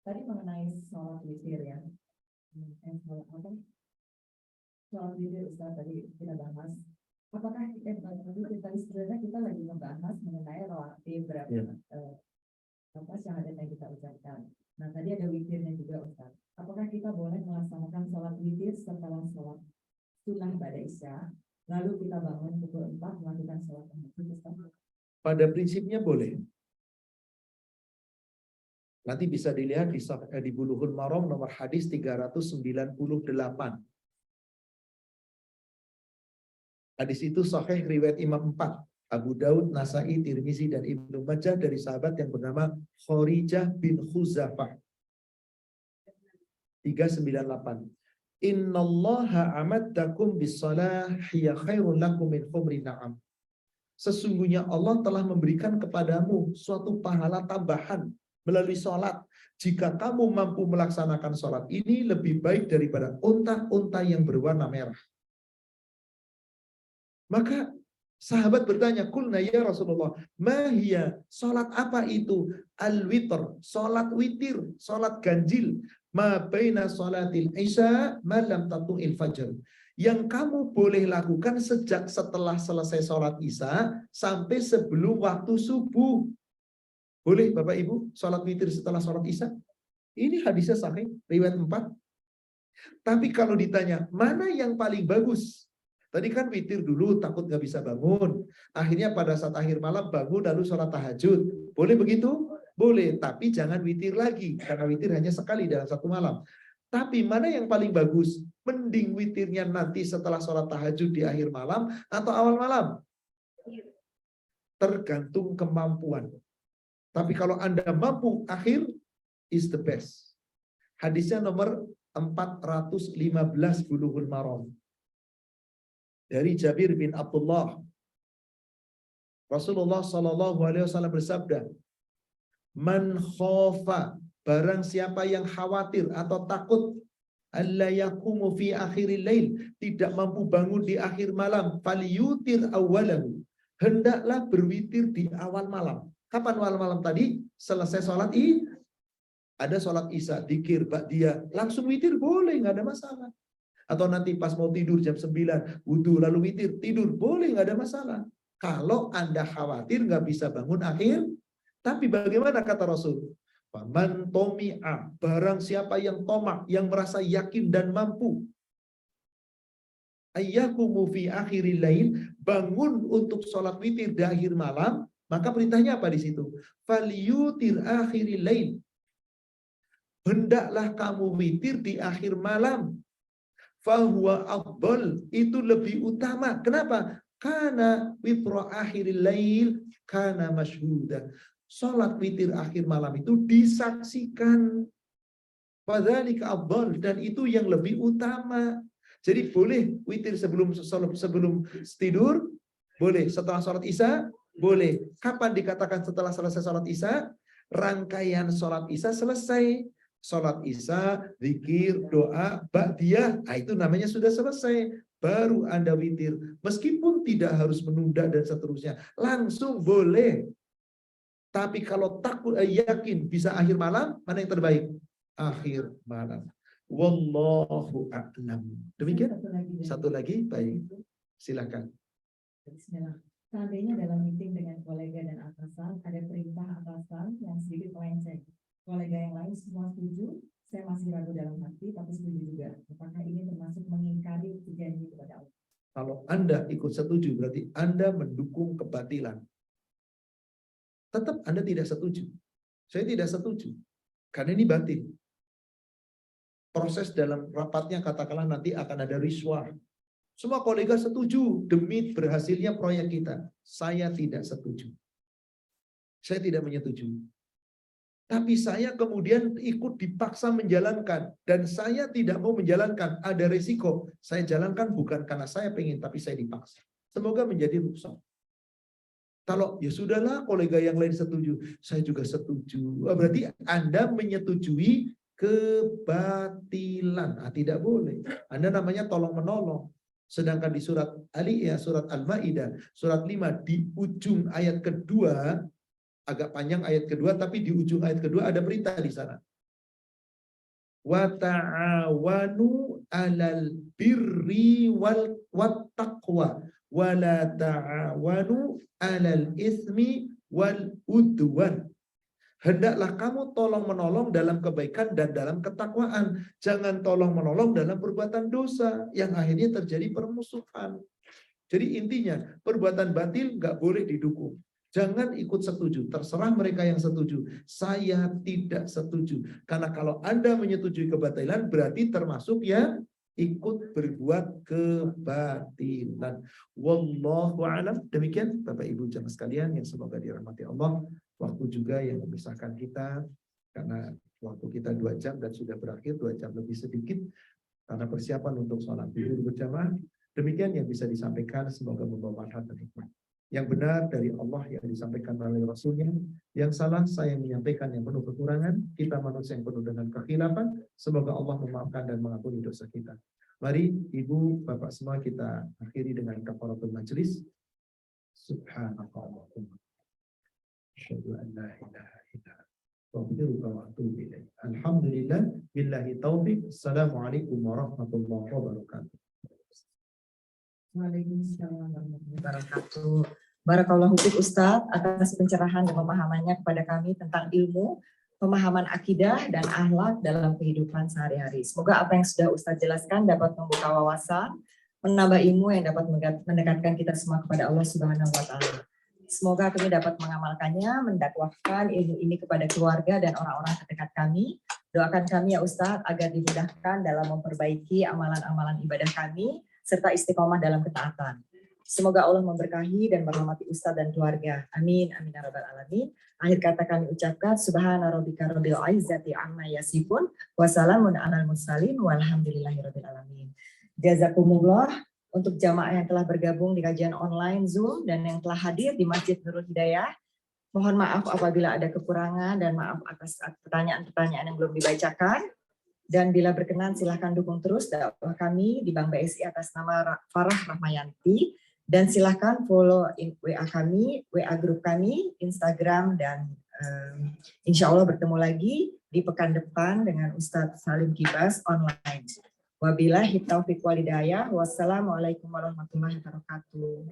Tadi mengenai sholat witir ya. Sholat witir Ustaz tadi kita bahas. Apakah tadi sebenarnya kita lagi membahas mengenai rawatib berapa apa syahadat yang kita ucapkan. Nah tadi ada witirnya juga Ustaz. Apakah kita boleh melaksanakan sholat witir setelah sholat sunnah pada isya, lalu kita bangun pukul 4 melakukan sholat tahajud Ustaz? Pada prinsipnya boleh. Nanti bisa dilihat di Bulughul Maram nomor hadis 398. Hadis itu sahih riwayat Imam 4. Abu Daud, Nasai, Tirmizi, dan Ibnu Majah dari sahabat yang bernama Kharijah bin Khuzafah. 398. Innallaha amaddakum bis-shalah hiya khairun lakum min humri na'am. Sesungguhnya Allah telah memberikan kepadamu suatu pahala tambahan melalui sholat. Jika kamu mampu melaksanakan sholat ini lebih baik daripada unta-unta yang berwarna merah. Maka sahabat bertanya, kulna ya Rasulullah, mahia, sholat apa itu? Al-witr, sholat witir, sholat ganjil. Ma baina sholatil isya malam tatu'il fajr. Yang kamu boleh lakukan sejak setelah selesai sholat isya sampai sebelum waktu subuh. Boleh Bapak Ibu sholat witir setelah sholat isya? Ini hadisnya sahih, riwayat 4. Tapi kalau ditanya, mana yang paling bagus? Tadi kan witir dulu, takut nggak bisa bangun. Akhirnya pada saat akhir malam bangun lalu sholat tahajud. Boleh begitu? Boleh, tapi jangan witir lagi. Karena witir hanya sekali dalam satu malam. Tapi mana yang paling bagus? Mending witirnya nanti setelah sholat tahajud di akhir malam atau awal malam? Tergantung kemampuan. Tapi kalau Anda mampu, akhir is the best. Hadisnya nomor 415 Bulughul Maram. Dari Jabir bin Abdullah. Rasulullah SAW bersabda, Man khofa, barang siapa yang khawatir atau takut alla yaqumu fi akhiril lail, tidak mampu bangun di akhir malam, falyutir awwalahu, hendaklah berwitir di awal malam. Kapan awal malam tadi? Selesai sholat ada sholat isya, dzikir, ba'diyah, langsung witir boleh, nggak ada masalah. Atau nanti pas mau tidur jam 9, wudu lalu witir, tidur boleh, nggak ada masalah. Kalau Anda khawatir nggak bisa bangun akhir, tapi bagaimana kata Rasul? Faman tomi'a, barang siapa yang tomak, yang merasa yakin dan mampu, ayyakumu fi akhiril lail, bangun untuk sholat witir di akhir malam, maka perintahnya apa di situ? Falyutir akhiril lail, hendaklah kamu witir di akhir malam. Fahuwa afdal, itu lebih utama. Kenapa? Karena witro akhiril lail kana masyhuda. Salat witir akhir malam itu disaksikan. Fadzalika afdal, dan itu yang lebih utama. Jadi boleh witir sebelum tidur, boleh setelah salat isya, boleh. Kapan dikatakan setelah selesai salat isya? Rangkaian salat isya selesai. Sholat isya, zikir, doa, ba'diyah, itu namanya sudah selesai. Baru Anda witir. Meskipun tidak harus menunda dan seterusnya. Langsung boleh. Tapi kalau takut, yakin bisa akhir malam, mana yang terbaik? Akhir malam. Wallahu a'lam. Demikian? Satu lagi, baik. Silakan. Bismillah. Seandainya dalam meeting dengan kolega dan atasan, ada perintah atasan yang sedikit melenceng. Kolega yang lain semua setuju, saya masih ragu dalam hati, tapi setuju juga. Apakah ini termasuk mengingkari janji kepada Allah? Kalau Anda ikut setuju, berarti Anda mendukung kebatilan. Tetap Anda tidak setuju. Saya tidak setuju. Karena ini batil. Proses dalam rapatnya katakanlah nanti akan ada riswah. Semua kolega setuju demi berhasilnya proyek kita. Saya tidak setuju. Saya tidak menyetujui. Tapi saya kemudian ikut dipaksa menjalankan. Dan saya tidak mau menjalankan. Ada resiko. Saya jalankan bukan karena saya pengen, tapi saya dipaksa. Semoga menjadi rukhsah. Kalau ya sudahlah kolega yang lain setuju, saya juga setuju. Berarti Anda menyetujui kebatilan. Tidak boleh. Anda namanya tolong menolong. Sedangkan di surat Ali ya, surat Al-Maidah, surat 5 di ujung ayat kedua, agak panjang ayat kedua, tapi di ujung ayat kedua ada perintah di sana. Wa ta'awanu 'alal birri wal taqwa wa la ta'awanu 'alal ismi wal udwan. Hendaklah kamu tolong menolong dalam kebaikan dan dalam ketakwaan. Jangan tolong menolong dalam perbuatan dosa yang akhirnya terjadi permusuhan. Jadi intinya perbuatan batil nggak boleh didukung. Jangan ikut setuju. Terserah mereka yang setuju. Saya tidak setuju. Karena kalau Anda menyetujui kebatilan berarti termasuk yang ikut berbuat kebatilan. Wallahu a'lam. Demikian Bapak Ibu jamaah sekalian yang semoga dirahmati Allah. Waktu juga yang memisahkan kita karena waktu kita 2 jam dan sudah berakhir 2 jam lebih sedikit karena persiapan untuk sholat zuhur berjamaah. Demikian yang bisa disampaikan, semoga membawa manfaat dan hikmah. Yang benar dari Allah yang disampaikan oleh Rasulnya, yang salah saya menyampaikan yang penuh kekurangan, kita manusia yang penuh dengan kekhilafan, semoga Allah memaafkan dan mengampuni dosa kita. Mari Ibu, Bapak semua kita akhiri dengan kafaratul majlis. Subhanallahumma. Asyhadu an la ilaha illa anta wa atubu ilaik. Alhamdulillah billahi taufik. Assalamualaikum warahmatullahi wabarakatuh. Waalaikumsalam warahmatullahi wabarakatuh. Barakallahu fiik Ustadz atas pencerahan dan pemahamannya kepada kami tentang ilmu, pemahaman akidah dan akhlak dalam kehidupan sehari-hari. Semoga apa yang sudah Ustadz jelaskan dapat membuka wawasan, menambah ilmu yang dapat mendekatkan kita semua kepada Allah Subhanahu wa taala. Semoga kami dapat mengamalkannya, mendakwahkan ilmu ini kepada keluarga dan orang-orang terdekat kami. Doakan kami ya Ustadz agar dimudahkan dalam memperbaiki amalan-amalan ibadah kami, serta istiqomah dalam ketaatan. Semoga Allah memberkahi dan merahmati Ustadz dan keluarga. Amin, amin ya rabbal alamin. Akhir kata kami ucapkan, Subhana rabbika rabbil izzati amma yasifun, wassalamun alal mursalin, walhamdulillahi rabbil alamin. Jazakumullah untuk jamaah yang telah bergabung di kajian online Zoom dan yang telah hadir di Masjid Nurul Hidayah. Mohon maaf apabila ada kekurangan dan maaf atas pertanyaan-pertanyaan yang belum dibacakan. Dan bila berkenan silahkan dukung terus dakwah kami di Bank BSI atas nama Farah Rahmayanti. Dan silahkan follow WA kami, WA grup kami, Instagram, dan insya Allah bertemu lagi di pekan depan dengan Ustadz Salim Kibas online. Wabillahi taufiq wal hidayah. Wassalamualaikum warahmatullahi wabarakatuh.